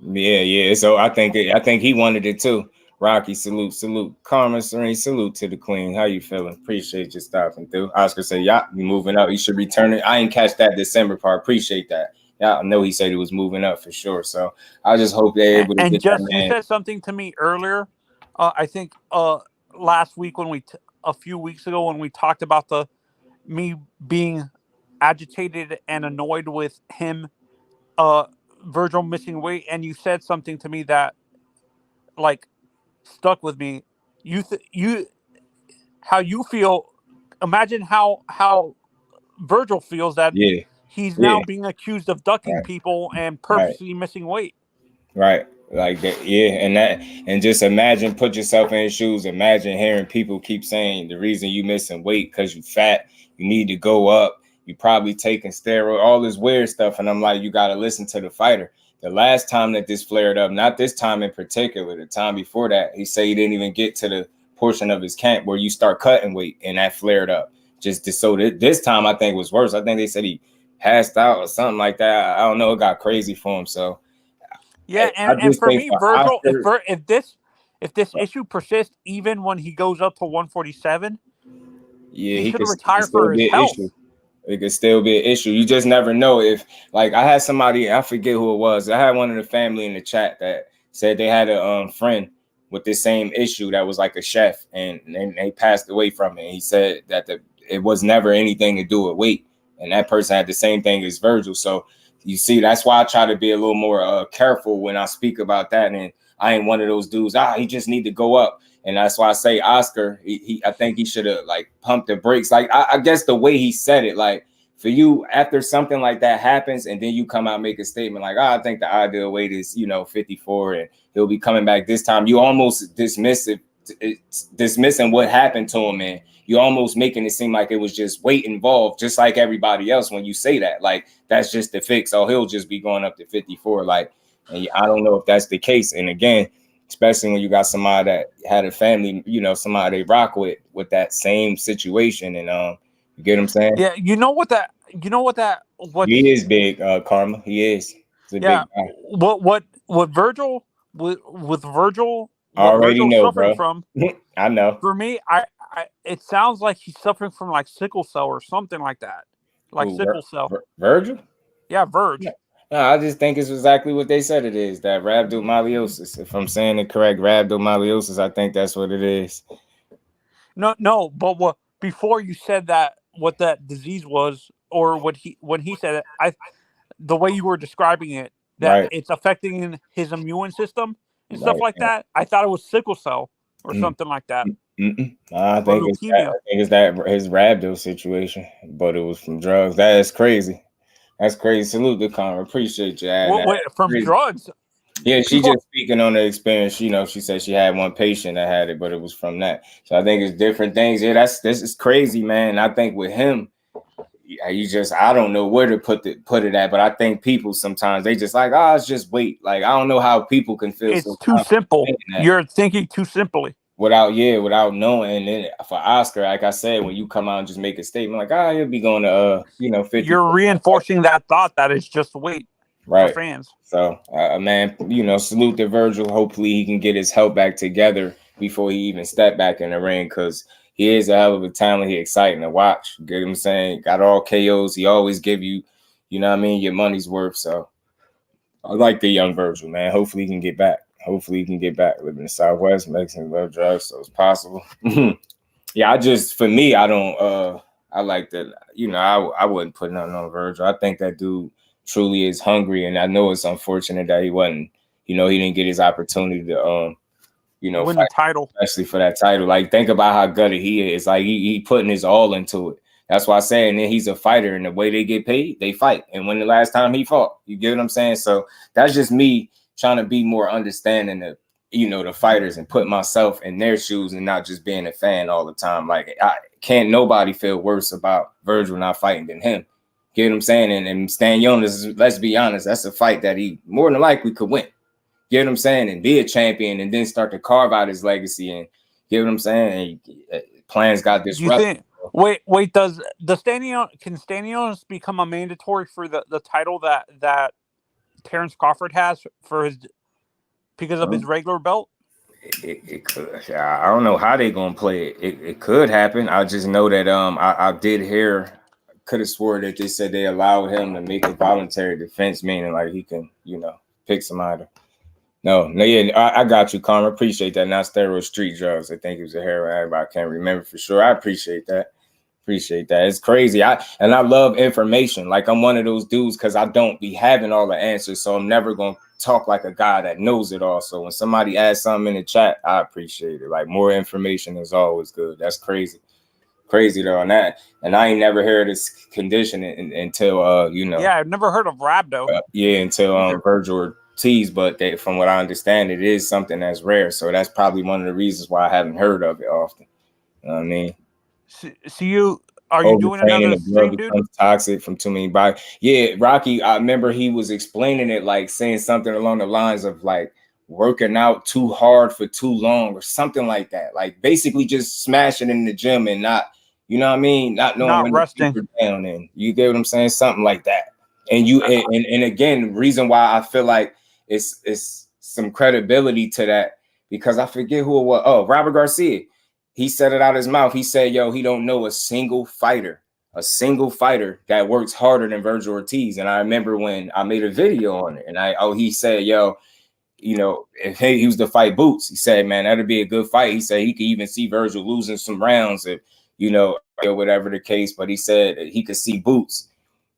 Yeah. So I think he wanted it too. Rocky, salute. Karma Serene, salute to the queen. How you feeling? Appreciate you stopping through. Oscar said, "Yeah, you moving up. You should return it." I didn't catch that December part. Appreciate that. Yeah, I know he said he was moving up for sure. So I just hope they're able to and get just that man. You said something to me earlier. I think last week a few weeks ago when we talked about me being agitated and annoyed with him, Virgil missing weight, and you said something to me that like stuck with me. How you feel? Imagine how Virgil feels that he's now being accused of ducking people and purposely missing weight. Right. Like that, and just imagine, put yourself in his shoes. Imagine hearing people keep saying the reason you missing weight because you fat, you need to go up, you probably taking steroid, all this weird stuff. And I'm like, you got to listen to the fighter. The last time that this flared up, not this time in particular, the time before that, he said he didn't even get to the portion of his camp where you start cutting weight, and that flared up. So this time I think was worse. I think they said he passed out or something like that. I don't know. It got crazy for him. So. Yeah, and for me, Virgil, if this issue persists even when he goes up to 147, he should retire for his health. It could still be an issue. You just never know. If, like, I had somebody, I forget who it was. I had one of the family in the chat that said they had a friend with this same issue that was like a chef, and they passed away from it. And he said that it was never anything to do with weight, and that person had the same thing as Virgil. So. You see, that's why I try to be a little more careful when I speak about that. And I ain't one of those dudes. He just need to go up. And that's why I say Oscar, I think he should have like pumped the brakes. Like, I guess the way he said it, like for you, after something like that happens, and then you come out and make a statement like, I think the ideal weight is, 54 and he'll be coming back this time. You almost dismissing what happened to him, man. You're almost making it seem like it was just weight involved, just like everybody else when you say that. Like, that's just the fix. Oh, he'll just be going up to 54. Like, and I don't know if that's the case. And again, especially when you got somebody that had a family, somebody they rock with that same situation. And you get what I'm saying? Yeah, he is big, Karma. He is. Yeah. What Virgil with Virgil? I already know, suffering bro. From? I know. For me, it sounds like he's suffering from like sickle cell or something like that. Like sickle cell. Virgil? Yeah, Verge. No, I just think it's exactly what they said it is. That rhabdomyolysis. If I'm saying it correct, rhabdomyolysis. I think that's what it is. No, but what before you said that what that disease was, or when he said it, the way you were describing it, that it's affecting his immune system and stuff like that. I thought it was sickle cell or something like that. I think it's that his rhabdo situation, but it was from drugs. That is crazy. That's crazy. Salute to Connor. Appreciate you adding that. From drugs? Yeah, she just speaking on the experience. You know, she said she had one patient that had it, but it was from that. So I think it's different things. Yeah, this is crazy, man. I think with him, I don't know where to put it at, but I think people sometimes they just like, it's just wait. Like I don't know how people can feel. It's too simple. You're thinking too simply. Without knowing. And then for Oscar, like I said, when you come out and just make a statement like, he'll be going to 50. You're reinforcing that thought that it's just wait. Right. For fans. So, man, salute to Virgil. Hopefully he can get his health back together before he even step back in the ring, because he is a hell of a talent. He's exciting to watch. Get what I'm saying? Got all KOs. He always give you, your money's worth. So I like the young Virgil, man. Hopefully he can get back. Living in the Southwest, Mexican love drugs, so it's possible. Yeah, for me, I don't, I like that, I wouldn't put nothing on Virgil. I think that dude truly is hungry, and I know it's unfortunate that he wasn't, he didn't get his opportunity to win the title, especially for that title. Like, think about how gutted he is. Like he putting his all into it. That's why I say, and then he's a fighter, and the way they get paid, they fight. And when the last time he fought, you get what I'm saying? So that's just me trying to be more understanding of the fighters and put myself in their shoes and not just being a fan all the time. Like, can't nobody feel worse about Virgil not fighting than him. Get what I'm saying? And Stan Jonas, let's be honest, that's a fight that he more than likely could win. Get what I'm saying? And be a champion and then start to carve out his legacy. And get what I'm saying? And plans got disrupted. Wait, can Stan Jonas become a mandatory for the title that Terrence Crawford has for because of his regular belt? It could. I don't know how they're gonna play it. It could happen. I just know that I did hear, could have swore that they said they allowed him to make a voluntary defense, meaning like he can, pick somebody. No, yeah, I got you, Connor. Appreciate that. Not steroid street drugs. I think it was a heroin, but I can't remember for sure. I appreciate that. It's crazy. I love information. Like, I'm one of those dudes because I don't be having all the answers. So I'm never gonna talk like a guy that knows it all. So when somebody adds something in the chat, I appreciate it. Like, more information is always good. That's crazy. Crazy though on that. And I ain't never heard this condition until Yeah, I've never heard of rhabdo. Until Virgil Ortiz, but from what I understand, it is something that's rare. So that's probably one of the reasons why I haven't heard of it often. You know what I mean? So are you doing another stream, dude? Toxic from too many bodies. Yeah, Rocky, I remember he was explaining it, like saying something along the lines of like working out too hard for too long or something like that. Like basically just smashing in the gym and not, you know what I mean? Not knowing when resting to down in. You get what I'm saying? Something like that. And and again, reason why I feel like it's some credibility to that, because I forget who it was. Oh, Robert Garcia. He said it out his mouth. He said, yo, he don't know a single fighter that works harder than Virgil Ortiz. And I remember when I made a video on it, and he said, yo, if he was to fight Boots, he said, man, that'd be a good fight. He said he could even see Virgil losing some rounds if, or whatever the case. But he said he could see Boots,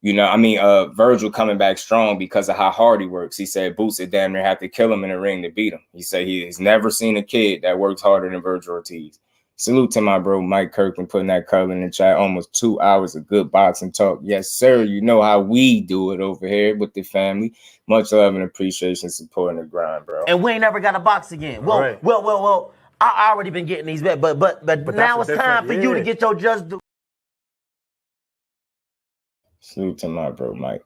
Virgil coming back strong because of how hard he works. He said Boots would damn near have to kill him in the ring to beat him. He said he's never seen a kid that works harder than Virgil Ortiz. Salute to my bro Mike Kirkland putting that color in the chat. Almost 2 hours of good boxing talk. Yes, sir. You know how we do it over here with the family. Much love and appreciation, supporting the grind, bro. And we ain't never got to box again. Well. I already been getting these bets, but now it's time for you to get your just due. Salute to my bro Mike.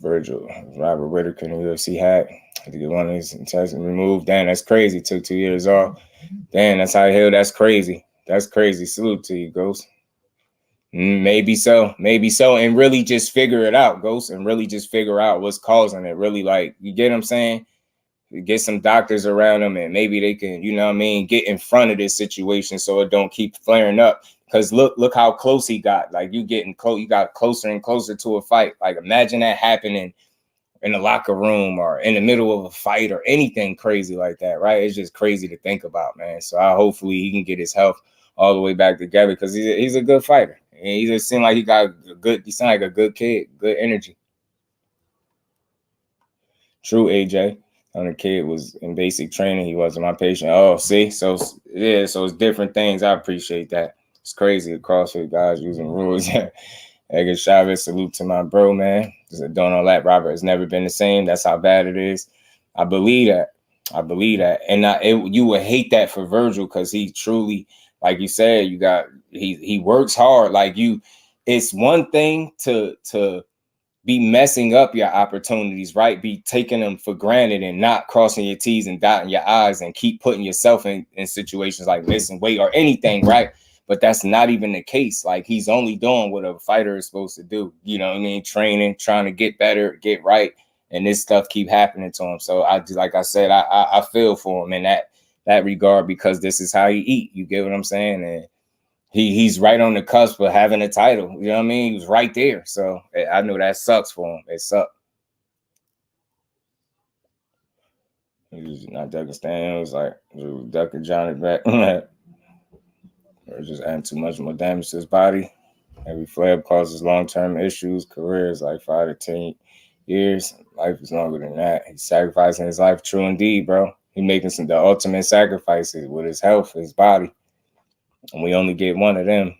Virgil, Robert Whitaker in the UFC hat. Had to get one of his intestines removed. Damn, that's crazy. Took 2 years off. Damn, that's how the hell. That's crazy. That's crazy. Salute to you, Ghost. Maybe so, and really just figure it out, Ghost, and really just figure out what's causing it. Really, like, you get what I'm saying? Get some doctors around them, and maybe they can, you know what I mean, get in front of this situation so it don't keep flaring up. Because look how close he got. Like, you got closer and closer to a fight. Like, imagine that happening in the locker room or in the middle of a fight or anything crazy like that, right? It's just crazy to think about, man. So hopefully he can get his health all the way back together, because he's a good fighter. And he just seemed like he sounded like a good kid, good energy. True, AJ. The kid was in basic training. He wasn't my patient. Oh, see? So, yeah, so it's different things. I appreciate that. It's crazy. The CrossFit guys using rules. Edgar Chavez, salute to my bro, man. Just doing all that, Robert, has never been the same. That's how bad it is. I believe that. And you would hate that for Virgil, because he truly, like you said, he works hard. Like, it's one thing to be messing up your opportunities, right? Be taking them for granted and not crossing your T's and dotting your I's and keep putting yourself in situations like this and weight or anything, right? But that's not even the case. Like, he's only doing what a fighter is supposed to do. You know what I mean? Training, trying to get better, get right. And this stuff keep happening to him. So like I said, I feel for him in that regard, because this is how he eat. You get what I'm saying? And he's right on the cusp of having a title. You know what I mean? He was right there. So I know that sucks for him. It sucks. He's not ducking Stan. It was like ducking Johnny back. Or just adding too much more damage to his body. Every flare-up causes long-term issues. Career is like 5 to 10 years. Life is longer than that. He's sacrificing his life. True indeed, bro. He's making the ultimate sacrifices with his health, his body. And we only get one of them.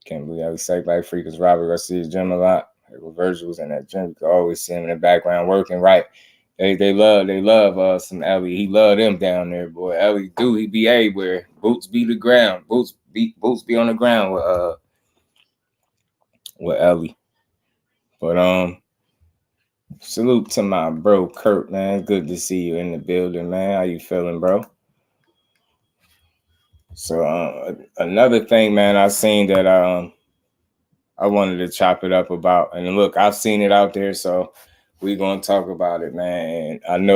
Can't believe how we sacrifice free, because Robert Garcia's gym a lot. Virgil was in that gym. You can always see him in the background working, right? They love some Ellie. He love them down there, boy. Ellie he be everywhere. Boots be the ground. Boots be on the ground with Ellie. But salute to my bro Kurt, man. Good to see you in the building, man. How you feeling, bro? So another thing, man, I've seen that I wanted to chop it up about. And look, I've seen it out there, so we're gonna talk about it, man. And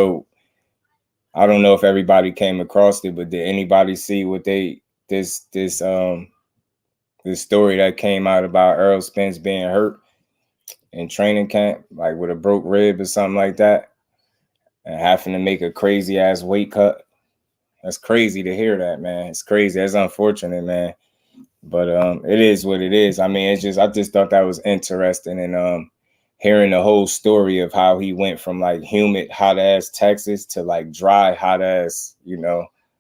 I don't know if everybody came across it, but did anybody see what this story that came out about Errol Spence being hurt in training camp, like with a broke rib or something like that, and having to make a crazy ass weight cut? That's crazy to hear that, man. It's crazy. That's unfortunate, man. But it is what it is. I mean, I just thought that was interesting, and hearing the whole story of how he went from like humid, hot ass Texas to like dry, hot ass,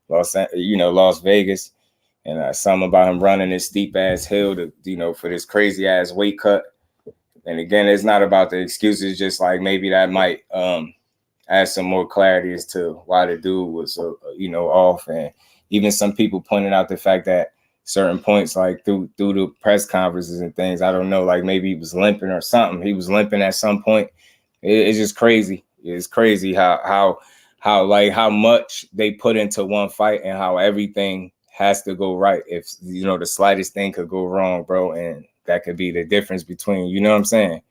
Las Vegas, and something about him running this steep ass hill to, for this crazy ass weight cut. And again, it's not about the excuses. Just like maybe that might add some more clarity as to why the dude was, off. And even some people pointed out the fact that certain points, like through the press conferences and things, I don't know, like maybe he was limping or something. He was limping at some point. It's just crazy. It's crazy how much they put into one fight and how everything has to go right. If, the slightest thing could go wrong, bro. And that could be the difference between, you know what I'm saying?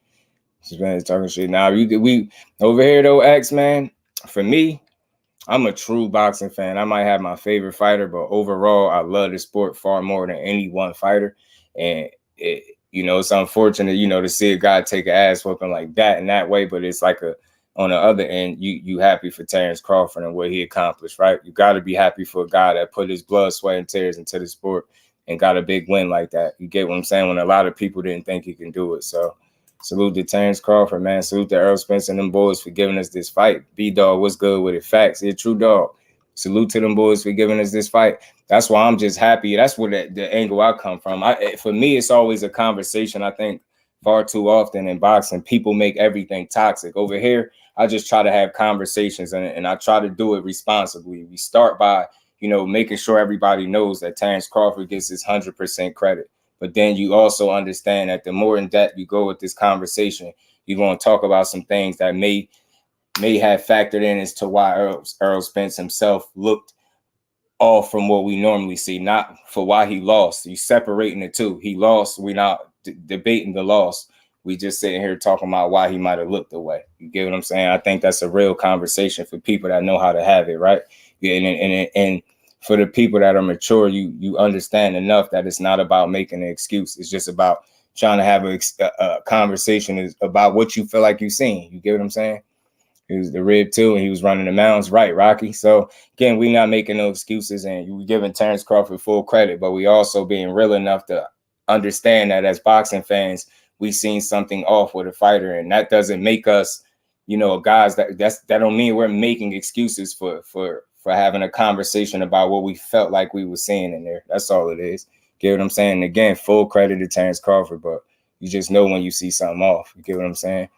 Just talking shit. Now, we over here, though, X, man, for me, I'm a true boxing fan. I might have my favorite fighter, but overall, I love the sport far more than any one fighter. And, it's unfortunate, to see a guy take an ass whooping like that in that way. But it's like on the other end, you happy for Terrence Crawford and what he accomplished, right? You got to be happy for a guy that put his blood, sweat, and tears into the sport and got a big win like that. You get what I'm saying? When a lot of people didn't think he can do it. So salute to Terrence Crawford, man. Salute to Errol Spence and them boys for giving us this fight. B-Dog, what's good with it? Facts. He a true dog. Salute to them boys for giving us this fight. That's why I'm just happy. That's where the angle I come from. For me, it's always a conversation. I think far too often in boxing, people make everything toxic. Over here, I just try to have conversations, and I try to do it responsibly. We start by, making sure everybody knows that Terrence Crawford gets his 100% credit. But then you also understand that the more in depth you go with this conversation, you're going to talk about some things that may have factored in as to why Errol Spence himself looked off from what we normally see, not for why he lost. He's separating the two. He lost. We're not debating the loss. We just sitting here talking about why he might have looked away. You get what I'm saying? I think that's a real conversation for people that know how to have it, right? Yeah, and for the people that are mature, you understand enough that it's not about making an excuse. It's just about trying to have a conversation about what you feel like you've seen. You get what I'm saying? He was the rib too, and he was running the mounds, right, Rocky? So again, we not making no excuses, and we giving Terrence Crawford full credit, but we also being real enough to understand that as boxing fans, we seen something off with a fighter, and that doesn't make us, you know, guys. That don't mean we're making excuses for having a conversation about what we felt like we were seeing in there. That's all it is. Get what I'm saying? And again, full credit to Terrence Crawford, but you just know when you see something off. You get what I'm saying?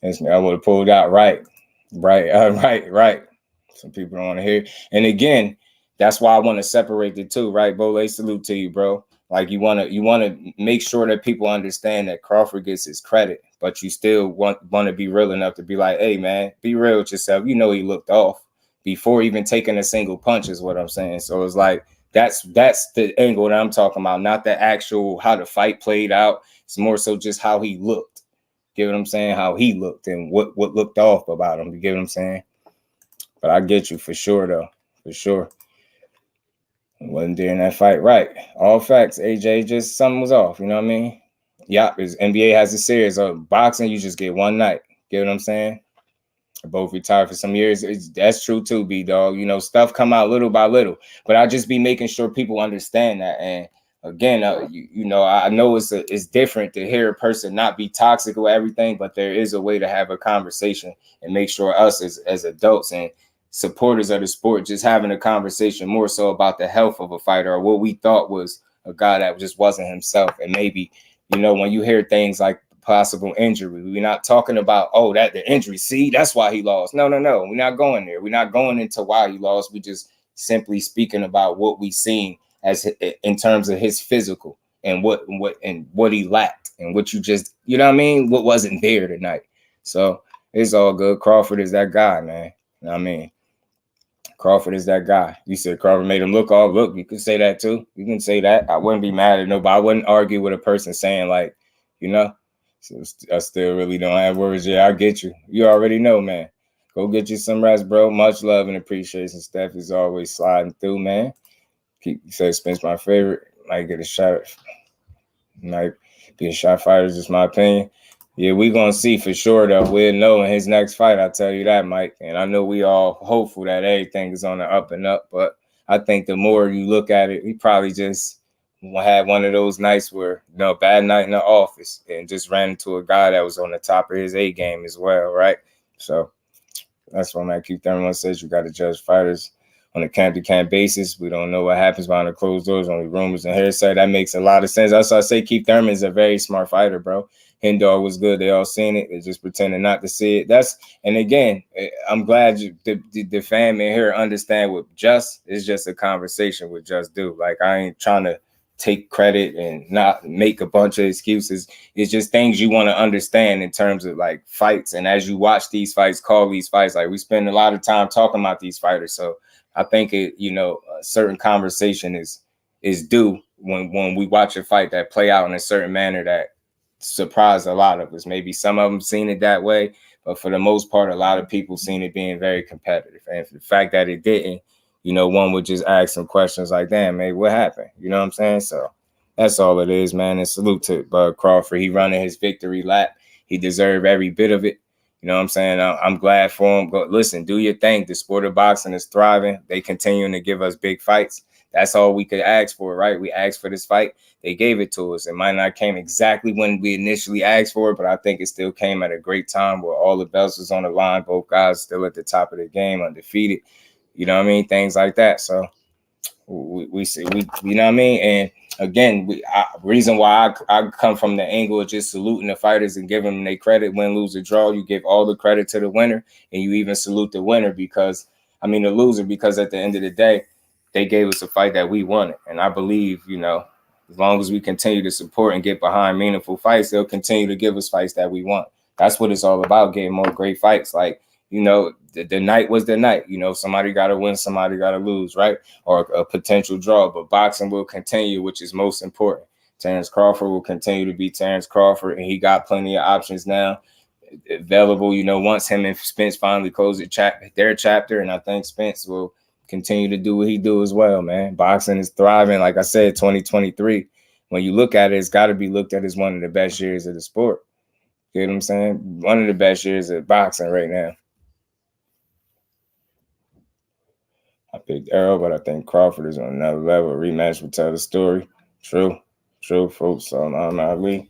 I would have pulled out right. Some people don't want to hear. And again, that's why I want to separate the two, right? Bole, salute to you, bro. Like you want to make sure that people understand that Crawford gets his credit, but you still want to be real enough to be like, hey man, be real with yourself. You know he looked off before even taking a single punch is what I'm saying. So it's like that's the angle that I'm talking about, not the actual how the fight played out. It's more so just how he looked. Get what I'm saying? How he looked and what looked off about him. You get what I'm saying? But I get you for sure, though. For sure. It wasn't during that fight. Right. All facts, AJ. Just something was off. You know what I mean? Yeah, because NBA has a series of boxing. You just get one night. Get what I'm saying? Both retired for some years. That's true, too, B-Dog. You know, stuff come out little by little. But I just be making sure people understand that. And again, you know, I know it's different to hear a person not be toxic or everything, but there is a way to have a conversation and make sure us as adults and supporters of the sport just having a conversation more so about the health of a fighter or what we thought was a guy that just wasn't himself. And maybe, you know, when you hear things like possible injury, we're not talking about, oh, that the injury, see, that's why he lost. No, we're not going there. We're not going into why he lost. We just simply speaking about what we seen as in terms of his physical and what he lacked and what you just, you know what I mean? What wasn't there tonight. So it's all good. Crawford is that guy, man. You know what I mean? Crawford is that guy. You said Crawford made him look off. Look, you can say that too. You can say that. I wouldn't be mad at nobody. I wouldn't argue with a person saying like, you know, so I still really don't have words. Yeah, I get you. You already know, man. Go get you some rest, bro. Much love and appreciation. Steph is always sliding through, man. You said Spence my favorite. Might get a shot. Might be a shot fighter, just my opinion. Yeah, we're going to see for sure, though. We'll know in his next fight, I'll tell you that, Mike. And I know we all hopeful that everything is on the up and up. But I think the more you look at it, he probably just had one of those nights where, you know, bad night in the office and just ran into a guy that was on the top of his A game as well, right? So that's why Matt Keith Thurman says you got to judge fighters on a camp-to-camp basis. We don't know what happens behind the closed doors, only rumors and hearsay. That makes a lot of sense. That's why I say Keith Thurman is a very smart fighter, bro. Hendor was good. They all seen it. They just pretending not to see it. And again, I'm glad the fan in here understand what Just is just a conversation with Just Do. Like, I ain't trying to take credit and not make a bunch of excuses. It's just things you want to understand in terms of like fights. And as you watch these fights, call these fights, like we spend a lot of time talking about these fighters. So I think a certain conversation is due when we watch a fight that play out in a certain manner that surprised a lot of us. Maybe some of them seen it that way, but for the most part, a lot of people seen it being very competitive. And for the fact that it didn't, you know, one would just ask some questions like, damn, man, what happened? You know what I'm saying? So that's all it is, man. And salute to Bud Crawford. He running his victory lap. He deserved every bit of it. You know what I'm saying? I'm glad for him. Go, listen, do your thing. The sport of boxing is thriving. They continuing to give us big fights. That's all we could ask for, right? We asked for this fight. They gave it to us. It might not came exactly when we initially asked for it, but I think it still came at a great time where all the belts was on the line. Both guys still at the top of the game, undefeated. You know what I mean? Things like that. So we see, you know what I mean? And again, reason why I come from the angle of just saluting the fighters and giving them their credit, win, lose, or draw. You give all the credit to the winner, and you even salute the winner the loser, because at the end of the day, they gave us a fight that we wanted. And I believe, you know, as long as we continue to support and get behind meaningful fights, they'll continue to give us fights that we want. That's what it's all about, getting more great fights. Like, you know, the night was the night. You know, somebody got to win, somebody got to lose, right? Or a potential draw. But boxing will continue, which is most important. Terrence Crawford will continue to be Terrence Crawford, and he got plenty of options now available. You know, once him and Spence finally close their chapter, and I think Spence will continue to do what he do as well, man. Boxing is thriving. Like I said, 2023, when you look at it, it's got to be looked at as one of the best years of the sport. You know what I'm saying? One of the best years of boxing right now. I picked Errol, but I think Crawford is on another level. Rematch will tell the story. True, folks. So I'm Ali.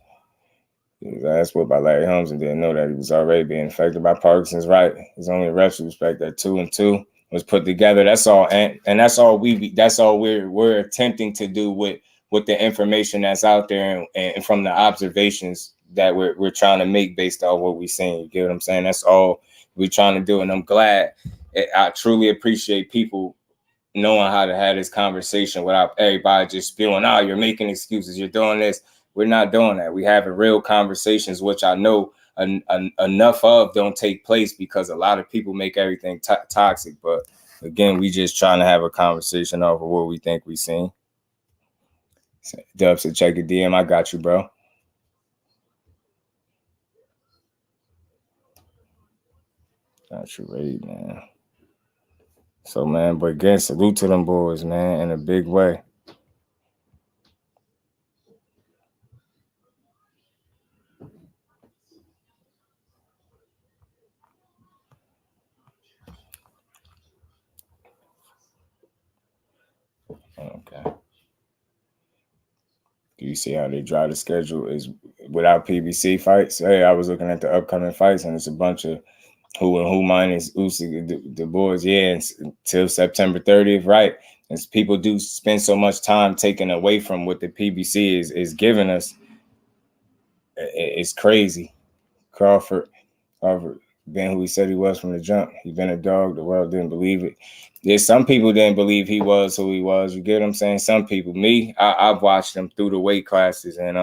He was asked what by Larry Holmes and didn't know that he was already being affected by Parkinson's. Right. It's only a retrospect that 2 and 2 was put together. That's all, and that's all we're attempting to do with the information that's out there and from the observations that we're trying to make based on what we're seeing. You get what I'm saying? That's all we're trying to do, and I'm glad. I truly appreciate people knowing how to have this conversation without everybody just spewing, "Oh, you're making excuses, you're doing this." We're not doing that. We having real conversations, which I know enough of don't take place because a lot of people make everything toxic. But again, we just trying to have a conversation over what we think we seen. Dub said, check your DM. I got you, bro. Got you ready, man. So, man, but again, salute to them boys, man, in a big way. Okay. Do you see how they drive the schedule is without PBC fights? Hey, I was looking at the upcoming fights, and it's a bunch of who minus Usyk, the boys, yeah, until September 30th, right? And people do spend so much time taking away from what the PBC is giving us. It's crazy. Crawford, been who he said he was from the jump. He been a dog. The world didn't believe it. There's some people didn't believe he was who he was. You get what I'm saying? Some people. Me, I've watched him through the weight classes, and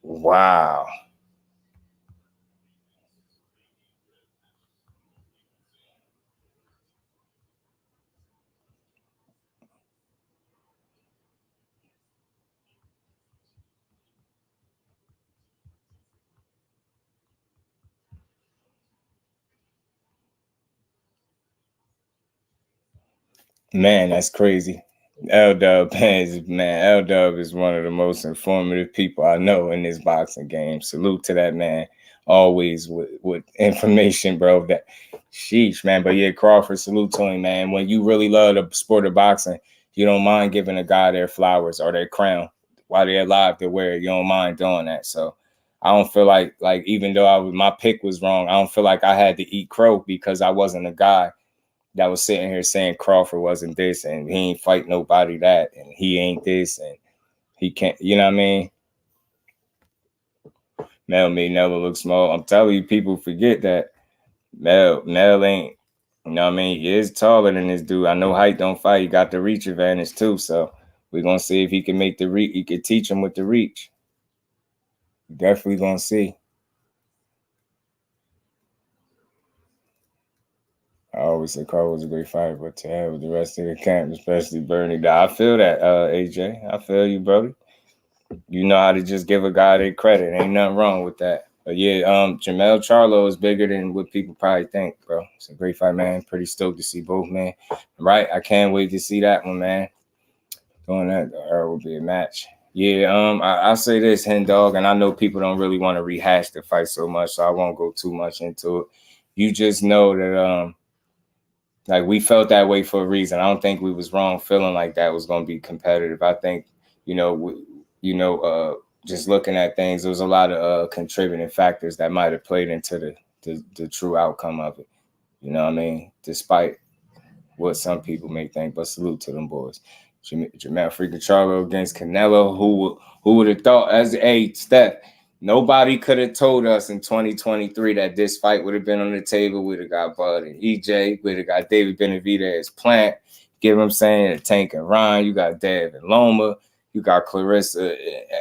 wow. Man, that's crazy. L-Dub is one of the most informative people I know in this boxing game. Salute to that man. Always with information, bro. That sheesh, man. But yeah, Crawford, salute to him, man. When you really love the sport of boxing, you don't mind giving a guy their flowers or their crown while they're alive to wear it. You don't mind doing that. So I don't feel like even though my pick was wrong, I don't feel like I had to eat crow because I wasn't a guy that was sitting here saying Crawford wasn't this and he ain't fight nobody that and he ain't this and he can't, you know what I mean? Mel may never look small. I'm telling you, people forget that Mel ain't, you know what I mean? He is taller than this dude. I know height don't fight. He got the reach advantage too. So we're going to see if he can make the reach. He can teach him with the reach. Definitely going to see. I always say Carl was a great fighter, but to hell with the rest of the camp, especially Bernie. I feel that, AJ. I feel you, brother. You know how to just give a guy their credit. Ain't nothing wrong with that. But yeah, Jermell Charlo is bigger than what people probably think, bro. It's a great fight, man. Pretty stoked to see both, man. Right? I can't wait to see that one, man. Doing that, will be a match. Yeah, I'll say this, Hen Dog, and I know people don't really want to rehash the fight so much, so I won't go too much into it. You just know that like we felt that way for a reason. I don't think we was wrong feeling like that was going to be competitive. I think, just looking at things, there was a lot of contributing factors that might have played into the true outcome of it. You know what I mean? Despite what some people may think, but salute to them boys. Jermell freaking Charlo against Canelo. Who would have thought? As a step, nobody could have told us in 2023 that this fight would have been on the table. We'd have got Bud and EJ. We'd have got David Benavidez, Plant. Get what I'm saying? Tank and Ryan. You got Dev and Loma. You got Clarissa.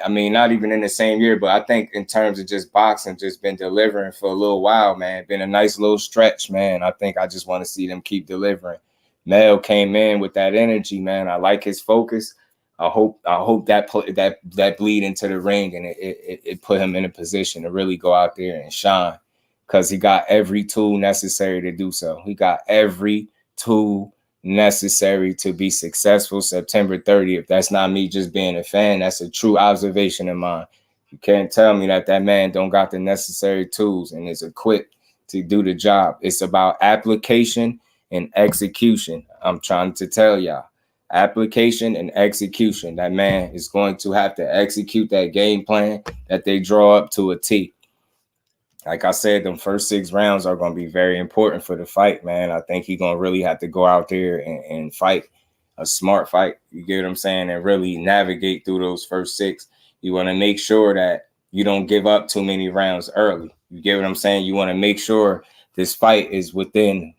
I mean, not even in the same year, but I think in terms of just boxing, just been delivering for a little while, man. Been a nice little stretch, man. I think I just want to see them keep delivering. Mel came in with that energy, man. I like his focus. I hope that bleed into the ring, and it put him in a position to really go out there and shine, because he got every tool necessary to do so. He got every tool necessary to be successful September 30th. That's not me just being a fan. That's a true observation of mine. You can't tell me that man don't got the necessary tools and is equipped to do the job. It's about application and execution. I'm trying to tell y'all. Application and execution. That man is going to have to execute that game plan that they draw up to a T. Like I said, them first 6 rounds are going to be very important for the fight, man. I think he's going to really have to go out there and fight a smart fight. You get what I'm saying? And really navigate through those first 6. You want to make sure that you don't give up too many rounds early. You get what I'm saying? You want to make sure this fight is within,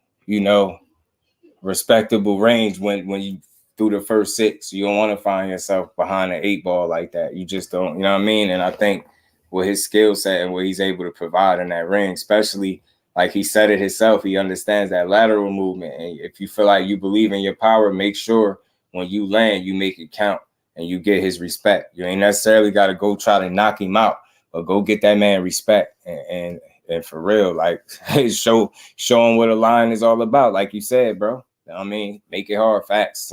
respectable range when you through the first 6. You don't want to find yourself behind an 8 ball like that. You just don't, you know what I mean? And I think with his skill set and what he's able to provide in that ring, especially like he said it himself, he understands that lateral movement. And if you feel like you believe in your power, make sure when you land, you make it count and you get his respect. You ain't necessarily got to go try to knock him out, but go get that man respect. And for real, like show him what a line is all about. Like you said, bro. I mean, make it hard. Facts.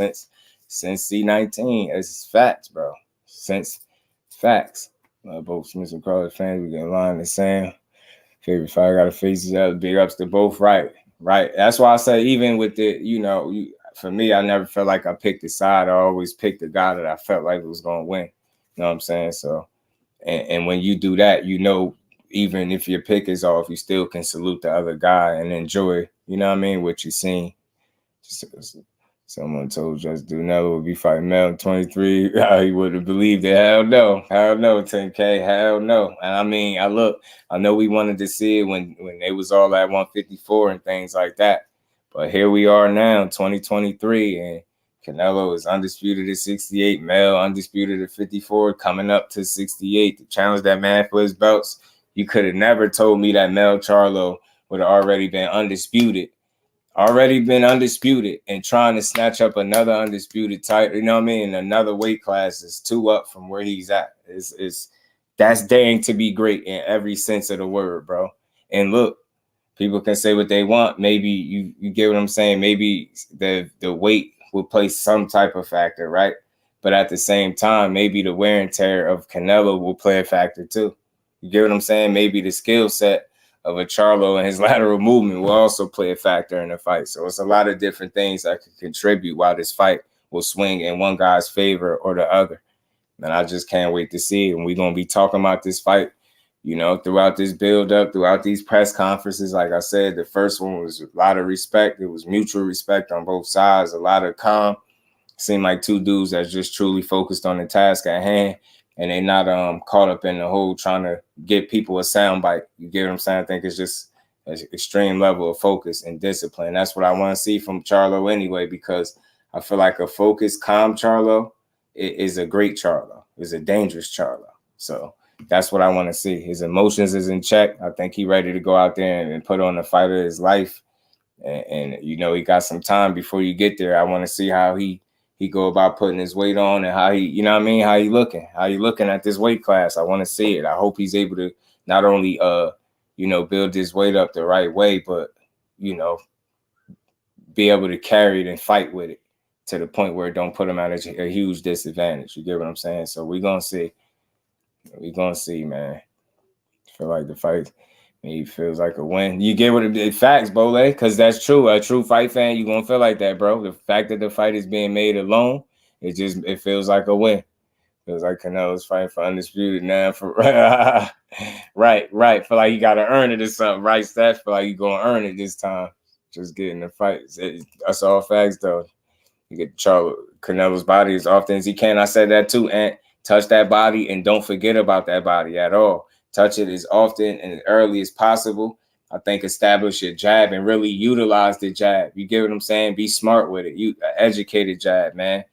Since C19, it's facts, bro. Since facts. Both Smith and Carter fans, we get in line the same. Favorite fight, got to face each other. Big ups to both. Right. That's why I say, even with the, for me, I never felt like I picked a side. I always picked the guy that I felt like was going to win. You know what I'm saying? So, and when you do that, even if your pick is off, you still can salute the other guy and enjoy, what you're seeing. Someone told JusDueBoxing would be fighting Mel in 23. He would have believed it. Hell no, 10K. Hell no. And I mean, I know we wanted to see it when they was all at 154 and things like that. But here we are now, 2023, and Canelo is undisputed at 68. Mel undisputed at 54, coming up to 68 to challenge that man for his belts. You could have never told me that Jermell Charlo would have already been undisputed and trying to snatch up another undisputed title, you know what I mean? Another weight class is 2 up from where he's at. That's daring to be great in every sense of the word, bro. And look, people can say what they want. Maybe you get what I'm saying. Maybe the weight will play some type of factor, right? But at the same time, maybe the wear and tear of Canelo will play a factor too. You get what I'm saying? Maybe the skill set of a Charlo and his lateral movement will also play a factor in the fight. So it's a lot of different things that could contribute why this fight will swing in one guy's favor or the other. And I just can't wait to see it. And we're going to be talking about this fight, throughout this build-up, throughout these press conferences. Like I said, the first one was a lot of respect. It was mutual respect on both sides, a lot of calm. Seemed like 2 dudes that's just truly focused on the task at hand. And they're not caught up in the whole trying to get people a soundbite. You get what I'm saying? I think it's just an extreme level of focus and discipline. That's what I want to see from Charlo anyway, because I feel like a focused, calm Charlo is a great Charlo, is a dangerous Charlo. So that's what I want to see. His emotions is in check. I think he's ready to go out there and put on the fight of his life. And he got some time before you get there. I want to see how he go about putting his weight on and how he, how you looking at this weight class. I want to see it. I hope he's able to not only, build his weight up the right way, but, be able to carry it and fight with it to the point where it don't put him at a huge disadvantage. You get what I'm saying? So we're going to see. We're going to see, man. I feel like the fight maybe feels like a win. You get what it facts, Bole, because that's true. A true fight fan, you're going to feel like that, bro. The fact that the fight is being made alone, it feels like a win. Feels like Canelo's fighting for undisputed now. Right. Feel like you got to earn it or something, right, Steph? Feel like you're going to earn it this time. Just getting the fight. That's all facts, though. You get Canelo's body as often as he can. I said that too, and touch that body and don't forget about that body at all. Touch it as often and as early as possible. I think establish your jab and really utilize the jab. You get what I'm saying? Be smart with it. You educated jab, man.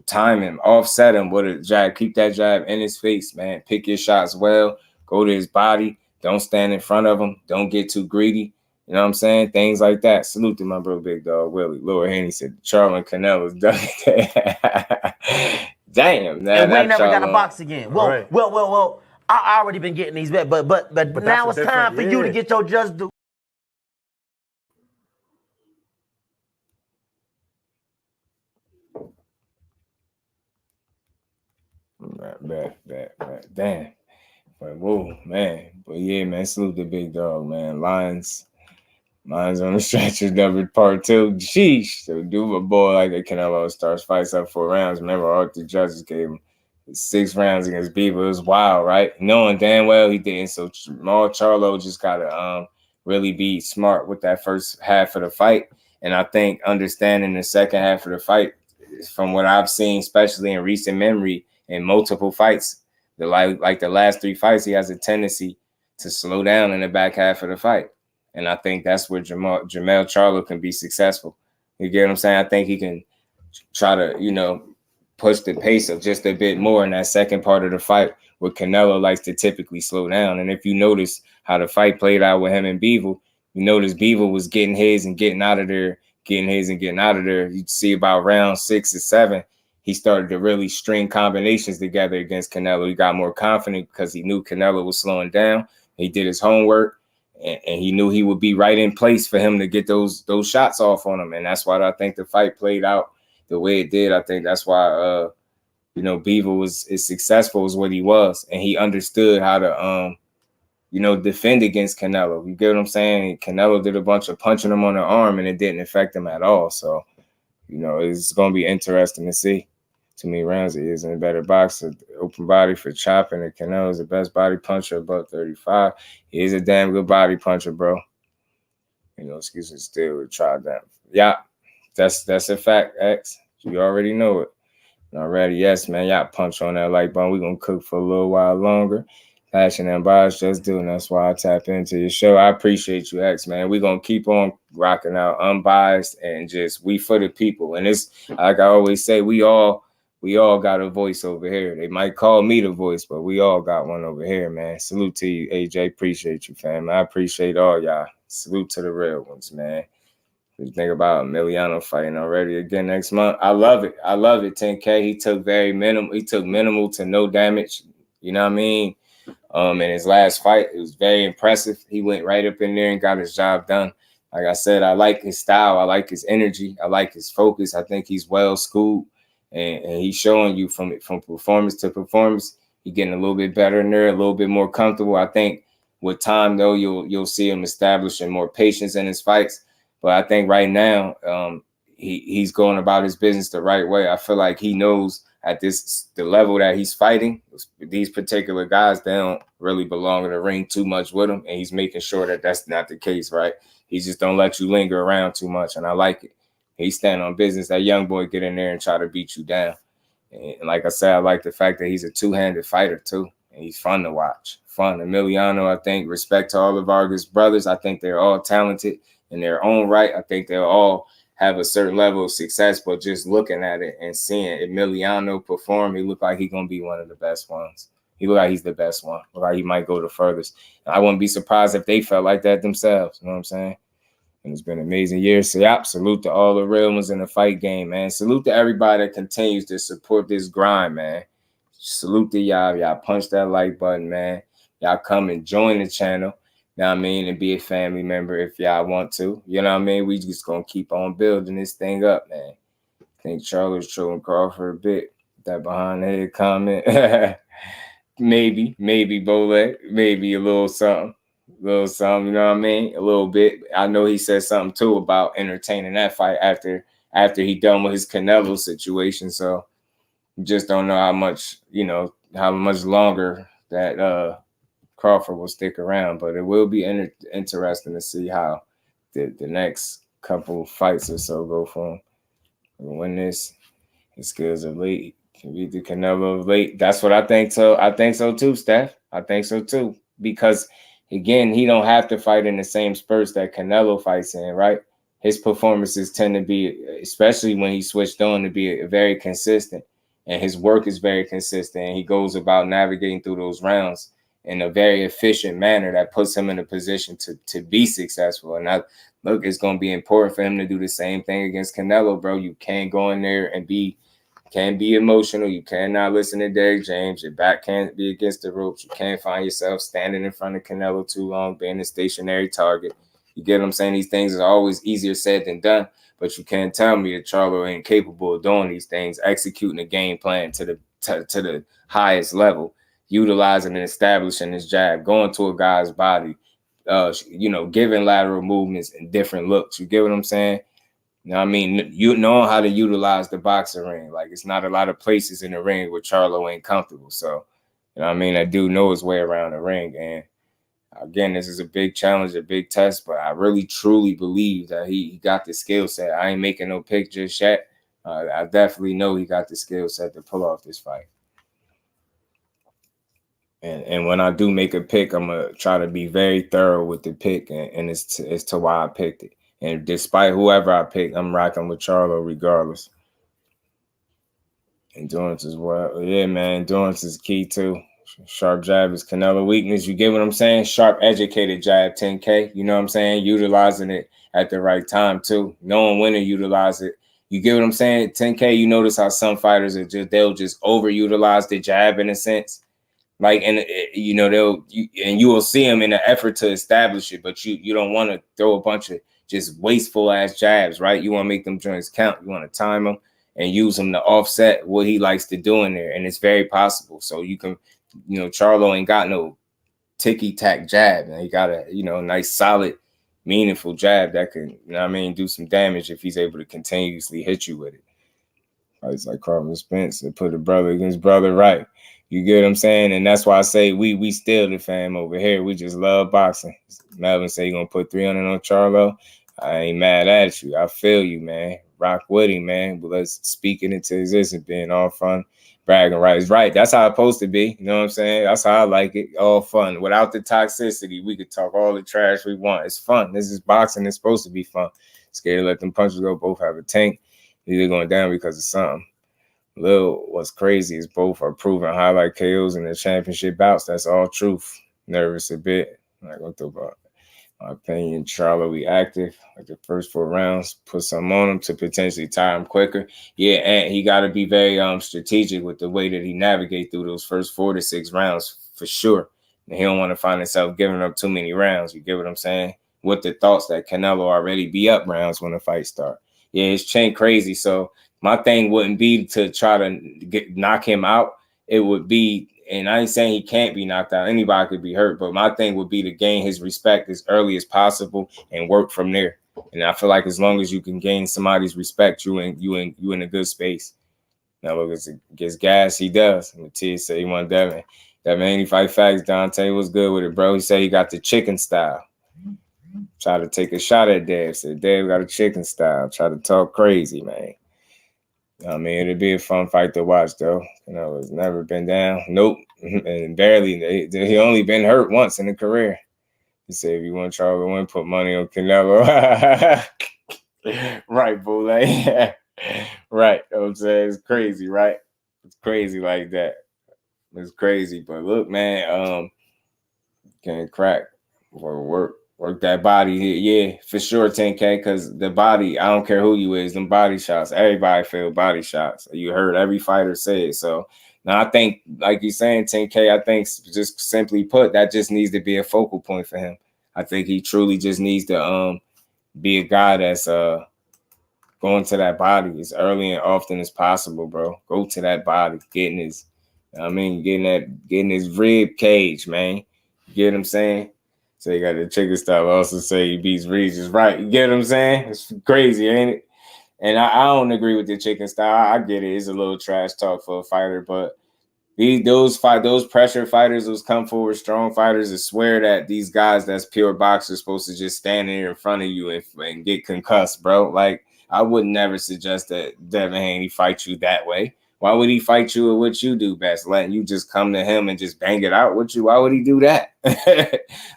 Time him, offset him with a jab. Keep that jab in his face, man. Pick your shots well. Go to his body. Don't stand in front of him. Don't get too greedy. You know what I'm saying? Things like that. Salute to my bro, Big Dog Willie. Laura Haney said, Charlo and Canelo's done. Damn. And we ain't never got to box again. Well. I already been getting these bets, but now it's time for you to get your just due. Right. Damn. But whoa, man. But yeah, man, salute the big dog, man. Lions on the stretcher, number part 2. Sheesh. So do a boy like a Canelo starts fights up 4 rounds. Remember, all the judges gave him 6 rounds against Bieber. It was wild, right? Knowing damn well he didn't. So Jermell Charlo just gotta really be smart with that first half of the fight. And I think understanding the second half of the fight, from what I've seen, especially in recent memory in multiple fights, like the last 3 fights, he has a tendency to slow down in the back half of the fight. And I think that's where Jermell Charlo can be successful. You get what I'm saying? I think he can try to, push the pace of just a bit more in that second part of the fight where Canelo likes to typically slow down. And if you notice how the fight played out with him and Bivol, you notice Bivol was getting his and getting out of there, You'd see about round 6 or 7, he started to really string combinations together against Canelo. He got more confident because he knew Canelo was slowing down. He did his homework. And he knew he would be right in place for him to get those shots off on him. And that's why I think the fight played out the way it did. I think that's why, Bivol was as successful as what he was. And he understood how to, defend against Canelo. You get what I'm saying? Canelo did a bunch of punching him on the arm and it didn't affect him at all. So, it's going to be interesting to see. Too many rounds he is in a better boxer, open body for chopping, and Canelo is the best body puncher, about 35. He is a damn good body puncher, bro. Excuse me, still try that. Yeah, that's a fact, X. You already know it. Already, yes, man. Y'all punch on that like button. We're gonna cook for a little while longer. Passion and bias, just doing. That's why I tap into your show. I appreciate you, X, man. We're gonna keep on rocking out unbiased and just we for the people. And it's like I always say, we all got a voice over here. They might call me the voice, but we all got one over here, man. Salute to you, AJ. Appreciate you, fam. I appreciate all y'all. Salute to the real ones, man. You think about Emiliano fighting already again next month. I love it. 10K. He took minimal to no damage. You know what I mean? In his last fight, it was very impressive. He went right up in there and got his job done. Like I said, I like his style. I like his energy. I like his focus. I think he's well schooled. And he's showing you from performance to performance, he's getting a little bit better in there, a little bit more comfortable. I think with time, though, you'll see him establishing more patience in his fights. But I think right now, he's going about his business the right way. I feel like he knows at the level that he's fighting, these particular guys, they don't really belong in the ring too much with him. And he's making sure that that's not the case, right? He just don't let you linger around too much. And I like it. He stand on business. That young boy get in there and try to beat you down. And like I said, I like the fact that he's a two-handed fighter too. And he's fun to watch. Fun. Emiliano, I think, respect to all of Vargas' brothers. I think they're all talented in their own right. I think they'll all have a certain level of success, but just looking at it and seeing Emiliano perform, he look like he's going to be one of the best ones. He look like he's the best one. Look like he might go the furthest. And I wouldn't be surprised if they felt like that themselves. You know what I'm saying? And it's been an amazing year. So, yeah, salute to all the real ones in the fight game, man. Salute to everybody that continues to support this grind, man. Salute to y'all. Y'all punch that like button, man. Y'all come and join the channel. You know what I mean? And be a family member if y'all want to. You know what I mean? We just going to keep on building this thing up, man. I think Charlo's trolling Crawford a bit. That behind the head comment. maybe Bole. Maybe a little something. You know what I mean? A little bit. I know he said something too about entertaining that fight after he done with his Canelo situation. So just don't know how much longer that Crawford will stick around. But it will be interesting to see how the next couple fights or so go for him. Win this. His skills of late. Can beat the Canelo of late. That's what I think. So I think so too, Steph. I think so too. Because again, he don't have to fight in the same spurts that Canelo fights in, right? His performances tend to be, especially when he switched on, to be very consistent. And his work is very consistent. And he goes about navigating through those rounds in a very efficient manner that puts him in a position to be successful. And look, it's going to be important for him to do the same thing against Canelo, bro. You can't go in there and be Can't be emotional. You cannot listen to Derrick James. Your back can't be against the ropes. You can't find yourself standing in front of Canelo too long, being a stationary target. You get what I'm saying? These things are always easier said than done, but you can't tell me that Charlo ain't capable of doing these things, executing a game plan to the highest level, utilizing and establishing his jab, going to a guy's body, giving lateral movements and different looks. You get what I'm saying? You know what I mean? You know how to utilize the boxing ring. Like, it's not a lot of places in the ring where Charlo ain't comfortable. So, you know what I mean? That dude knows his way around the ring. And again, this is a big challenge, a big test, but I really, truly believe that he got the skill set. I ain't making no pick just yet. I definitely know he got the skill set to pull off this fight. And when I do make a pick, I'm going to try to be very thorough with the pick and as to why I picked it. And despite whoever I pick, I'm rocking with Charlo regardless. Endurance as well. Yeah, man, endurance is key too. Sharp jab is Canelo weakness. You get what I'm saying? Sharp, educated jab, 10K. You know what I'm saying? Utilizing it at the right time too. Knowing when to utilize it. You get what I'm saying? 10K, you notice how some fighters they'll just overutilize the jab in a sense. Like, and you will see them in an effort to establish it, but you don't want to throw a bunch of just wasteful ass jabs, right? You want to make them joints count. You want to time them and use them to offset what he likes to do in there. And it's very possible. So you can, Charlo ain't got no ticky-tack jab. And he got a, nice, solid, meaningful jab that can, do some damage if he's able to continuously hit you with it. It's like Carmen Spence to put a brother against brother, right? You get what I'm saying? And that's why I say we still the fam over here. We just love boxing. Melvin say you're going to put 300 on Charlo. I ain't mad at you. I feel you, man. Rock with him, man. But let's speak it into existence, being all fun, bragging rights. Right. That's how it's supposed to be. You know what I'm saying? That's how I like it. All fun. Without the toxicity, we could talk all the trash we want. It's fun. This is boxing. It's supposed to be fun. Scared to let them punches go. Both have a tank. Either going down because of something. What's crazy is both are proven highlight KOs in the championship bouts. That's all truth. Nervous a bit. I'm not going to talk about my opinion. Charlo be active. Like the first 4 rounds, put something on him to potentially tire him quicker. Yeah, and he got to be very strategic with the way that he navigate through those first 4 to 6 rounds for sure. And he don't want to find himself giving up too many rounds. You get what I'm saying? With the thoughts that Canelo already be up rounds when the fight start. Yeah, it's chain crazy. So my thing wouldn't be to try to knock him out. It would be, and I ain't saying he can't be knocked out. Anybody could be hurt, but my thing would be to gain his respect as early as possible and work from there. And I feel like as long as you can gain somebody's respect, you in a good space. Now look, gets gas, he does. Matthias said he won Devin. Devin ain't fight facts. Deontay was good with it, bro. He said he got the chicken style. Try to take a shot at Dave. Said Dave got a chicken style. Try to talk crazy, man. It'd be a fun fight to watch, though. It's never been down. Nope. And barely. He only been hurt once in a career. He said, if you want Charlo to win, put money on Canelo. Right, Boule. Right. You know what I'm saying? It's crazy, right? It's crazy like that. It's crazy. But look, man, can't crack or work that body here. Yeah, for sure, 10K, because the body, I don't care who you is, them body shots, everybody feel body shots. You heard every fighter say it. So now I think, like you're saying, 10K, I think just simply put, that just needs to be a focal point for him. I think he truly just needs to be a guy that's going to that body as early and often as possible, bro. Go to that body, getting his rib cage, man. You get what I'm saying? So you got the chicken style. Also say he beats Regis, right? You get what I'm saying? It's crazy, ain't it? And I don't agree with the chicken style. I get it. It's a little trash talk for a fighter, but those pressure fighters, those come forward strong fighters, that swear that these guys that's pure boxers supposed to just stand there in front of you and get concussed, bro. Like, I would never suggest that Devin Haney fight you that way. Why would he fight you with what you do best? Letting you just come to him and just bang it out with you? Why would he do that?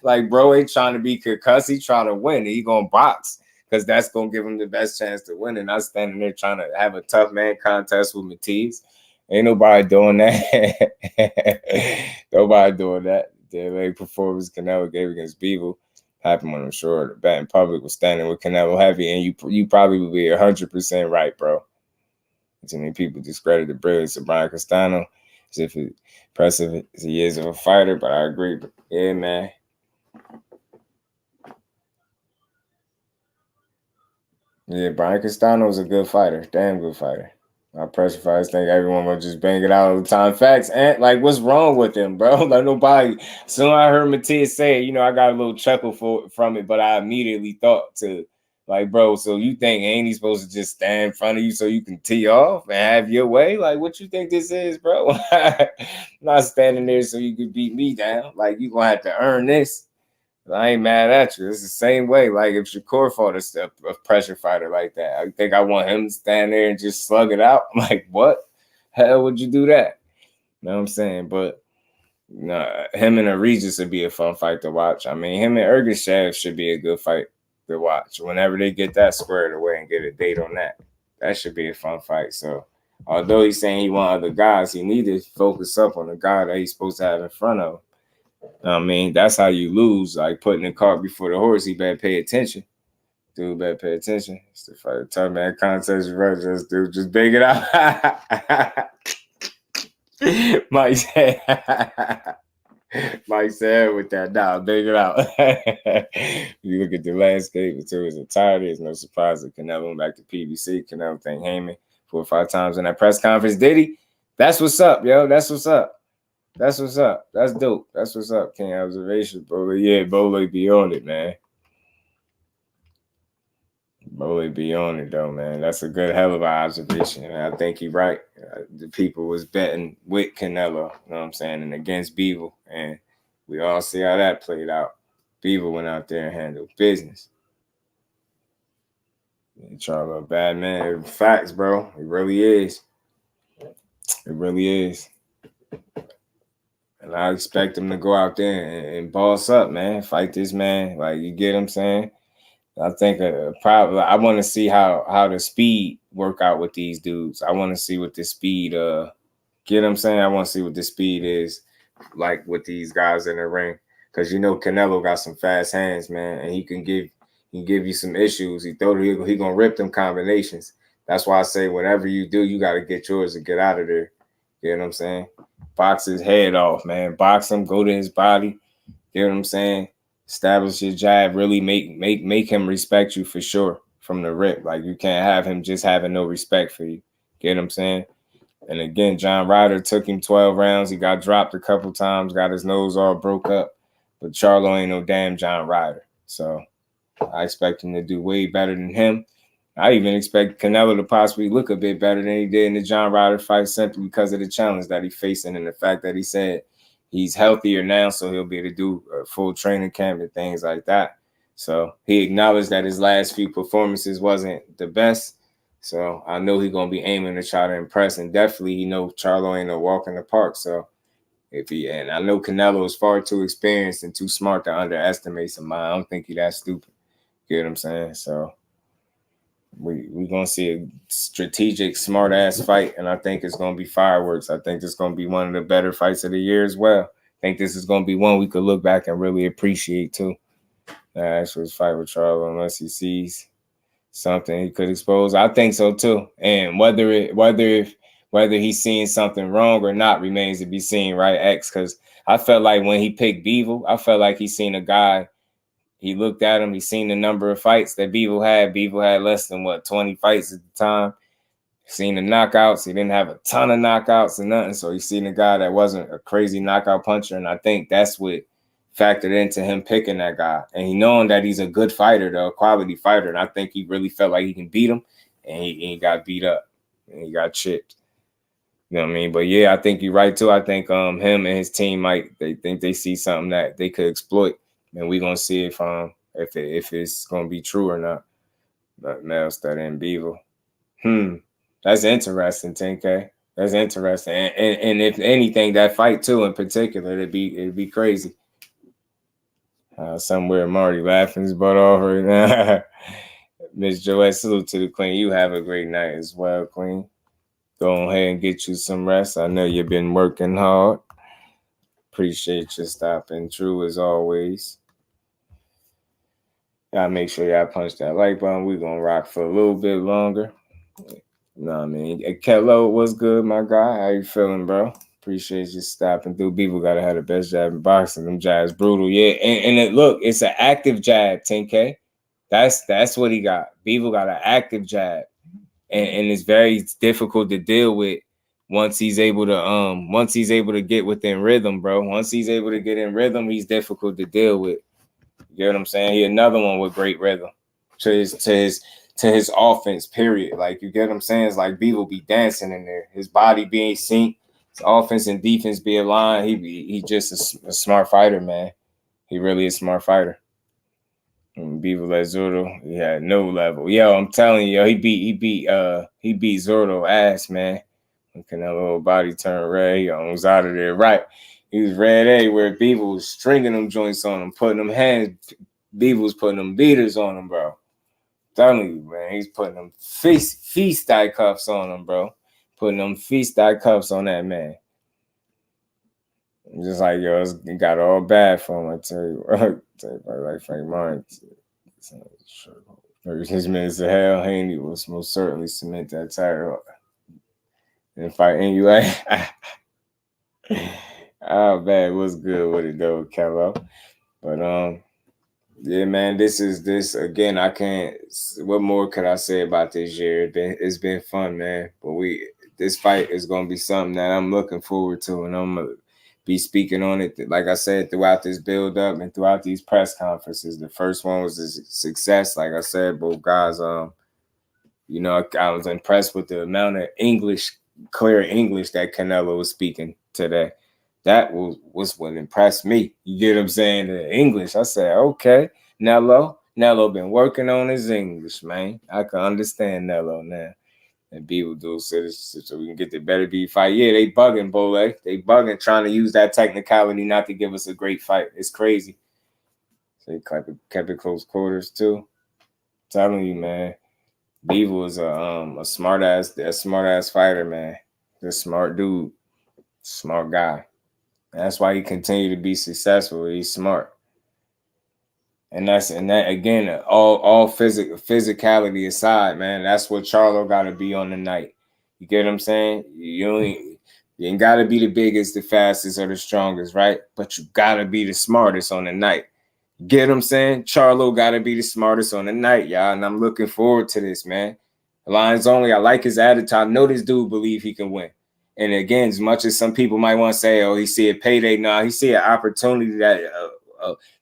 Like, bro ain't trying to be concussed. He trying to win. He going to box because that's going to give him the best chance to win. And not standing there trying to have a tough man contest with Matisse. Ain't nobody doing that. Nobody doing that. The LA performance Canelo gave against Beagle happened when I'm sure the betting public was standing with Canelo heavy. And you probably would be 100% right, bro. Too many people discredit the brilliance of Brian Castano as if it's impressive as he is of a fighter, but I agree. But yeah, man. Yeah, Brian Castano is a good fighter, damn good fighter. I pressure fights think everyone will just bang it out all the time. Facts, and like, what's wrong with him, bro? Like, nobody. Soon I heard Matias say it, you know, I got a little chuckle from it, but I immediately thought to, like, bro, so you think ain't he supposed to just stand in front of you so you can tee off and have your way? Like, what you think this is, bro? I'm not standing there so you can beat me down. Like, you gonna have to earn this. I ain't mad at you. It's the same way. Like, if Shakur fought a pressure fighter like that, I think I want him to stand there and just slug it out. I'm like, what? Hell would you do that? You know what I'm saying? But him and Regis would be a fun fight to watch. I mean, him and Ergashev should be a good fight to watch. Whenever they get that squared away and get a date on that, that should be a fun fight. So, although he's saying he want other guys, he need to focus up on the guy that he's supposed to have in front of him. I mean, that's how you lose, like putting the cart before the horse. He better pay attention. Dude, better pay attention. It's the fight. Tough man contest, right? Just big it out. Mike said with that, nah, big it out. You look at the landscape until his entirety. It's no surprise that Canelo went back to PBC. Canelo thanked Heyman 4 or 5 times in that press conference. Did he? That's what's up, yo. That's what's up. That's what's up. That's dope. That's what's up. King observation, bro. Yeah, Bole be on it, man. Bole be on it, though, man. That's a good hell of an observation. And I think he's right. The people was betting with Canelo, you know what I'm saying, and against Bivol. And we all see how that played out. Bivol went out there and handled business. Charlo, a bad man. Facts, bro. It really is. It really is. And I expect him to go out there and boss up, man. Fight this man. Like, you get what I'm saying? I think I want to see how the speed work out with these dudes. I want to see what the speed, get what I'm saying? I want to see what the speed is like with these guys in the ring. Because, you know, Canelo got some fast hands, man. And he can give you some issues. He going to rip them combinations. That's why I say whatever you do, you got to get yours and get out of there. You know what I'm saying? Box his head off, man. Box him, go to his body. You know what I'm saying? Establish your jab. Really make him respect you for sure from the rip. Like, you can't have him just having no respect for you. Get what I'm saying? And again, John Ryder took him 12 rounds. He got dropped a couple times, got his nose all broke up. But Charlo ain't no damn John Ryder. So I expect him to do way better than him. I even expect Canelo to possibly look a bit better than he did in the John Ryder fight simply because of the challenge that he's facing and the fact that he said he's healthier now, so he'll be able to do a full training camp and things like that. So he acknowledged that his last few performances wasn't the best. So I know he's going to be aiming to try to impress, and definitely he knows Charlo ain't no walk in the park. So and I know Canelo is far too experienced and too smart to underestimate somebody. I don't think he's that stupid. You get what I'm saying? So we're going to see a strategic, smart-ass fight, and I think it's going to be fireworks. I think it's going to be one of the better fights of the year as well. I think this is going to be one we could look back and really appreciate, too. Actually, fight with Charlo, unless he sees something he could expose. I think so, too. And whether he's seeing something wrong or not remains to be seen, right, X? Because I felt like when he picked Bivol, I felt like he seen a guy. He looked at him. He seen the number of fights that Bivol had. Bivol had less than, 20 fights at the time. Seen the knockouts. He didn't have a ton of knockouts or nothing. So he seen a guy that wasn't a crazy knockout puncher. And I think that's what factored into him picking that guy. And he knowing that he's a good fighter, though, a quality fighter. And I think he really felt like he can beat him. And he got beat up. And he got chipped. You know what I mean? But, yeah, I think you're right, too. I think him and his team they see something that they could exploit. And we're going to see if it's going to be true or not. But Mel studying Bivol. That's interesting, 10K. That's interesting. And if anything, that fight, too, in particular, it'd be crazy. Somewhere Marty laughing his butt off right now. Miss Joette, salute to the Queen. You have a great night as well, Queen. Go ahead and get you some rest. I know you've been working hard. Appreciate you stopping through as always. Gotta make sure y'all punch that like button. We're gonna rock for a little bit longer. No, I mean, Kello, what's good, my guy? How you feeling, bro? Appreciate you stopping through. People gotta have the best jab in boxing. Them jabs brutal, yeah. And look, it's an active jab, 10K. That's what he got. Beaver got an active jab, and it's very difficult to deal with once he's able to get within rhythm, bro. Once he's able to get in rhythm, he's difficult to deal with. You get what I'm saying? He another one with great rhythm to his offense, period. Like, you get what I'm saying? It's like Beaver be dancing in there. His body being synced, his offense and defense be aligned. He just a smart fighter, man. He really is a smart fighter. And Beaver let Zurdo, he had no level. Yo, I'm telling you, yo, he beat Zurdo ass, man. When Canelo body turned red, he almost out of there. Right. He was red everywhere. Beaver was stringing them joints on him, putting them hands. Beaver was putting them beaters on him, bro. I'm telling you, man, he's putting them feast thigh cuffs on him, bro. Putting them feast thigh cuffs on that man. Just like, yo, it got all bad for him, I tell you. Like Frank Martin. His minutes of hell, Haney will most certainly cement that title and fight anyway. Oh, man, what's good with it, though, Kello? But, yeah, man, this again. I can't. What more could I say about this year? It's been fun, man. But this fight is gonna be something that I'm looking forward to, and I'm gonna be speaking on it. Like I said, throughout this build up and throughout these press conferences. The first one was a success. Like I said, both guys. You know, I was impressed with the amount of clear English that Canelo was speaking today. That was what impressed me. You get what I'm saying? The English. I said, okay, Nello been working on his English, man. I can understand Nello now. And B will do so we can get the better B fight. Yeah, they bugging, Bole. They bugging, trying to use that technicality not to give us a great fight. It's crazy. So they kept it close quarters too. I'm telling you, man. Beaver was a smart ass fighter, man. A smart dude, smart guy. That's why he continued to be successful. He's smart. And that again, all physicality aside, man, that's what Charlo got to be on the night. You get what I'm saying? You ain't got to be the biggest, the fastest, or the strongest, right? But you got to be the smartest on the night. Get what I'm saying? Charlo got to be the smartest on the night, y'all. And I'm looking forward to this, man. Lions only. I like his attitude. I know this dude believe he can win. And again, as much as some people might want to say, oh, he see a payday, no, he see an opportunity that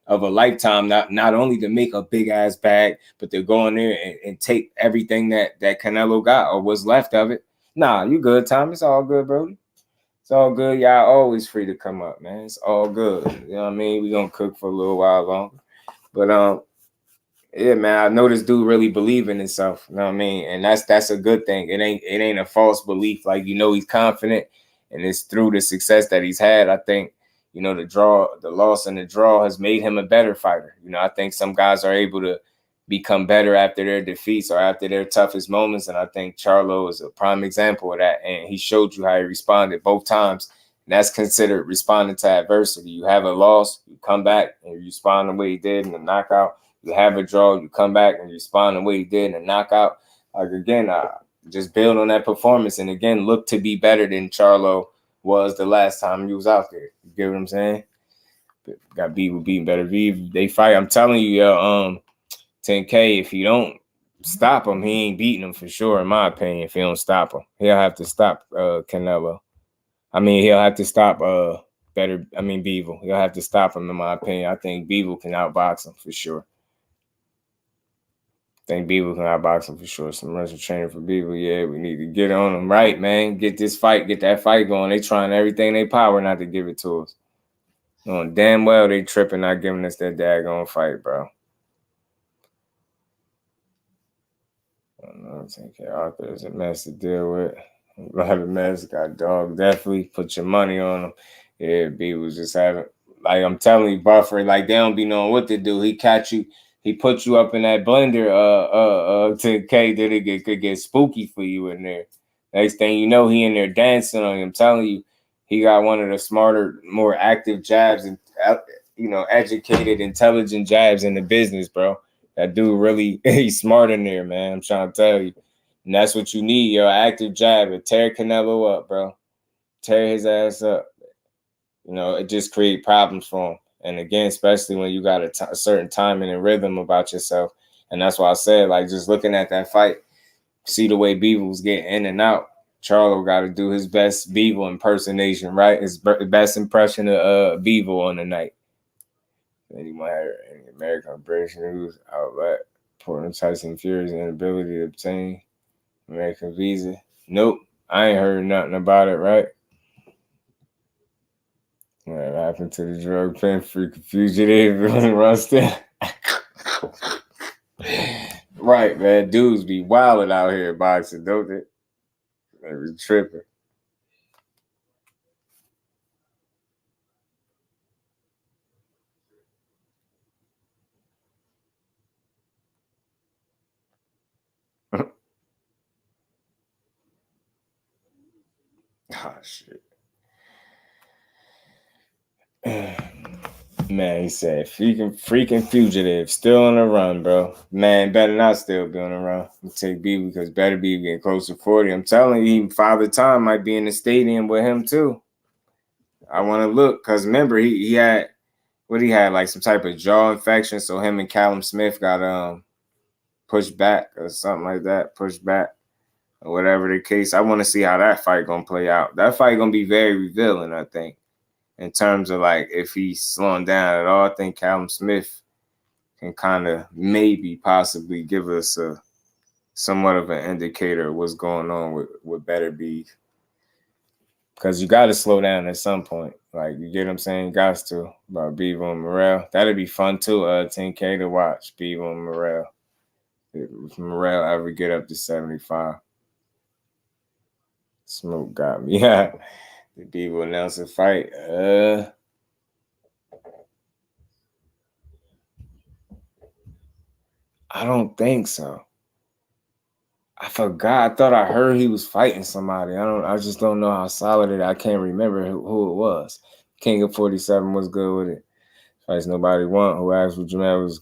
of a lifetime, not only to make a big ass bag, but to go in there and take everything that Canelo got or what's left of it. Nah, you good, Tom. It's all good, Brody. It's all good. Y'all always free to come up, man. It's all good. You know what I mean? We're gonna cook for a little while longer. But yeah, man, I know this dude really believe in himself. You know what I mean? And that's a good thing. It ain't a false belief. Like, you know, he's confident, and it's through the success that he's had. I think, you know, the loss and the draw has made him a better fighter. You know, I think some guys are able to become better after their defeats or after their toughest moments. And I think Charlo is a prime example of that. And he showed you how he responded both times. And that's considered responding to adversity. You have a loss, you come back and you respond the way he did in the knockout. You have a draw, you come back and respond the way he did in the knockout. Like, again, just build on that performance. And again, look to be better than Charlo was the last time he was out there. You get what I'm saying? Got beating better. They fight. I'm telling you, 10K, if you don't stop him, he ain't beating him for sure, in my opinion. If you don't stop him, he'll have to stop Canelo. I mean, he'll have to stop Beaver. He'll have to stop him, in my opinion. I think Beaver can outbox him for sure. I think Beaver can outbox him for sure. Some runs of training for Beaver. Yeah, we need to get on him right, man. Get that fight going. They trying everything they power not to give it to us. Knowing damn well they tripping, not giving us that daggone fight, bro. I don't know. 10K Arthur is a mess to deal with. A lot of mess. Got dog. Definitely put your money on him. Yeah, B was just having, like, I'm telling you, buffering. Like, they don't be knowing what to do. He catch you. He put you up in that blender. 10K, then it could get spooky for you in there. Next thing you know, he in there dancing on you. I'm telling you, he got one of the smarter, more active jabs and, you know, educated, intelligent jabs in the business, bro. That dude really, he's smart in there, man. I'm trying to tell you. And that's what you need, your active jab. Tear Canelo up, bro. Tear his ass up. You know, it just create problems for him. And again, especially when you got a certain timing and rhythm about yourself. And that's why I said, like, just looking at that fight, see the way Bivol was getting in and out. Charlo got to do his best Bivol impersonation, right? His best impression of Bivol on the night. Any American British news outlet reporting Tyson Fury's inability to obtain American visa. Nope, I ain't heard nothing about it, right? What happened to the drug pen freak fugitive Rustin? Right, man. Dudes be wilding out here boxing, don't they? They be tripping. Oh, shit. Man, he said, freaking fugitive, still on the run, bro. Man, better not still be on the run. We'll take B because better be getting close to 40. I'm telling you, even Father Time might be in the stadium with him too. I want to look because remember he had like some type of jaw infection, so him and Callum Smith got pushed back or something like that, pushed back or whatever the case. I want to see how that fight gonna play out. That fight gonna be very revealing, I think. In terms of like if he's slowing down at all, I think Callum Smith can kind of maybe possibly give us a somewhat of an indicator of what's going on with Better Be. Because you got to slow down at some point. Like, you get what I'm saying? Got to. About Bivol and Morrell. That'd be fun too, 10K to watch, Bivol and Morrell. If Morrell ever get up to 75. Smoke got me. Yeah. The Bivol announce a fight. I don't think so. I forgot. I thought I heard he was fighting somebody. I just don't know how solid it. I can't remember who it was. King of 47 was good with it. Fights nobody want. Who asked what Jermell was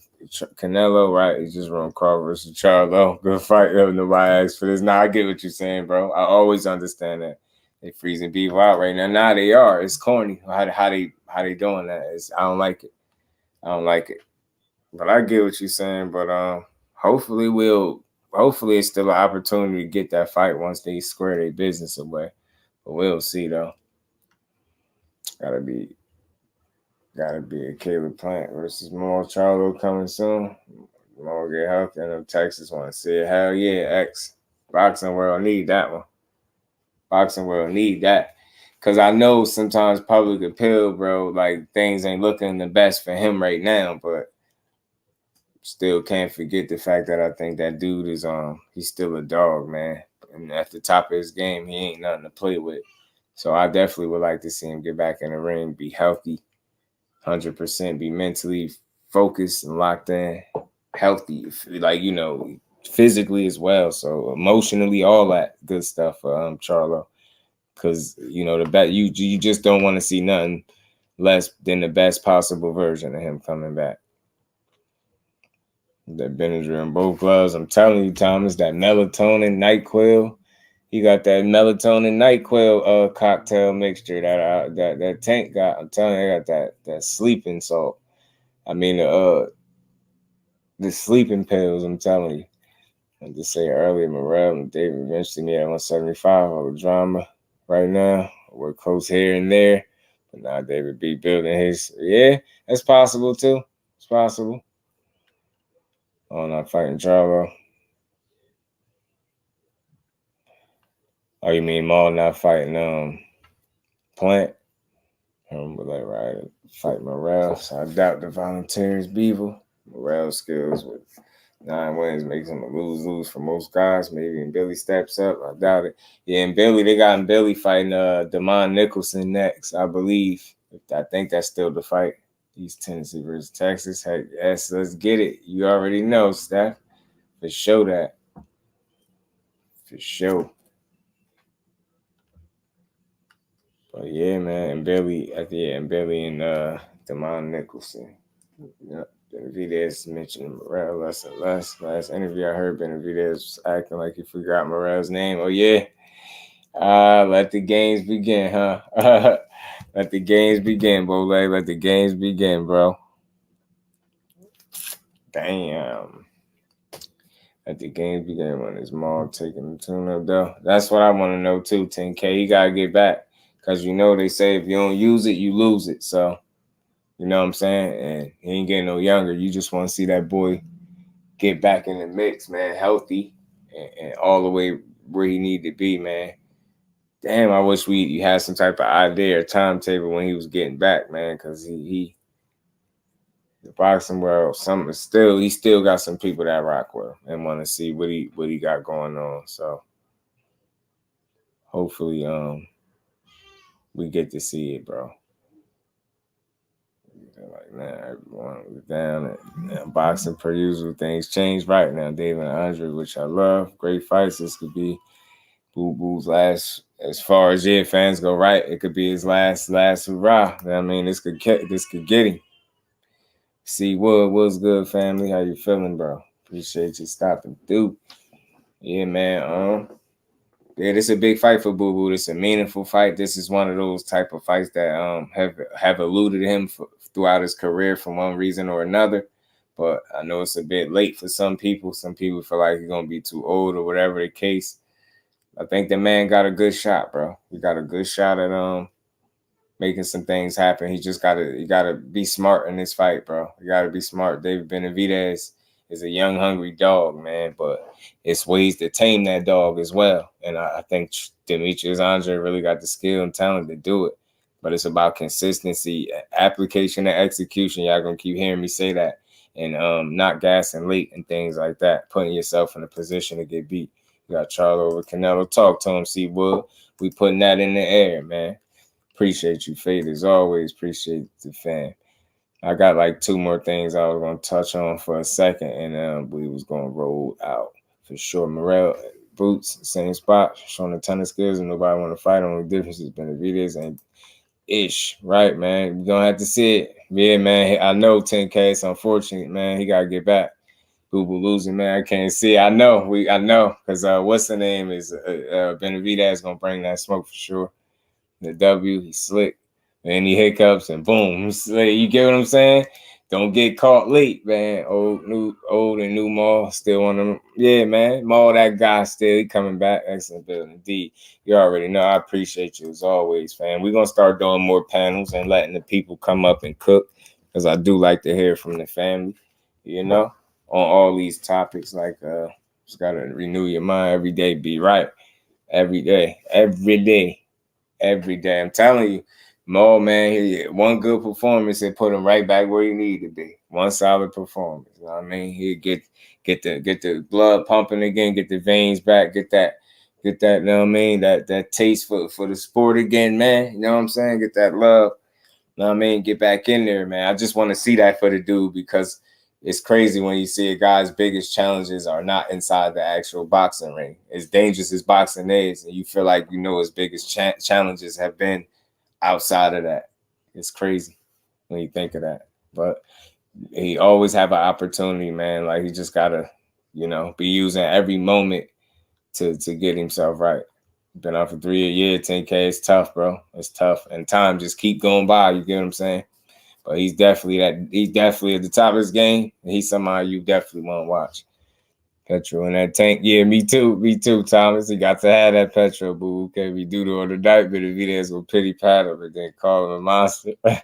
Canelo, right? It's just Ron Carver versus Charlo. Good fight. Nobody asked for this. Nah, I get what you're saying, bro. I always understand that. They freezing Bivol out right now. Nah, they are. It's corny. How they doing that? I don't like it. I don't like it. But I get what you're saying. But hopefully it's still an opportunity to get that fight once they square their business away. But we'll see though. Gotta be a Caleb Plant versus Jermell Charlo coming soon. More get healthy. I know Texas want to see it. Hell yeah, X. Boxing world need that one. Boxing world need that. Because I know sometimes public appeal, bro, like things ain't looking the best for him right now, but still can't forget the fact that I think that dude is he's still a dog, man. And at the top of his game, he ain't nothing to play with. So I definitely would like to see him get back in the ring, be healthy, 100%, be mentally focused and locked in, healthy, like, you know, physically as well. So emotionally, all that good stuff for Charlo. Because, you know, you just don't want to see nothing less than the best possible version of him coming back. That Benadryl in both gloves. I'm telling you, Thomas, that melatonin NyQuil. He got that melatonin NyQuil cocktail mixture that Tank got. I'm telling you, I got that sleeping salt. I mean the sleeping pills. I'm telling you. I just say earlier, Morrell and David eventually made at 175. All the drama right now. We're close here and there, but now David B building his. Yeah, that's possible too. It's possible. Oh, not fighting Charlo. Oh, you mean Maul not fighting Plant? But like, right, fight Morrell. So I doubt the volunteers Bivol. Morrell's skills with 9 wins makes him a lose for most guys. Maybe and Billy steps up. I doubt it. Yeah, and Billy, they got Billy fighting Damon Nicholson next, I believe. I think that's still the fight. East Tennessee versus Texas. Heck, yes, let's get it. You already know, Steph. For sure that. For sure. But yeah, man, and Billy and Damon Nicholson. Yeah. Benavidez mentioned Morel less and less. Last interview I heard, Benavidez was acting like he forgot Morel's name. Oh, yeah. Let the games begin, huh? Let the games begin, Bole. Let the games begin, bro. Damn. Let the games begin when his mom taking the tune up, though. That's what I want to know, too, 10K. He got to get back. Because, you know, they say if you don't use it, you lose it. So, you know what I'm saying? And he ain't getting no younger. You just want to see that boy get back in the mix, man, healthy and all the way where he need to be, man. Damn, I wish you had some type of idea or timetable when he was getting back, man, because he the boxing world, he still got some people that rock with him and want to see what he got going on. So hopefully we get to see it, bro. Like, man, everyone was down and boxing per usual. Things change right now. David and Andre, which I love. Great fights. This could be Boo Boo's last, as far as fans go, right? It could be his last hurrah. I mean, this could get him. See, what's good, family? How you feeling, bro? Appreciate you stopping through. Yeah, man. Yeah, this is a big fight for Boo Boo. This is a meaningful fight. This is one of those type of fights that have eluded him throughout his career for one reason or another. But I know it's a bit late for some people. Some people feel like he's gonna be too old or whatever the case. I think the man got a good shot, bro. He got a good shot at making some things happen. You gotta be smart in this fight, bro. You gotta be smart. David Benavidez is a young, hungry dog, man, but it's ways to tame that dog as well. And I think Demetrius Andre really got the skill and talent to do it. But it's about consistency, application, and execution. Y'all gonna keep hearing me say that. And not gassing late and things like that. Putting yourself in a position to get beat. You got Charlo over Canelo. Talk to him, C. Wood. We putting that in the air, man. Appreciate you, Fade, as always. Appreciate the fan. I got like 2 more things I was going to touch on for a second, and we was going to roll out for sure. Morel, Boots, same spot, showing a ton of skills, and nobody want to fight on. The difference has been the videos and ish, right, man? You're going to have to see it. Yeah, man, I know 10K. It's unfortunate, man. He got to get back. Boo Boo losing, man. I can't see. I know, because what's the name is Benavidez going to bring that smoke for sure. The W, he's slick. Any hiccups and boom. You get what I'm saying? Don't get caught late, man. Old and new Maul still on them. Yeah, man. Maul, that guy still coming back. Excellent building. D, you already know. I appreciate you as always, fam. We're gonna start doing more panels and letting the people come up and cook, because I do like to hear from the family, you know, on all these topics. Like just gotta renew your mind every day, be right. Every day. I'm telling you. Mo, man, one good performance and put him right back where he need to be. One solid performance. You know what I mean? He get the blood pumping again, get the veins back, get that, you know what I mean? That taste for the sport again, man. You know what I'm saying? Get that love. You know what I mean? Get back in there, man. I just want to see that for the dude, because it's crazy when you see a guy's biggest challenges are not inside the actual boxing ring. As dangerous as boxing is, and you feel like you know his biggest challenges have been outside of that. It's crazy when you think of that. But he always have an opportunity, man. Like, he just gotta, be using every moment to get himself right. Been out for 3 years, 10K. It's tough, bro. It's tough. And time just keep going by. You get what I'm saying? But he's definitely at the top of his game. And he's somebody you definitely want to watch. Petrol in that tank. Yeah, me too, Thomas. He got to have that petrol, boo. Okay, we do the other night, but if he there's a pity paddle, but then call him a monster. Yeah,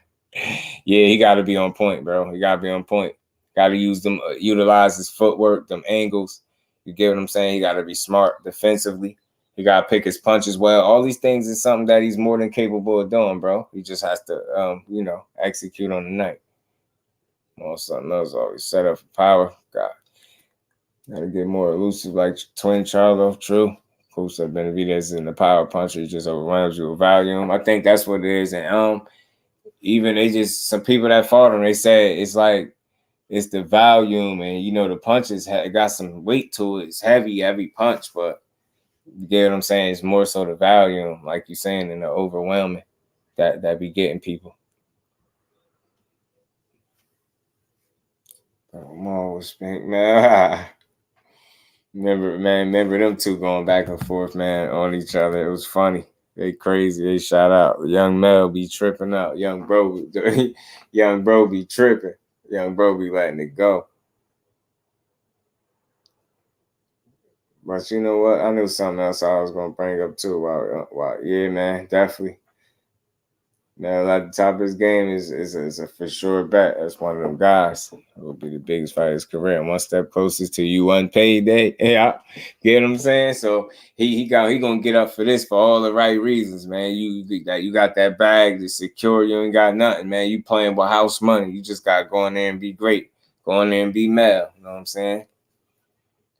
he got to be on point, bro. He got to be on point. Got to utilize his footwork, them angles. You get what I'm saying? He got to be smart defensively. He got to pick his punches well. All these things is something that he's more than capable of doing, bro. He just has to, execute on the night. Or something else always set up for power. God. Gotta get more elusive like Twin Charlo. True. Who said Benavidez in the power puncher? He just overwhelms you with volume. I think that's what it is. And even some people that fought him, they say it's like it's the volume, and the punches got some weight to it. It's heavy punch, but you get what I'm saying? It's more so the volume, like you're saying, and the overwhelming that be getting people. Come on, Spink, man. Remember them two going back and forth, man, on each other. It was funny. They crazy. They shout out. Young Mel be tripping out. Young bro be tripping. Young bro be letting it go. But you know what? I knew something else I was gonna bring up too. Wow. Yeah, man, definitely. Now, at the top of his game is a for sure bet. That's one of them guys. It will be the biggest fight of his career. And one step closer to you unpaid day. Yeah, get what I'm saying? So he gonna get up for this for all the right reasons, man. You got that bag to secure. You ain't got nothing, man. You playing with house money. You just gotta go in there and be great. Go in there and be Mel. You know what I'm saying?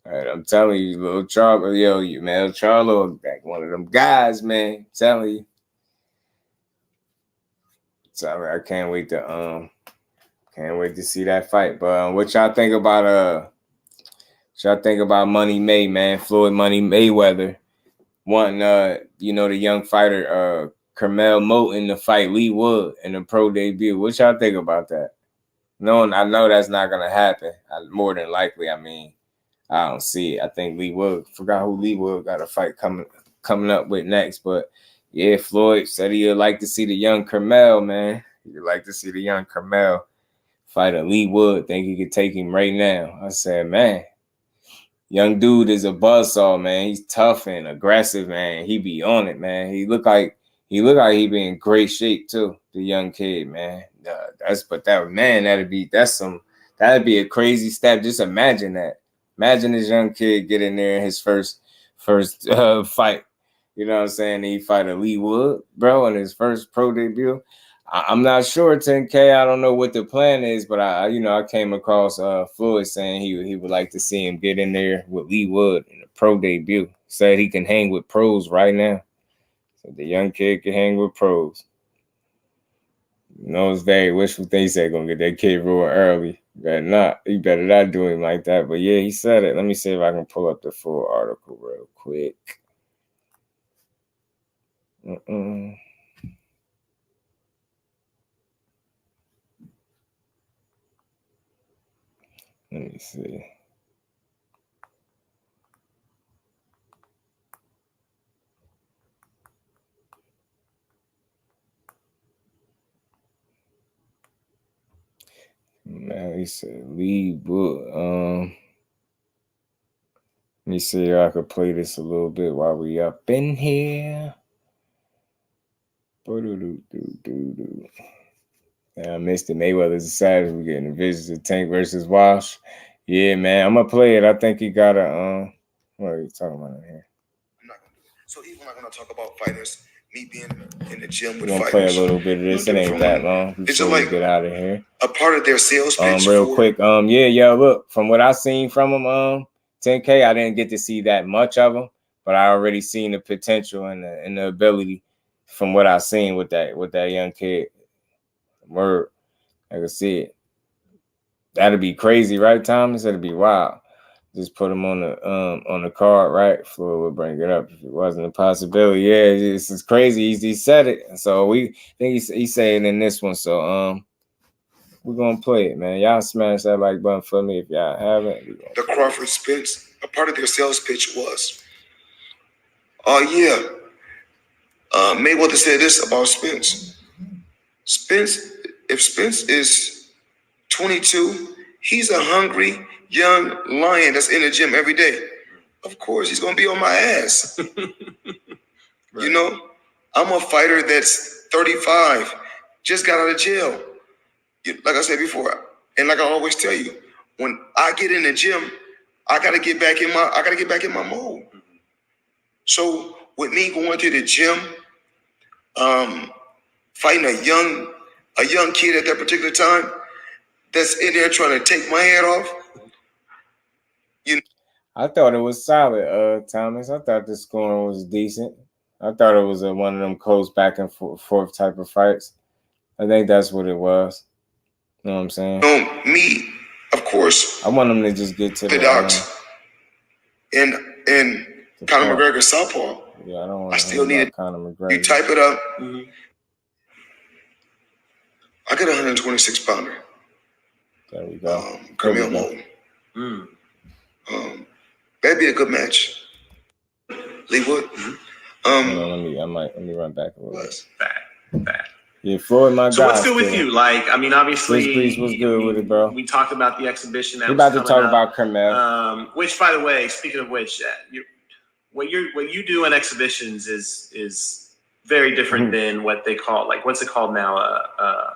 All right, I'm telling you, little Charlo, Jermell Charlo, like one of them guys, man. I'm telling you. So I can't wait to see that fight. But what y'all think about Money May, man? Floyd Money Mayweather wanting the young fighter CURMEL MOTEN to fight Leigh Wood in the pro debut. What y'all think about that? No, I know that's not gonna happen. More than likely, I mean, I don't see it. I think Leigh Wood, forgot who Leigh Wood got a fight coming up with next, but yeah, Floyd said he'd like to see the young CURMEL, man. He'd like to see the young CURMEL fight a Leigh Wood. Think he could take him right now. I said, man, young dude is a buzzsaw, man. He's tough and aggressive, man. He be on it, man. He look like he be in great shape too. The young kid, man. That'd be a crazy step. Just imagine that. Imagine this young kid get in there in his first fight. You know what I'm saying? He fight a Leigh Wood, bro, in his first pro debut. I'm not sure, 10K. I don't know what the plan is, but I came across Floyd saying he would like to see him get in there with Leigh Wood in the pro debut. Said he can hang with pros right now. So the young kid can hang with pros. You know, it's very wishful thing. He said gonna get that kid ruled early. You better not do him like that. But yeah, he said it. Let me see if I can pull up the full article real quick. Let me see. Man, he said Leigh Wood. Let me see if I could play this a little bit while we up in here. I missed it. Mayweather's decided we're getting the visions of Tank versus Wash. Yeah, man, I'm gonna play it. I think he got a what are you talking about here? I'm not gonna do it. So even like when I talk about fighters, me being in the gym with we're gonna fighters, play a little bit of this. It ain't that long. It's like get out of here. A part of their sales pitch. Real quick. Look, from what I seen from him, 10K, I didn't get to see that much of him, but I already seen the potential and the ability from what I seen with that young kid. Word, I can see it. That'd be crazy, right, Thomas? That'd be wild. Just put him on the card, right? Floyd would bring it up if it wasn't a possibility. Yeah, this is crazy. He said it, so we think he's saying in this one. So we're gonna play it, man. Y'all smash that like button for me if y'all haven't. The Crawford Spence, a part of their sales pitch was, Mayweather said this about Spence. If Spence is 22, he's a hungry young lion that's in the gym every day. Of course, he's gonna be on my ass. Right. You know, I'm a fighter that's 35, just got out of jail. Like I said before, and like I always tell you, when I get in the gym, I gotta get back in my mode. So with me going to the gym, fighting a young kid at that particular time that's in there trying to take my head off. I thought it was solid, Thomas. I thought the scoring was decent. I thought it was one of them close back and forth type of fights. I think that's what it was. You know what I'm saying? Me, of course. I want them to just get to the docs and Conor McGregor southpaw. Yeah, I don't want to. I still need it. Conor McGregor. You type it up. Mm-hmm. I got a 126 pounder. There we go. CURMEL Moten. That'd be a good match. Leigh Wood. Let me run back a little bit. Back. Yeah, Floyd, my guy. So what's good with you? Like, I mean, obviously, what's good with it, bro? We talked about the exhibition. We're about to talk about CURMEL. Which, by the way, speaking of which, what you do in exhibitions is very different than what they call, like, what's it called now?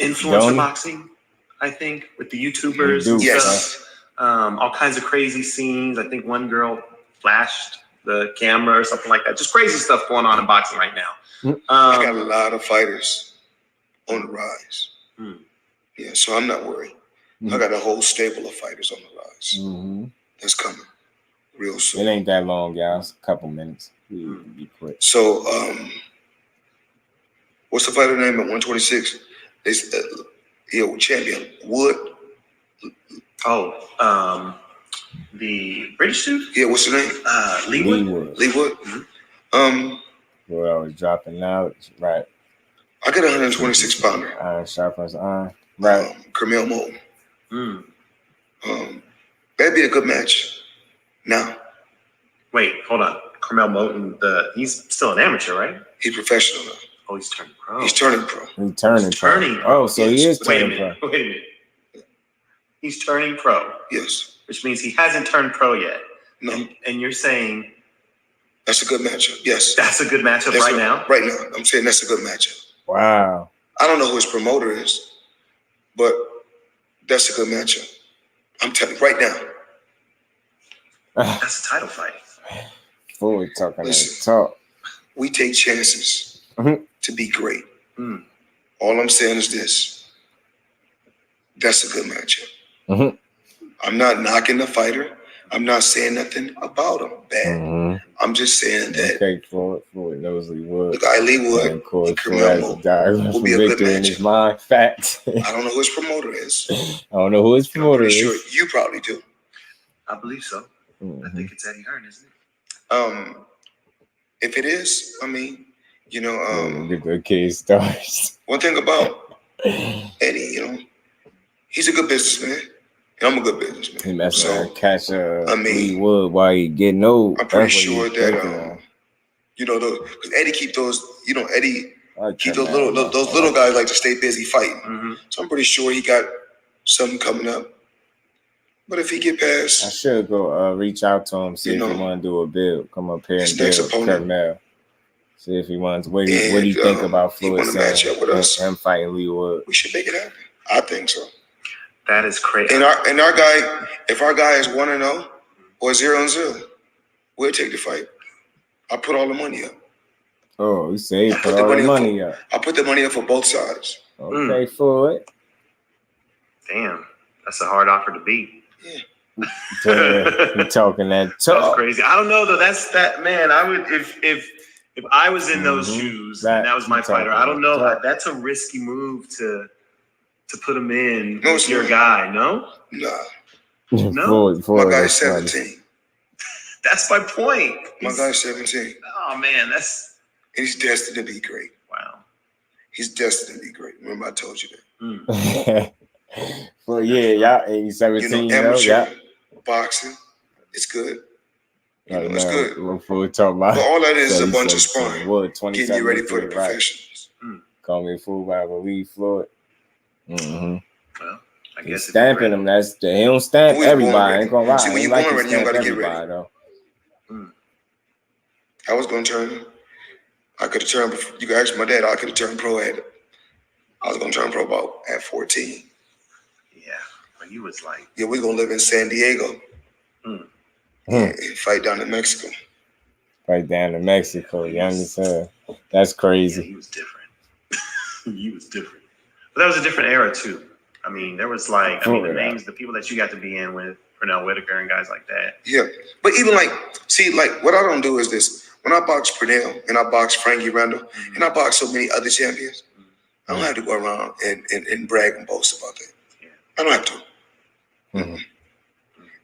Influencer boxing, I think, with the YouTubers and stuff. All kinds of crazy scenes. I think one girl flashed the camera or something like that. Just crazy stuff going on in boxing right now. I got a lot of fighters on the rise. Yeah, so I'm not worried. I got a whole stable of fighters on the rise. That's coming real soon. It ain't that long, guys. A couple minutes. Be quick. So, what's the fighter name at 126? Champion Wood. The British dude? Yeah, what's the name? Leigh Wood. Leigh Wood. Well, I was dropping out, right? I got a 126 pounder. Iron sharpens iron, right? CURMEL Moten. That'd be a good match. Now, wait, hold on. CURMEL Moten, he's still an amateur, right? He's professional now. Oh, he's turning pro. He's turning pro. He's turning pro. Oh, so he is turning pro. Wait a minute. He's turning pro. Yes. Which means he hasn't turned pro yet. No. And you're saying that's a good matchup. Yes. That's a good matchup now? Right now. I'm saying that's a good matchup. Wow. I don't know who his promoter is, but that's a good matchup. I'm telling you right now. That's a title fight. Fully talking that talk. We take chances to be great. All I'm saying is this. That's a good matchup. I'm not knocking the fighter. I'm not saying nothing about him bad. I'm just saying that. Okay, Floyd knows Leigh Wood. The guy Leigh Wood, and of course, will be a good match. In his mind, fact. I don't know who his promoter is. I don't know who his promoter is. Sure, you probably do. I believe so. I think it's Eddie Hearn, isn't it? If it is, I mean, the kid stars. One thing about Eddie, he's a good businessman. And I'm a good businessman. He messing around catch Leigh Wood while he getting old. I'm pretty sure that because Eddie keep those, Eddie keep those little guys like to stay busy fighting. So I'm pretty sure he got something coming up. But if he get past, I should go reach out to him, see if he want to do a build. Come up here and build CURMEL. See if he wants. What do you think about Floyd him fighting Leigh Wood? We should make it happen. I think so. That is crazy. And our guy, if our guy is 1-0 or 0-0, we'll take the fight. I put all the money up. Oh, you say you put all the money up. I put the money up for both sides. Okay, Floyd. Damn, that's a hard offer to beat. Yeah. You're talking that talk. That's crazy. I don't know though. That's that man. I would if I was in those shoes and that was my fighter. I don't know. That's a risky move to put him in with your guy. No. No. Floyd, my guy's 17. That's my point. My guy's 17. Oh man, he's destined to be great. Wow. He's destined to be great. Remember I told you that. Well, yeah, y'all 17. Amateur boxing, it's good. It's good. But all that is a bunch of sparring, getting you ready for the professionals. Call me a fool by believe Floyd. Well, I guess stamping him. He don't stamp everybody. Ain't gonna lie. See, when you're born ready, you don't gotta get ready. Though. I was gonna turn. I could have turned. You can ask my dad. I could have turned pro I was gonna turn pro about at 14. Yeah, when you was like. Yeah, we're gonna live in San Diego. And fight down in Mexico. Fight down in Mexico. You understand? That's crazy. Yeah, he was different. He was different. But that was a different era too. I mean, there was like, the names, the people that you got to be in with, Pernell Whitaker and guys like that. Yeah, but even what I don't do is this. When I box Pernell and I box Frankie Randall and I box so many other champions, I don't have to go around and brag and boast about that. Yeah. I don't have to.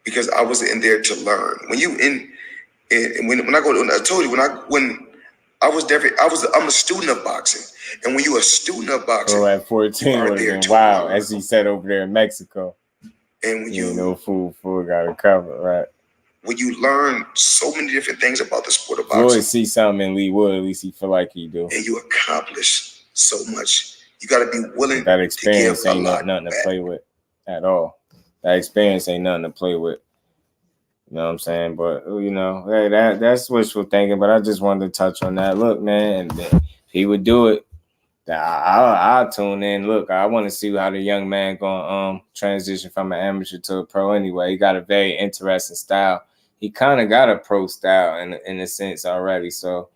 Because I was in there to learn. When you when I go to, I told you when I'm a student of boxing. And when you're a student of boxing, so at 14 would have been wow, as he said over there in Mexico. And when you know, food got it covered, right? When you learn so many different things about the sport of boxing. Floyd see something in Lee Wood, at least he feel like he do. And you accomplish so much. You got to be willing. That experience to give ain't nothing to play with at all. That experience ain't nothing to play with. You know what I'm saying? But, you know, hey, that's wishful thinking. But I just wanted to touch on that. Look, man, if he would do it, I'll tune in. Look, I want to see how the young man going transition from an amateur to a pro anyway. He got a very interesting style. He kind of got a pro style in a sense already. So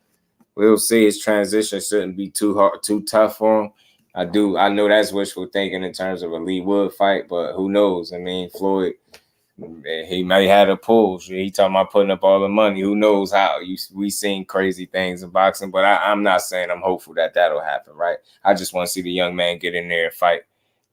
we'll see. His transition shouldn't be too hard, too tough for him. I know that's wishful thinking in terms of a Lee Wood fight, but who knows? I mean, Floyd, he may have a pull. He talking about putting up all the money. Who knows how? We seen crazy things in boxing, but I'm not saying I'm hopeful that that'll happen, right? I just want to see the young man get in there and fight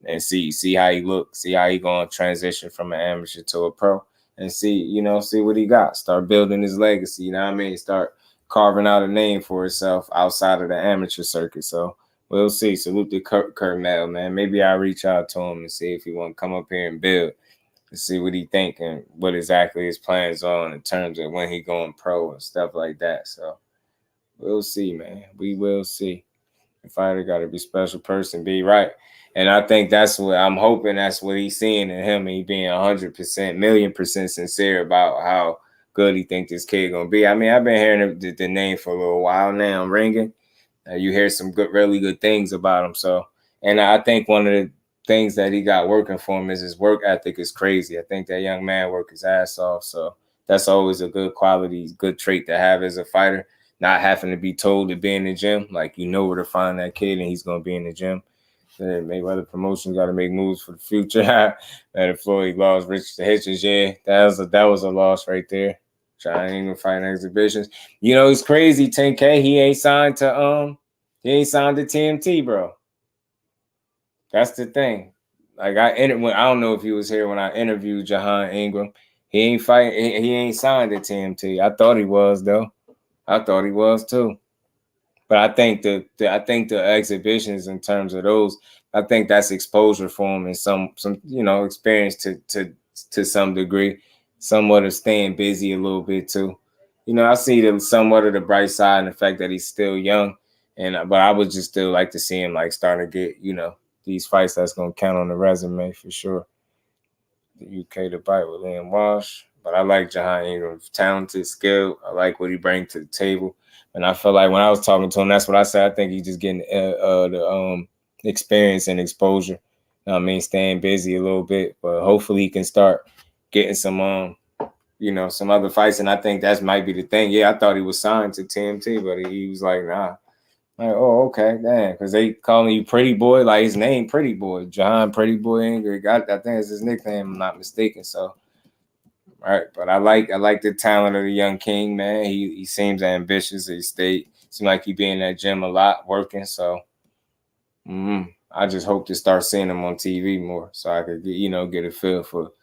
and see how he looks, see how he going to transition from an amateur to a pro, and see what he got. Start building his legacy, you know what I mean? Start carving out a name for himself outside of the amateur circuit. So we'll see. Salute to CURMEL, man. Maybe I'll reach out to him and see if he want to come up here and build. To see what he think and what exactly his plans are in terms of when he going pro and stuff like that. So we'll see, man. We will see. The fighter got to be a special person, be right. And I think that's what I'm hoping that's what he's seeing in him, and he being 100%, 1,000,000% sincere about how good he think this kid going to be. I mean, I've been hearing the name for a little while now. I'm ringing. You hear some really good things about him. So, and I think one of the things that he got working for him is his work ethic is crazy. I think that young man worked his ass off. So that's always a good quality, good trait to have as a fighter, not having to be told to be in the gym. Like, you know where to find that kid and he's going to be in the gym. Mayweather promotion got to make moves for the future. That Floyd lost Richard to Hitchens, yeah, that was a loss right there. Trying to fight exhibitions. You know, it's crazy, 10K, he ain't signed to TMT, bro. That's the thing. Like I don't know if he was here when I interviewed Jahan Ingram. He ain't fighting. He ain't signed to TMT. I thought he was though. I thought he was too. But I think the exhibitions in terms of those, I think that's exposure for him and some experience to some degree, somewhat of staying busy a little bit too. You know, I see somewhat of the bright side and the fact that he's still young, but I would just still like to see him like starting to get these fights that's going to count on the resume for sure. The UK to bite with Liam Walsh. But I like Jahan Ingram, talented, skilled. I like what he brings to the table. And I feel like when I was talking to him, that's what I said. I think he's just getting the experience and exposure. You know what I mean? Staying busy a little bit. But hopefully he can start getting some some other fights. And I think that might be the thing. Yeah, I thought he was signed to TMT, but he was like, nah. Like, oh, okay, damn, because they calling you Pretty Boy, like his name Pretty Boy, John Pretty Boy Ingrid. I think it's his nickname, I'm not mistaken. So, right, but I like the talent of the young king, man. He seems ambitious. He seems like he be in that gym a lot, working. So, I just hope to start seeing him on TV more, so I could get a feel for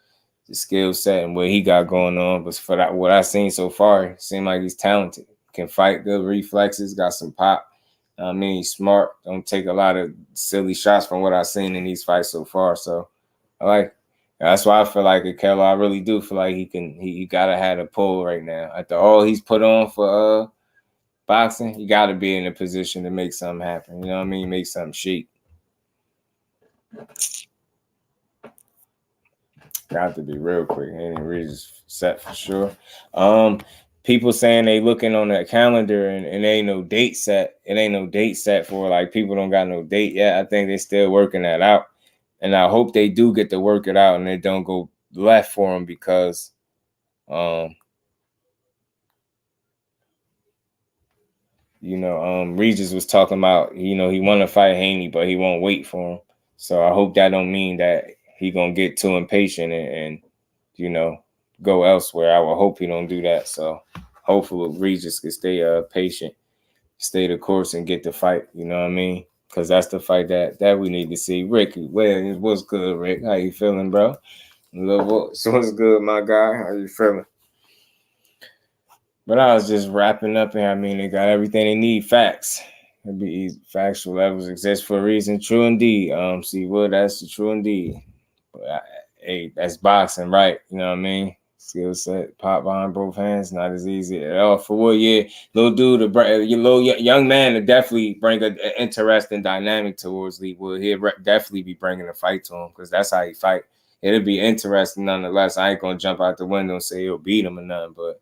the skill set and what he got going on. But for that, what I've seen so far, it seems like he's talented, can fight, good reflexes, got some pop. I mean, he's smart. Don't take a lot of silly shots from what I've seen in these fights so far. So I like. That's why I feel like Canelo. I really do feel like he gotta have a pull right now. After all he's put on for boxing, he gotta be in a position to make something happen. You know what I mean? Make something shake. Got to be real quick. Any reasons set for sure. People saying they looking on the calendar and ain't no date set. It ain't no date set for like people don't got no date yet. I think they still working that out. And I hope they do get to work it out and it don't go left for them because Regis was talking about, he want to fight Haney, but he won't wait for him. So I hope that don't mean that he gonna get too impatient and go elsewhere. I will hope he don't do that. So hopefully Regis can stay patient, stay the course, and get the fight. You know what I mean? Because that's the fight that we need to see. Ricky Williams, what's good, Rick? How you feeling, bro? So what's good, my guy? How you feeling? But I was just wrapping up here. I mean, they got everything they need. Facts. It'd be easy. Factual levels exist for a reason. True indeed. See, Wood, that's the true indeed. But hey, that's boxing, right? You know what I mean? Skill set, pop behind both hands, not as easy at all. For what, yeah, little dude, your little young man to definitely bring an interesting dynamic towards Lee Wood. He'll definitely be bringing a fight to him because that's how he fight. It'll be interesting nonetheless. I ain't gonna jump out the window and say he'll beat him or nothing, but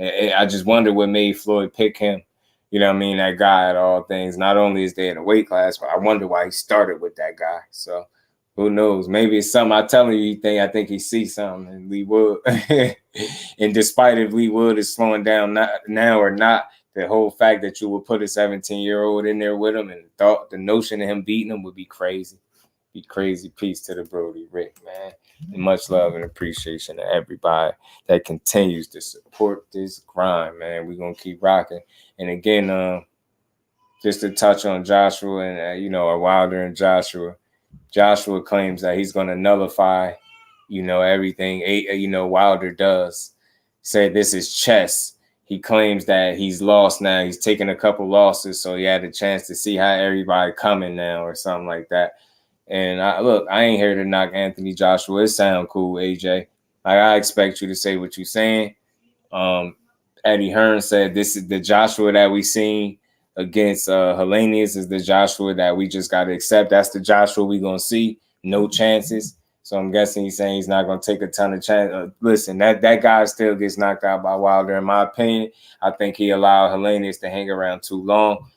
I just wonder what made Floyd pick him. You know what I mean? That guy at all things. Not only is they in a weight class, but I wonder why he started with that guy. So who knows? Maybe it's something I'm telling you. I think he sees something in Lee Wood. And despite if Lee Wood is slowing down now or not, the whole fact that you would put a 17-year-old in there with him and the notion of him beating him would be crazy. Be crazy. Peace to the Brody Rick, man. And much love and appreciation to everybody that continues to support this grind, man. We're going to keep rocking. And again, just to touch on Joshua and, Wilder and Joshua. Joshua claims that he's going to nullify, everything, Wilder does. Say this is chess. He claims that he's lost now. He's taken a couple losses, so he had a chance to see how everybody coming now or something like that. And I ain't here to knock Anthony Joshua. It sound cool, AJ. I expect you to say what you're saying. Eddie Hearn said this is the Joshua that we seen against Helenius is the Joshua that we just got to accept. That's the Joshua we going to see. No chances. So I'm guessing he's saying he's not going to take a ton of chances. Listen, that guy still gets knocked out by Wilder, in my opinion. I think he allowed Helenius to hang around too long,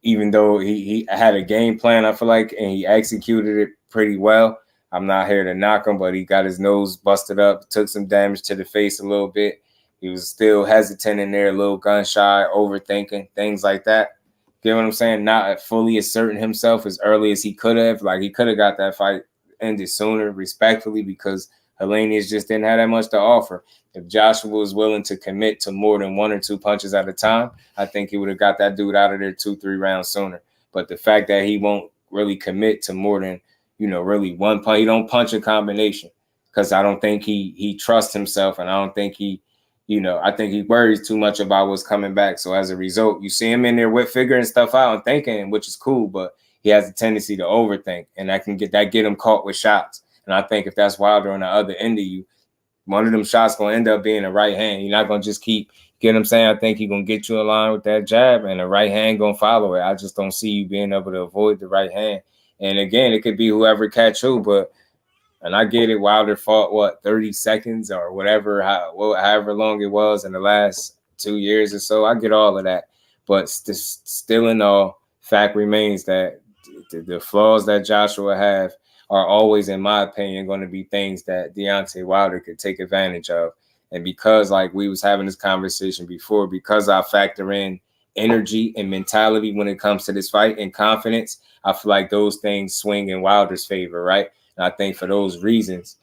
even though he had a game plan, I feel like, and he executed it pretty well. I'm not here to knock him, but he got his nose busted up, took some damage to the face a little bit. He was still hesitant in there, a little gun shy, overthinking, things like that. You know what I'm saying? Not fully asserting himself as early as he could have. Like, he could have got that fight ended sooner, respectfully, because Helenius just didn't have that much to offer. If Joshua was willing to commit to more than 1 or 2 punches at a time, I think he would have got that dude out of there 2-3 rounds sooner. But the fact that he won't really commit to more than, really one punch, he don't punch a combination, because I don't think he trusts himself, and I don't think I think he worries too much about what's coming back. So as a result, you see him in there with figuring stuff out and thinking, which is cool, but he has a tendency to overthink, and that can get him caught with shots. And I think if that's Wilder on the other end of you, one of them shots going to end up being a right hand. You're not going to just keep, get what I'm saying? I think he's going to get you in line with that jab, and the right hand going to follow it. I just don't see you being able to avoid the right hand. And again, it could be whoever catch who, but, and I get it, Wilder fought, 30 seconds or whatever, however long it was in the last 2 years or so. I get all of that. But still in all, fact remains that the flaws that Joshua have are always, in my opinion, going to be things that Deontay Wilder could take advantage of. And because, like we was having this conversation before, because I factor in energy and mentality when it comes to this fight and confidence, I feel like those things swing in Wilder's favor, right? And I think for those reasons,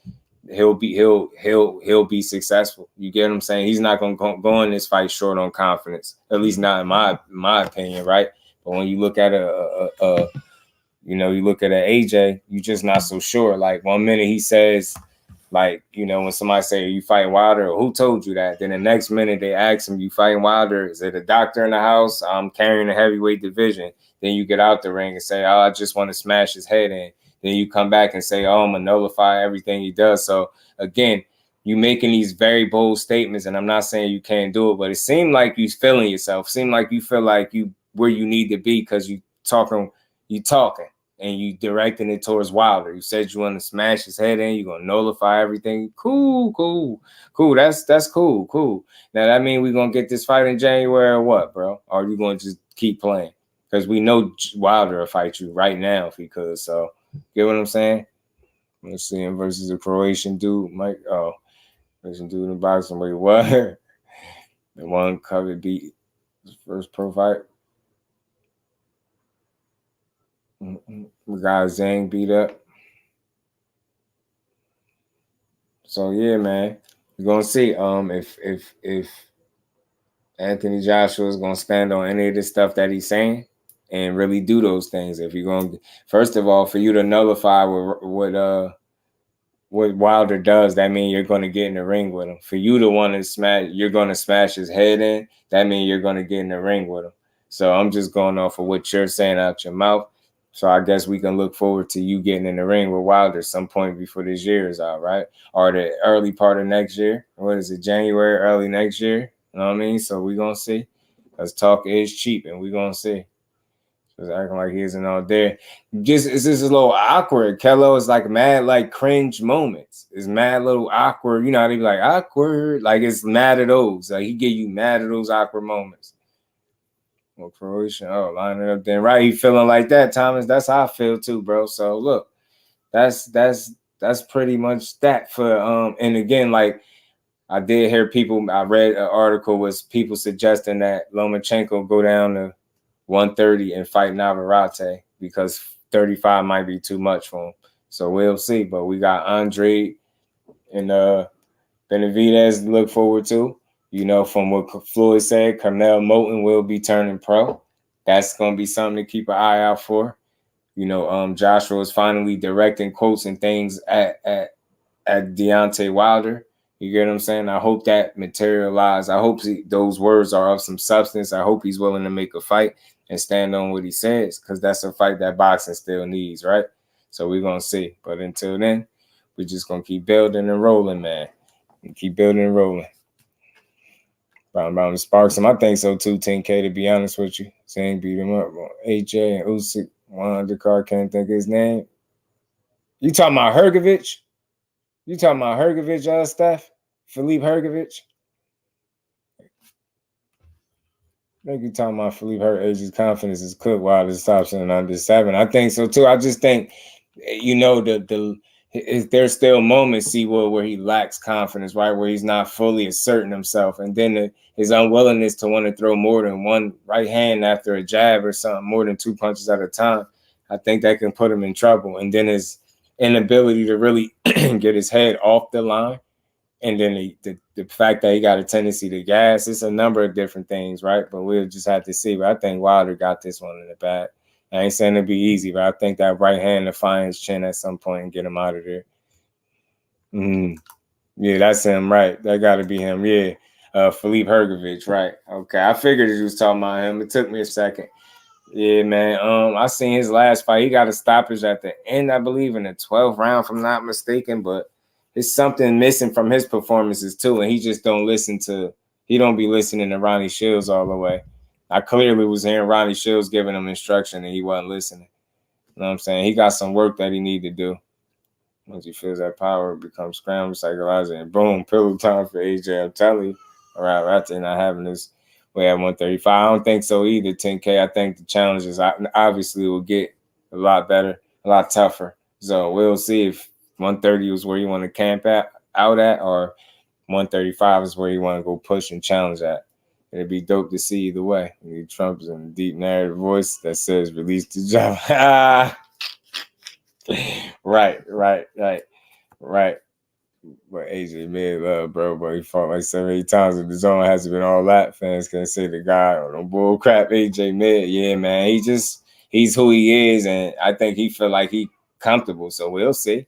he'll be successful. You get what I'm saying? He's not going to go in this fight short on confidence, at least not in my opinion, right? But when you look at you look at an AJ, you're just not so sure. Like, 1 minute he says, like, when somebody say, are you fighting Wilder? Or who told you that? Then the next minute they ask him, you fighting Wilder? Is it a doctor in the house? I'm carrying a heavyweight division. Then you get out the ring and say, oh, I just want to smash his head in. Then you come back and say, oh, I'm going to nullify everything he does. So, again, you making these very bold statements, and I'm not saying you can't do it, but it seemed like you feeling yourself. It seemed like you feel like you where you need to be because you talking, and you directing it towards Wilder. You said you want to smash his head in. You're going to nullify everything. Cool. That's cool. Now, that mean we're going to get this fight in January or what, bro? Or are you going to just keep playing? Because we know Wilder will fight you right now if he could. So, get what I'm saying? Let's see him versus a Croatian dude. Croatian dude in boxing. Wait, what? The one covered beat his first pro fight. We got Zhang beat up. So yeah, man, we're gonna see if Anthony Joshua is gonna stand on any of the stuff that he's saying and really do those things. If you're gonna, first of all, for you to nullify what what Wilder does, that means you're going to get in the ring with him. For you to want to smash, you're going to smash his head in, that means you're going to get in the ring with him. So I'm just going off of what you're saying out your mouth. So I guess we can look forward to you getting in the ring with Wilder some point before this year is out, right? Or the early part of next year. What is it, January, early next year? You know what I mean? So we're going to see. Because talk is cheap, and we're going to see. Just acting like he isn't all there. It's just a little awkward. Kello is like mad, like cringe moments. It's mad little awkward. You know how they be like awkward? Like it's mad at those. Like he give you mad at those awkward moments. Well, Croatian, line it up then. Right, he feeling like that, Thomas. That's how I feel too, bro. So look, that's pretty much that for and again, like I did hear people, I read an article was people suggesting that Lomachenko go down to 130 and fight Navarrete because 35 might be too much for him. So we'll see. But we got Andrade and Benavidez to look forward to. You know, from what Floyd said, MOTEN will be turning pro. That's going to be something to keep an eye out for. You know, Joshua is finally directing quotes and things at Deontay Wilder. You get what I'm saying? I hope that materializes. I hope those words are of some substance. I hope he's willing to make a fight and stand on what he says, because that's a fight that boxing still needs, right? So we're going to see. But until then, we're just going to keep building and rolling, man. And keep building and rolling. About to spark some. I think so too, 10K, to be honest with you. Saying beat him up. AJ and Usyk, one undercard, can't think of his name. You talking about Hrgovic? You talking about Hrgovic, Steph? Philippe Hrgovic? I think you're talking about Philippe Hrgovic's confidence is cooked while it stops in under 7. I think so too. I just think, you know, there's still moments, where he lacks confidence, right? Where he's not fully asserting himself. And then his unwillingness to want to throw more than one right hand after a jab or something, more than 2 punches at a time. I think that can put him in trouble. And then his inability to really get his head off the line. And then the fact that he got a tendency to gas. It's a number of different things, right? But we'll just have to see. But I think Wilder got this one in the bag. I ain't saying it'll be easy, but I think that right hand to find his chin at some point and get him out of there. Yeah, that's him, right? That got to be him. Yeah, Philippe Hrgovic, right? Okay, I figured you was talking about him. It took me a second. Yeah, man. I seen his last fight. He got a stoppage at the end, I believe, in the 12th round, if I'm not mistaken. But it's something missing from his performances too, and he just don't listen to. He don't be listening to Ronnie Shields all the way. I clearly was hearing Ronnie Shields giving him instruction, and he wasn't listening. You know what I'm saying? He got some work that he need to do. Once he feels that power, it becomes scramble, psychological, and boom, pillow time for AJ. I'm telling you, after not having this way at 135. I don't think so either, 10K. I think the challenges obviously will get a lot better, a lot tougher. So we'll see if 130 is where you want to camp out at, or 135 is where you want to go push and challenge at. It'd be dope to see either way. Trump's in a deep narrative voice that says release the job. Right. But AJ made love, bro. But he fought like 7, 8 times in the zone. Hasn't been all that. Fans can say the guy on no bull crap. AJ mid, yeah, man. He's who he is, and I think he feel like he comfortable. So we'll see.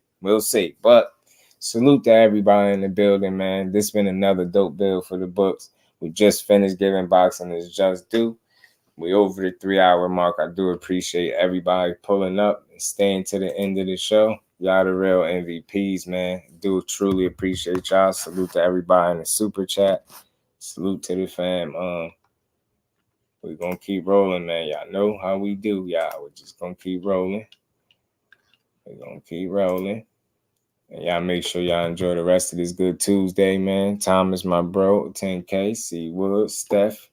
But salute to everybody in the building, man. This been another dope build for the books. We just finished giving boxing is just due. We over the 3-hour mark. I do appreciate everybody pulling up and staying to the end of the show. Y'all the real MVPs, man. Do truly appreciate y'all. Salute to everybody in the super chat. Salute to the fam. We're gonna keep rolling, man. Y'all know how we do, y'all. We're just gonna keep rolling. And y'all make sure y'all enjoy the rest of this good Tuesday, man. Thomas, my bro, 10K, C. Wood, Steph,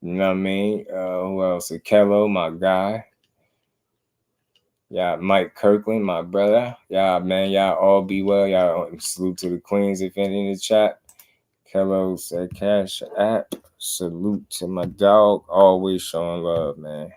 you know what I mean? Who else? Kello, my guy. Y'all, Mike Kirkland, my brother. Y'all, man, y'all all be well. Y'all salute to the queens if any in the chat. Kello said cash app. Salute to my dog. Always showing love, man.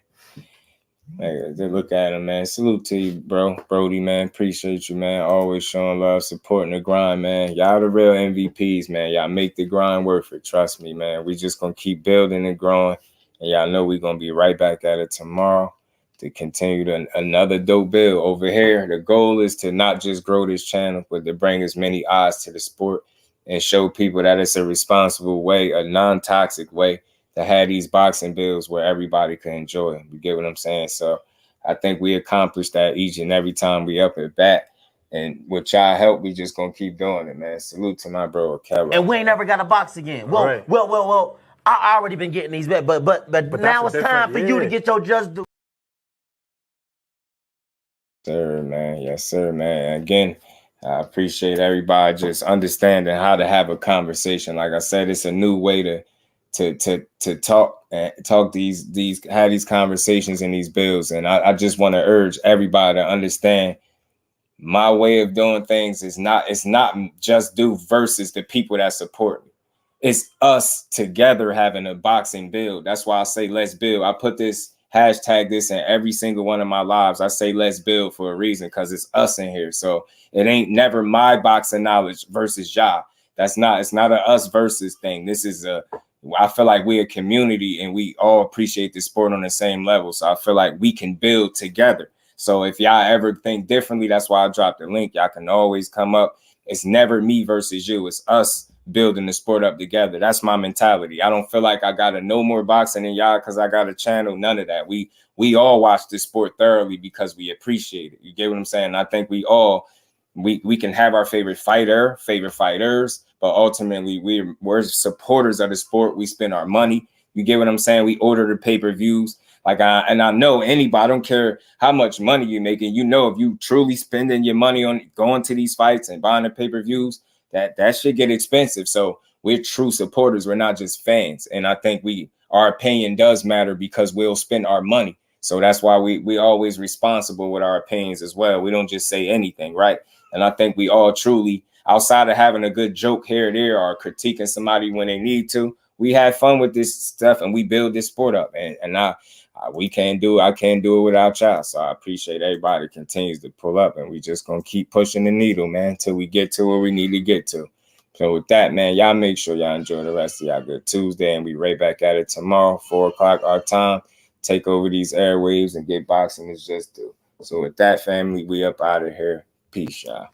Hey, look at him, man. Salute to you, bro. Brody, man. Appreciate you, man. Always showing love, supporting the grind, man. Y'all the real MVPs, man. Y'all make the grind worth it. Trust me, man. We just going to keep building and growing. And y'all know we're going to be right back at it tomorrow. to continue another dope build over here. The goal is to not just grow this channel, but to bring as many eyes to the sport and show people that it's a responsible way, a non-toxic way to have these boxing builds where everybody can enjoy it. You get what I'm saying? So I think we accomplish that each and every time we up at bat. And with y'all help, we just gonna keep doing it, man. Salute to my bro, Kelly. And we ain't never got to box again. Well, I already been getting these bets, but now it's time for you to get your just do. Sir, man. Yes, sir, man. Again, I appreciate everybody just understanding how to have a conversation. Like I said, it's a new way to talk and have these conversations in these bills. And I just want to urge everybody to understand my way of doing things is not just do versus the people that support me. It's us together having a boxing build. That's why I say let's build. I put this hashtag this in every single one of my lives. I say let's build for a reason, because it's us in here. So it ain't never my boxing knowledge versus y'all. It's not a us versus thing. This is I feel like we're a community and we all appreciate the sport on the same level. So I feel like we can build together. So if y'all ever think differently, that's why I dropped the link. Y'all can always come up. It's never me versus you. It's us building the sport up together. That's my mentality. I don't feel like I got to know more boxing than y'all because I got a channel. None of that. We all watch this sport thoroughly because we appreciate it. You get what I'm saying? I think we can have our favorite fighters, but ultimately we're supporters of the sport. We spend our money. You get what I'm saying? We order the pay-per-views. I know anybody, I don't care how much money you're making, if you truly spending your money on going to these fights and buying the pay-per-views, that should get expensive. So we're true supporters. We're not just fans. And I think our opinion does matter because we'll spend our money. So that's why we always responsible with our opinions as well. We don't just say anything, right? And I think we all truly, outside of having a good joke here or there or critiquing somebody when they need to, we have fun with this stuff and we build this sport up. And I can't do it without y'all. So I appreciate everybody that continues to pull up, and we just gonna keep pushing the needle, man, until we get to where we need to get to. So with that, man, y'all make sure y'all enjoy the rest of y'all good Tuesday, and we right back at it tomorrow, 4 o'clock our time. Take over these airwaves and get boxing is just due. So with that, family, we up out of here. Peace, y'all.